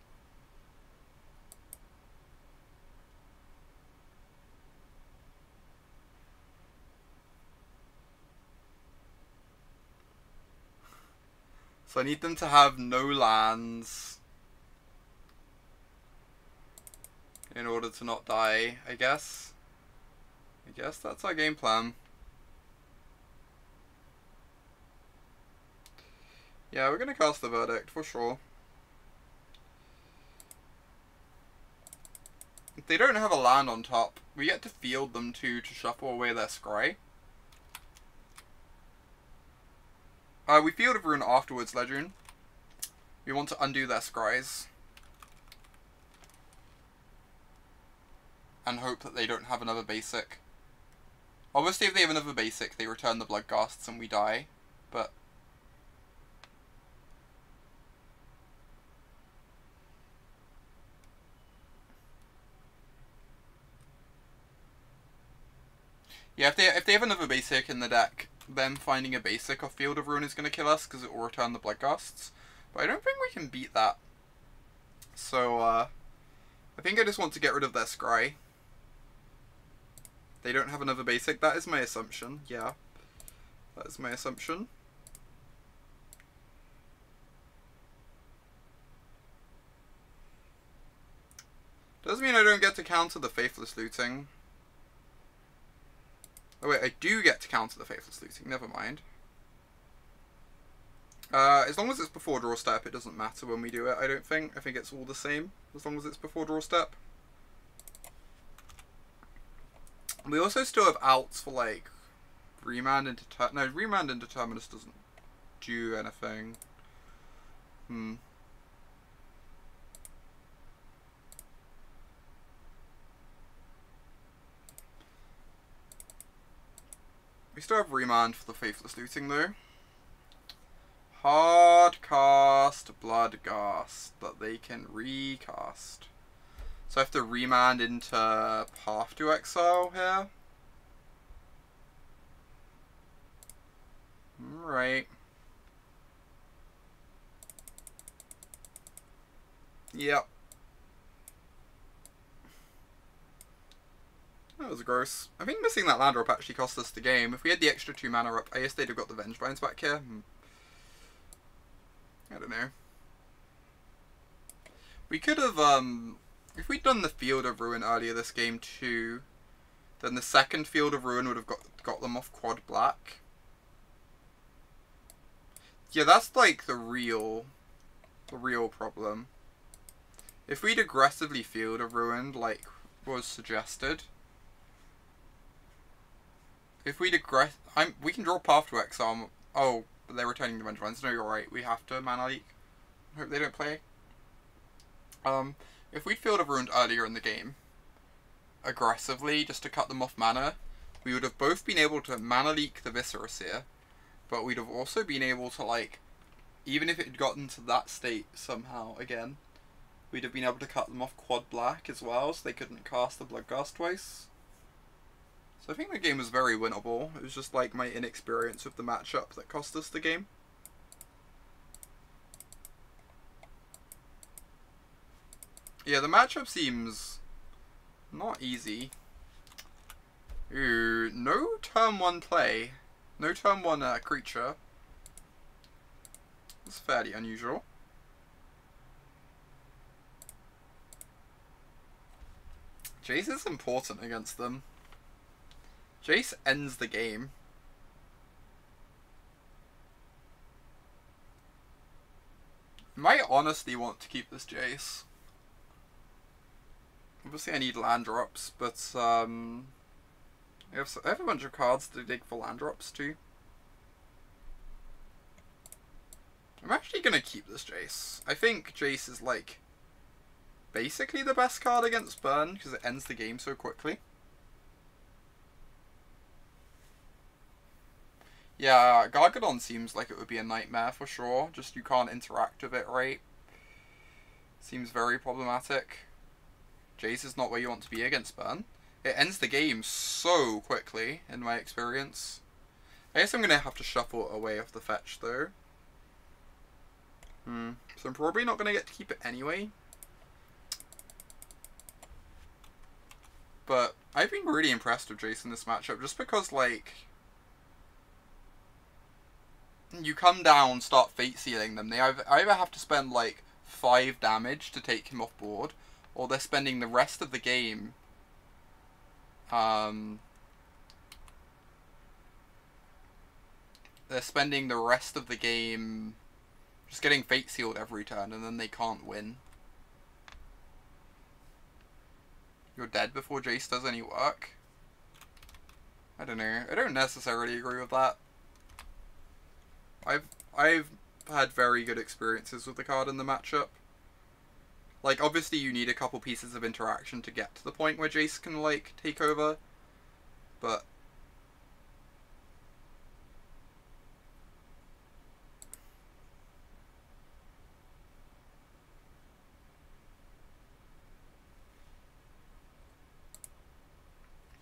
So I need them to have no lands in order to not die, I guess. I guess that's our game plan. Yeah, we're gonna cast the Verdict, for sure. If they don't have a land on top, we get to field them to shuffle away their scry. We field a rune afterwards, Legend. We want to undo their scries. And hope that they don't have another basic. Obviously, if they have another basic, they return the Bloodghasts and we die. But yeah, if they have another basic in the deck, them finding a basic off Field of Ruin is going to kill us because it will return the Bloodghasts. But I don't think we can beat that. So, I think I just want to get rid of their scry. They don't have another basic. That is my assumption. Yeah. That is my assumption. Doesn't mean I don't get to counter the Faithless Looting. Oh wait, I do get to counter the Faithless Looting. Never mind. As long as it's before draw step, it doesn't matter when we do it, I don't think. I think it's all the same, as long as it's before draw step. We also still have outs for, like, Remand into... No, Remand into Terminus doesn't do anything. We still have Remand for the Faithless Looting, though. Hard cast Bloodghast that they can recast. So I have to Remand into Path to Exile here. Right. Yep. That was gross. I think missing that land drop actually cost us the game. If we had the extra 2 mana up, I guess they'd have got the Vengevines back here. I don't know. We could have, if we'd done the Field of Ruin earlier this game too, then the second Field of Ruin would have got them off quad black. Yeah, that's like the real problem. If we'd aggressively Field of Ruin, like was suggested. If we'd we can draw Path to Exile. Oh, but they're returning the Vengevines. No, you're right. We have to mana leak. Hope they don't play. If we'd Field of Ruined earlier in the game, aggressively, just to cut them off mana, we would have both been able to mana leak the Viscera Seer, but we'd have also been able to, like, even if it had gotten to that state somehow again, we'd have been able to cut them off quad black as well, so they couldn't cast the Bloodghast twice. So I think the game was very winnable. It was just like my inexperience with the matchup that cost us the game. Yeah, the matchup seems not easy. Ooh, no turn 1 play. No turn 1 creature. That's fairly unusual. Jace is important against them. Jace ends the game. I might honestly want to keep this Jace. Obviously I need land drops, but I have a bunch of cards to dig for land drops too. I'm actually going to keep this Jace. I think Jace is like basically the best card against burn because it ends the game so quickly. Yeah, Gargadon seems like it would be a nightmare for sure. Just you can't interact with it right. Seems very problematic. Jace is not where you want to be against burn. It ends the game so quickly, in my experience. I guess I'm going to have to shuffle it away off the fetch, though. So I'm probably not going to get to keep it anyway. But I've been really impressed with Jace in this matchup, just because, like... you come down, start fate sealing them, they either have to spend like 5 damage to take him off board, or they're spending the rest of the game just getting fate sealed every turn, and then they can't win. You're dead before Jace does any work. I don't know. I don't necessarily agree with that. I've had very good experiences with the card in the matchup. Like, obviously you need a couple pieces of interaction to get to the point where Jace can, like, take over. But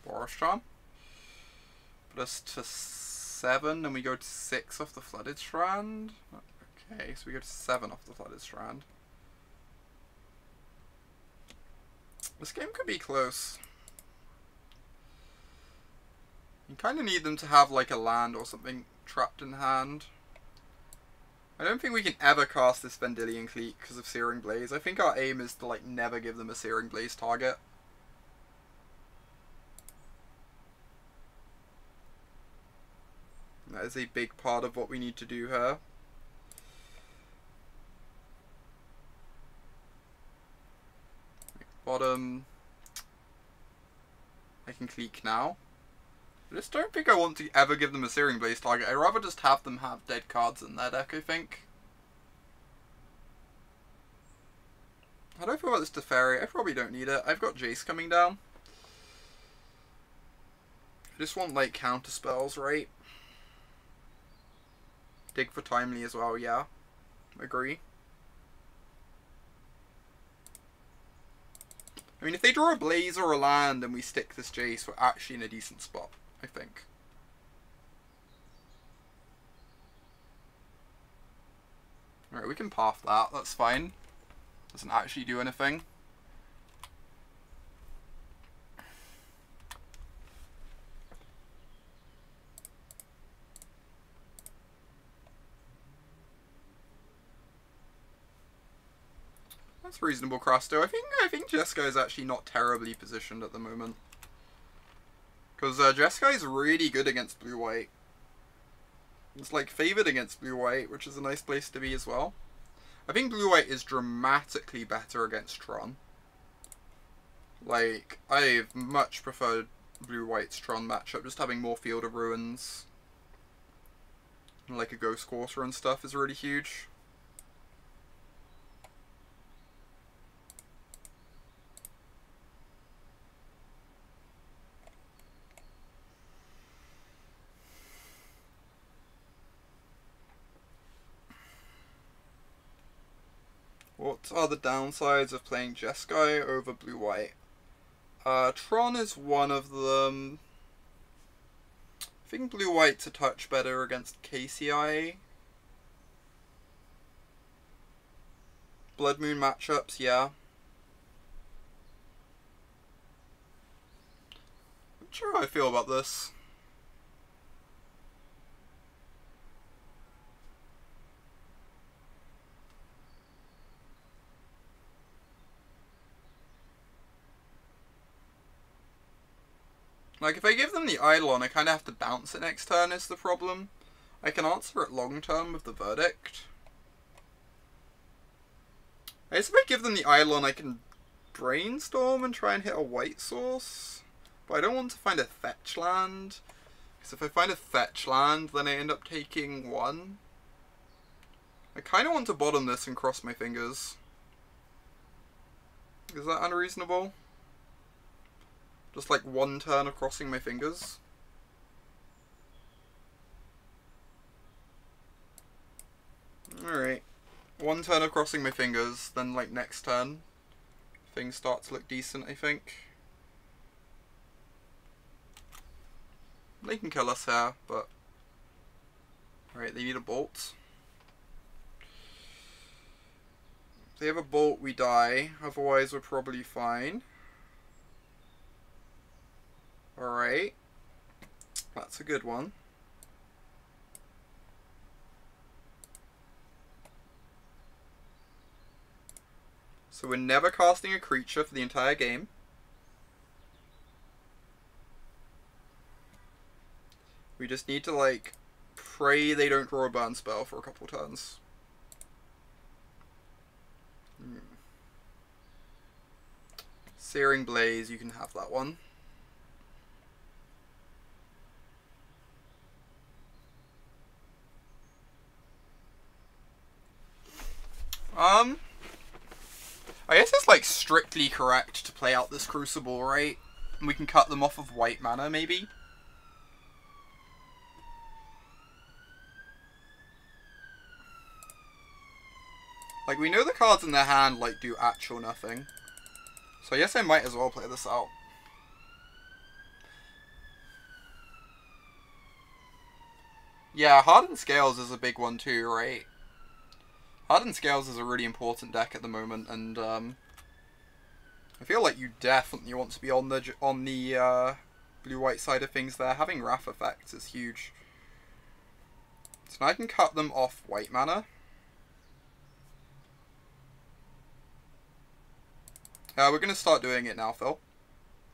Boros Charm. Put us to 7, and we go to 6 off the Flooded Strand. Okay, so we go to 7 off the Flooded Strand. This game could be close. You kind of need them to have like a land or something trapped in hand. I don't think we can ever cast this Vendilion Clique because of Searing Blaze. I think our aim is to like never give them a Searing Blaze target. That is a big part of what we need to do here. Bottom. I can Clique now. I just don't think I want to ever give them a Searing Blaze target. I'd rather just have them have dead cards in their deck, I think. How do I feel about this Teferi? I probably don't need it. I've got Jace coming down. I just want, like, counter spells, right? Dig for Timely as well, yeah. Agree. I mean, if they draw a Blaze or a land and we stick this Jace, we're actually in a decent spot, I think. Alright, we can path that, that's fine. Doesn't actually do anything. That's reasonable, Crasto. I think Jeskai is actually not terribly positioned at the moment. Because Jeskai is really good against blue-white. It's like favoured against blue-white, which is a nice place to be as well. I think blue-white is dramatically better against Tron. Like, I've much preferred blue-white's Tron matchup. Just having more Field of Ruins, and like a Ghost Quarter and stuff is really huge. What are the downsides of playing Jeskai over blue-white? Tron is one of them. I think blue-white's a touch better against KCI. Blood Moon matchups, yeah. I'm not sure how I feel about this. Like, if I give them the Eidolon, I kind of have to bounce it next turn is the problem. I can answer it long term with the Verdict. I guess if I give them the Eidolon, I can Brainstorm and try and hit a white source. But I don't want to find a fetch land. Because if I find a fetch land, then I end up taking 1. I kind of want to bottom this and cross my fingers. Is that unreasonable? Just like 1 turn of crossing my fingers. Alright. 1 turn of crossing my fingers, then like next turn, things start to look decent, I think. They can kill us here, but... Alright, they need a bolt. If they have a bolt, we die. Otherwise, we're probably fine. Alright. That's a good one. So we're never casting a creature for the entire game. We just need to, like, pray they don't draw a burn spell for a couple turns. Searing Blaze, you can have that one. I guess it's, like, strictly correct to play out this Crucible, right? We can cut them off of white mana, maybe? Like, we know the cards in their hand, like, do actual nothing. So I guess I might as well play this out. Yeah, Hardened Scales is a big one too, right? Hardened Scales is a really important deck at the moment, and I feel like you definitely want to be on the blue-white side of things there. Having Wrath effects is huge. So now I can cut them off white mana. We're going to start doing it now, Phil.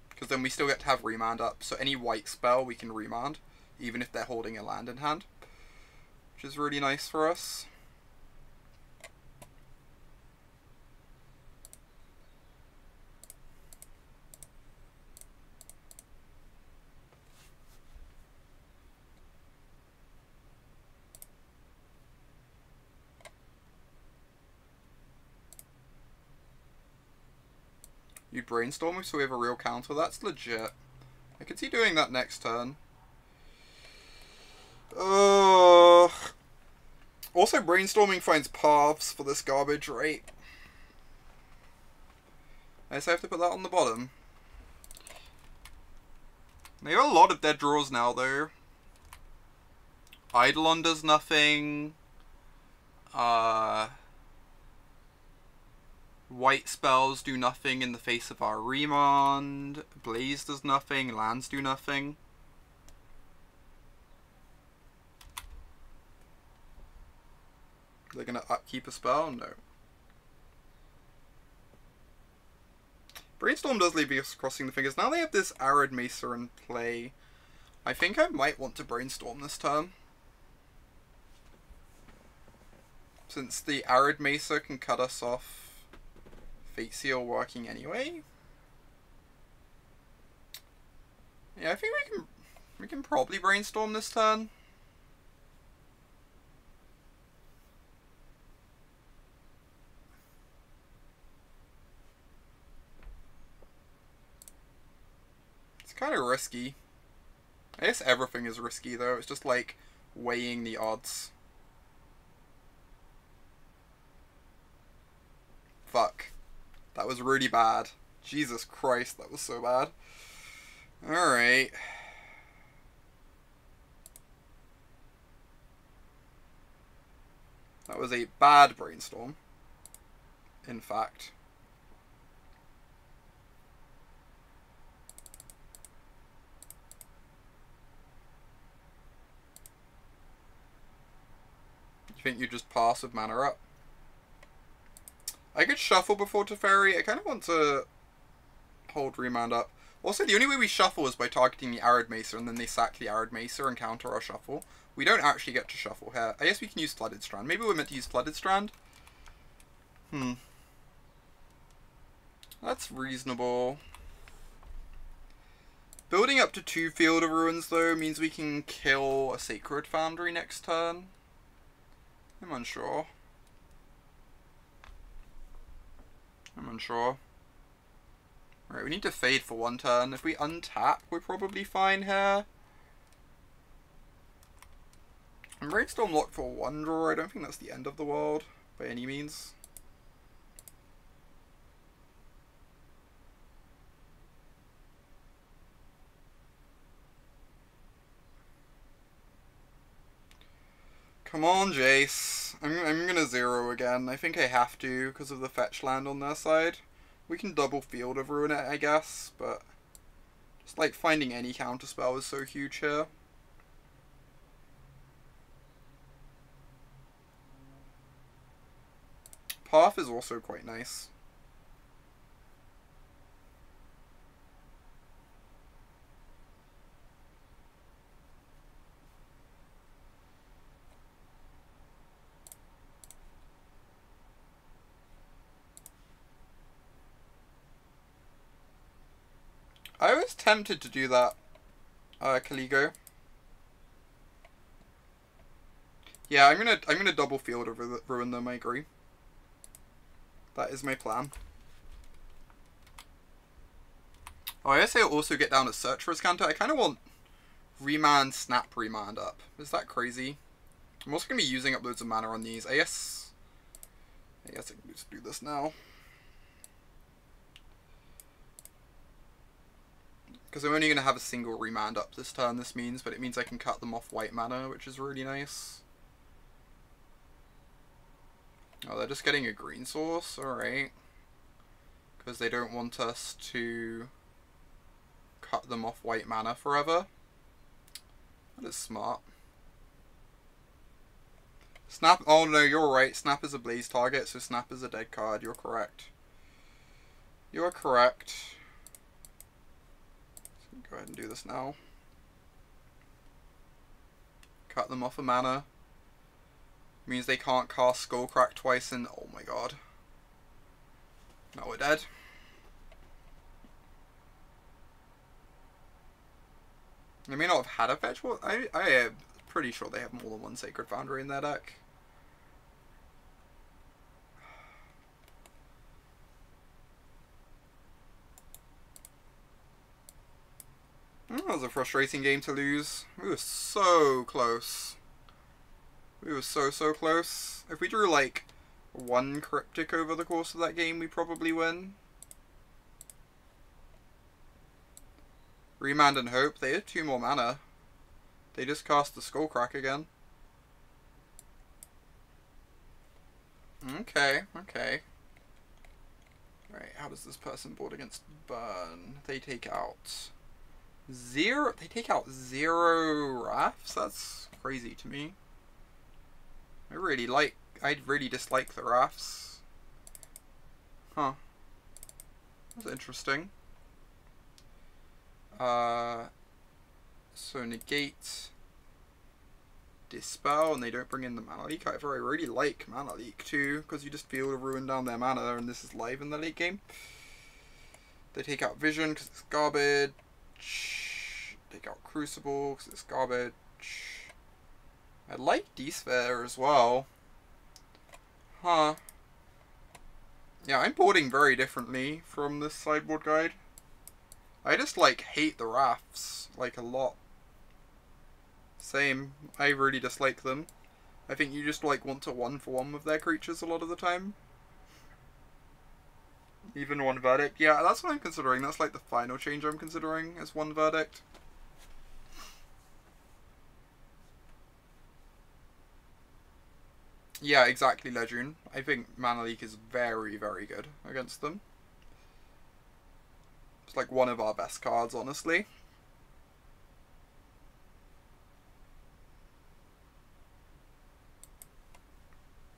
Because then we still get to have Remand up. So any white spell we can Remand, even if they're holding a land in hand. Which is really nice for us. You brainstorm so we have a real counter. That's legit. I could see doing that next turn. Also, brainstorming finds paths for this garbage, right? I just have to put that on the bottom. They have a lot of dead draws now, though. Eidolon does nothing. White spells do nothing in the face of our Remand. Blaze does nothing. Lands do nothing. They're going to upkeep a spell? No. Brainstorm does leave us crossing the fingers. Now they have this Arid Mesa in play. I think I might want to Brainstorm this turn. Since the Arid Mesa can cut us off Fate Seal working anyway. Yeah, I think we can probably Brainstorm this turn. It's kind of risky. I guess everything is risky though. It's just like weighing the odds. Fuck. That was really bad. Jesus Christ, that was so bad. Alright. That was a bad Brainstorm. In fact. You think you just pass with mana up? I could shuffle before Teferi. I kind of want to hold Remand up. Also, the only way we shuffle is by targeting the Arid Mesa, and then they sack the Arid Mesa and counter our shuffle. We don't actually get to shuffle here. I guess we can use Flooded Strand. Maybe we're meant to use Flooded Strand? That's reasonable. Building up to 2 Field of Ruins, though, means we can kill a Sacred Foundry next turn. I'm unsure. Alright, we need to fade for 1 turn. If we untap, we're probably fine here. And Brainstorm locked for 1 draw. I don't think that's the end of the world, by any means. Come on, Jace. I'm gonna 0 again. I think I have to because of the fetch land on their side. We can double Field of Ruin it, I guess, but just like finding any counterspell is so huge here. Path is also quite nice. I was tempted to do that, Caligo. Yeah, I'm gonna double field over the ruin them, I agree. That is my plan. Oh, I guess I'll also get down to search for Azcanta. I kinda want Remand, Snap Remand up. Is that crazy? I'm also gonna be using up loads of mana on these. I guess I can just do this now. Because I'm only going to have a single Remand up this turn, this means, but it means I can cut them off white mana, which is really nice. Oh, they're just getting a green source, alright. Because they don't want us to cut them off white mana forever. That is smart. Snap, oh no, you're right, Snap is a blaze target, so Snap is a dead card, you're correct. You're correct. Go ahead and do this now. Cut them off a mana. Means they can't cast Skullcrack twice in... Oh my god. Now we're dead. They may not have had a fetch. Well, I am pretty sure they have more than one Sacred Foundry in their deck. That was a frustrating game to lose. We were so close. We were so close. If we drew like one Cryptic over the course of that game, we probably win. Remand and Hope, they had 2 more mana. They just cast the Skullcrack again. Okay, okay. Right, how does this person board against Burn? They take out... They take out 0 Wraths? That's crazy to me. I really dislike the Wraths. Huh. That's interesting. So Negate, Dispel, and they don't bring in the Mana Leak. However, I really like Mana Leak too, because you just feel to ruin down their mana, and this is live in the late game. They take out Vision because it's garbage. Take out Crucible because it's garbage. I like D-Sphere as well. Huh. Yeah, I'm boarding very differently from this sideboard guide. I just, like, hate the Wraths, like, a lot. Same. I really dislike them. I think you just, like, want to 1-for-1 with their creatures a lot of the time. Even one verdict. Yeah, that's what I'm considering. That's, like, the final change I'm considering as one verdict. Yeah, exactly, Legion. I think Mana Leak is very, very good against them. It's like one of our best cards, honestly.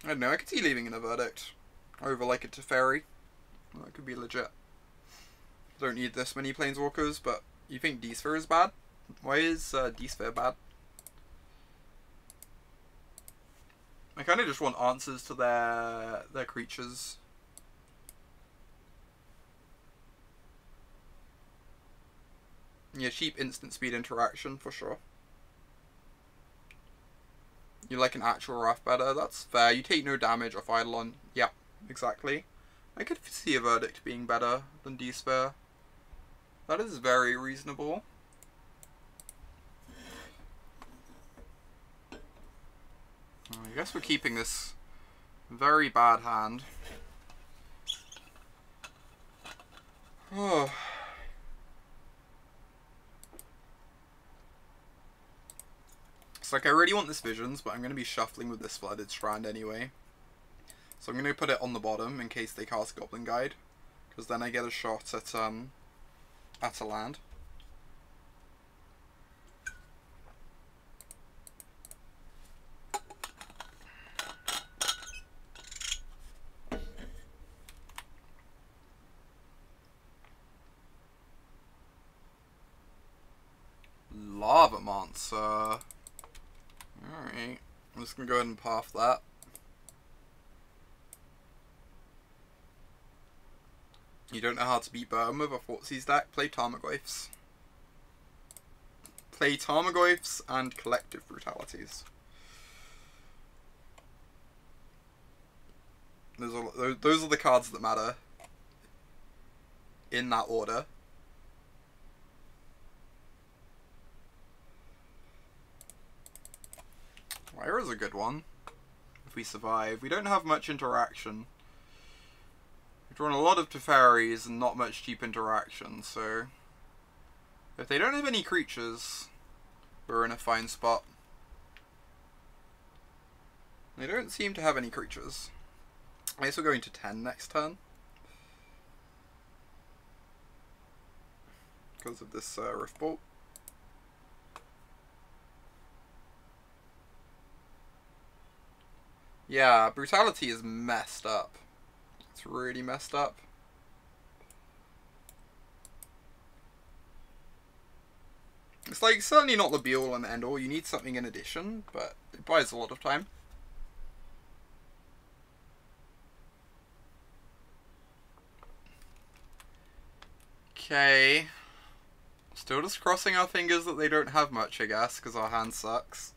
I don't know, I could see leaving in a verdict over like a Teferi. That could be legit. Don't need this many Planeswalkers, but you think D-Sphere is bad? Why is D-Sphere bad? I kind of just want answers to their creatures. Yeah, cheap instant speed interaction for sure. You like an actual Wrath better? That's fair. You take no damage off Eidolon. Yeah, exactly. I could see a verdict being better than D-Sphere. That is very reasonable. I guess we're keeping this very bad hand. Oh. It's like I really want this Visions, but I'm going to be shuffling with this Flooded Strand anyway. So I'm going to put it on the bottom in case they cast Goblin Guide, because then I get a shot at a land. Lava Monster. Alright, I'm just going to go ahead and path that. You don't know how to beat burn with a Thoughtseize deck? Play Tarmogoyfs. Play Tarmogoyfs and Collective Brutalities. Those are the cards that matter. In that order. Lyra's a good one. If we survive. We don't have much interaction. We've drawn a lot of Teferis and not much cheap interaction, so... If they don't have any creatures, we're in a fine spot. They don't seem to have any creatures. I guess we're going to 10 next turn. Because of this Riftbolt. Yeah, Brutality is messed up. It's really messed up. It's like certainly not the be all and end all. You need something in addition, but it buys a lot of time. Okay. Still just crossing our fingers that they don't have much, I guess, because our hand sucks.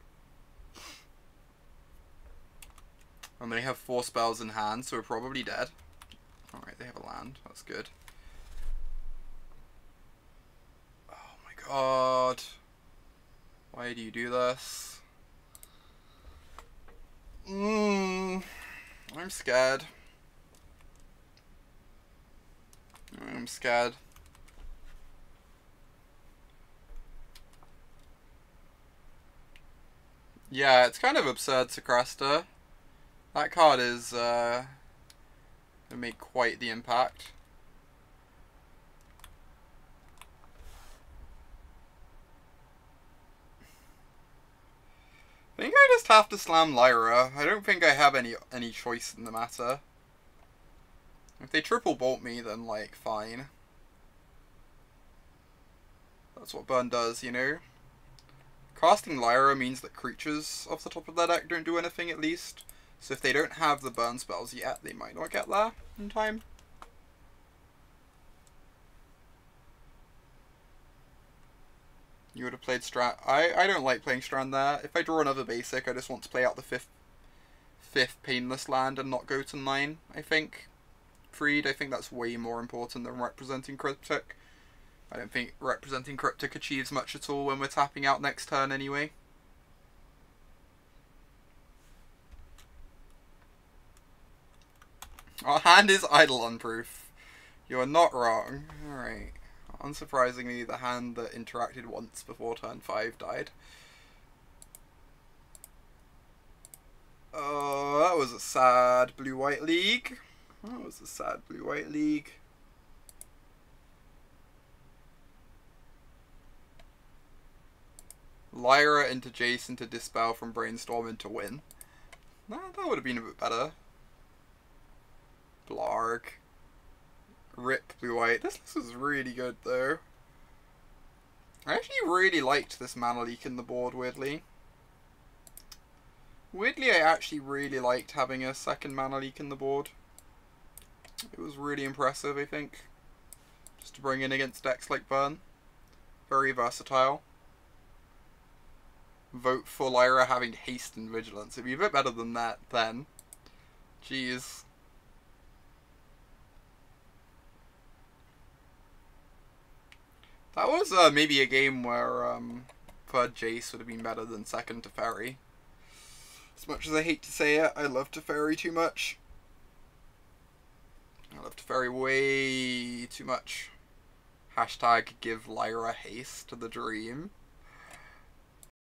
And they have 4 spells in hand, so we're probably dead. Alright, they have a land. That's good. Oh my god. Why do you do this? I'm scared. I'm scared. Yeah, it's kind of absurd, Secresta. That card is gonna make quite the impact. I think I just have to slam Lyra. I don't think I have any choice in the matter. If they triple bolt me, then like fine. That's what burn does, you know. Casting Lyra means that creatures off the top of their deck don't do anything at least. So if they don't have the burn spells yet, they might not get there in time. You would have played Strand. I don't like playing Strand there. If I draw another basic, I just want to play out the fifth Painless land and not go to 9, I think. Freed, I think that's way more important than representing Cryptic. I don't think representing Cryptic achieves much at all when we're tapping out next turn anyway. Our hand is Eidolon-proof. You are not wrong. Alright. Unsurprisingly, the hand that interacted once before turn 5 died. Oh, that was a sad blue-white league. That was a sad blue-white league. Lyra into Jace into Dispel from Brainstorm into Win. That would have been a bit better. Blarg. Rip blue-white. This is really good though. I actually really liked this mana leak in the board, weirdly. Weirdly, I actually really liked having a second mana leak in the board. It was really impressive, I think. Just to bring in against decks like Burn. Very versatile. Vote for Lyra having haste and vigilance. It'd be a bit better than that then. Jeez. That was maybe a game where third Jace would have been better than second Teferi. As much as I hate to say it, I love Teferi too much. I love Teferi way too much. Hashtag give Lyra haste to the dream.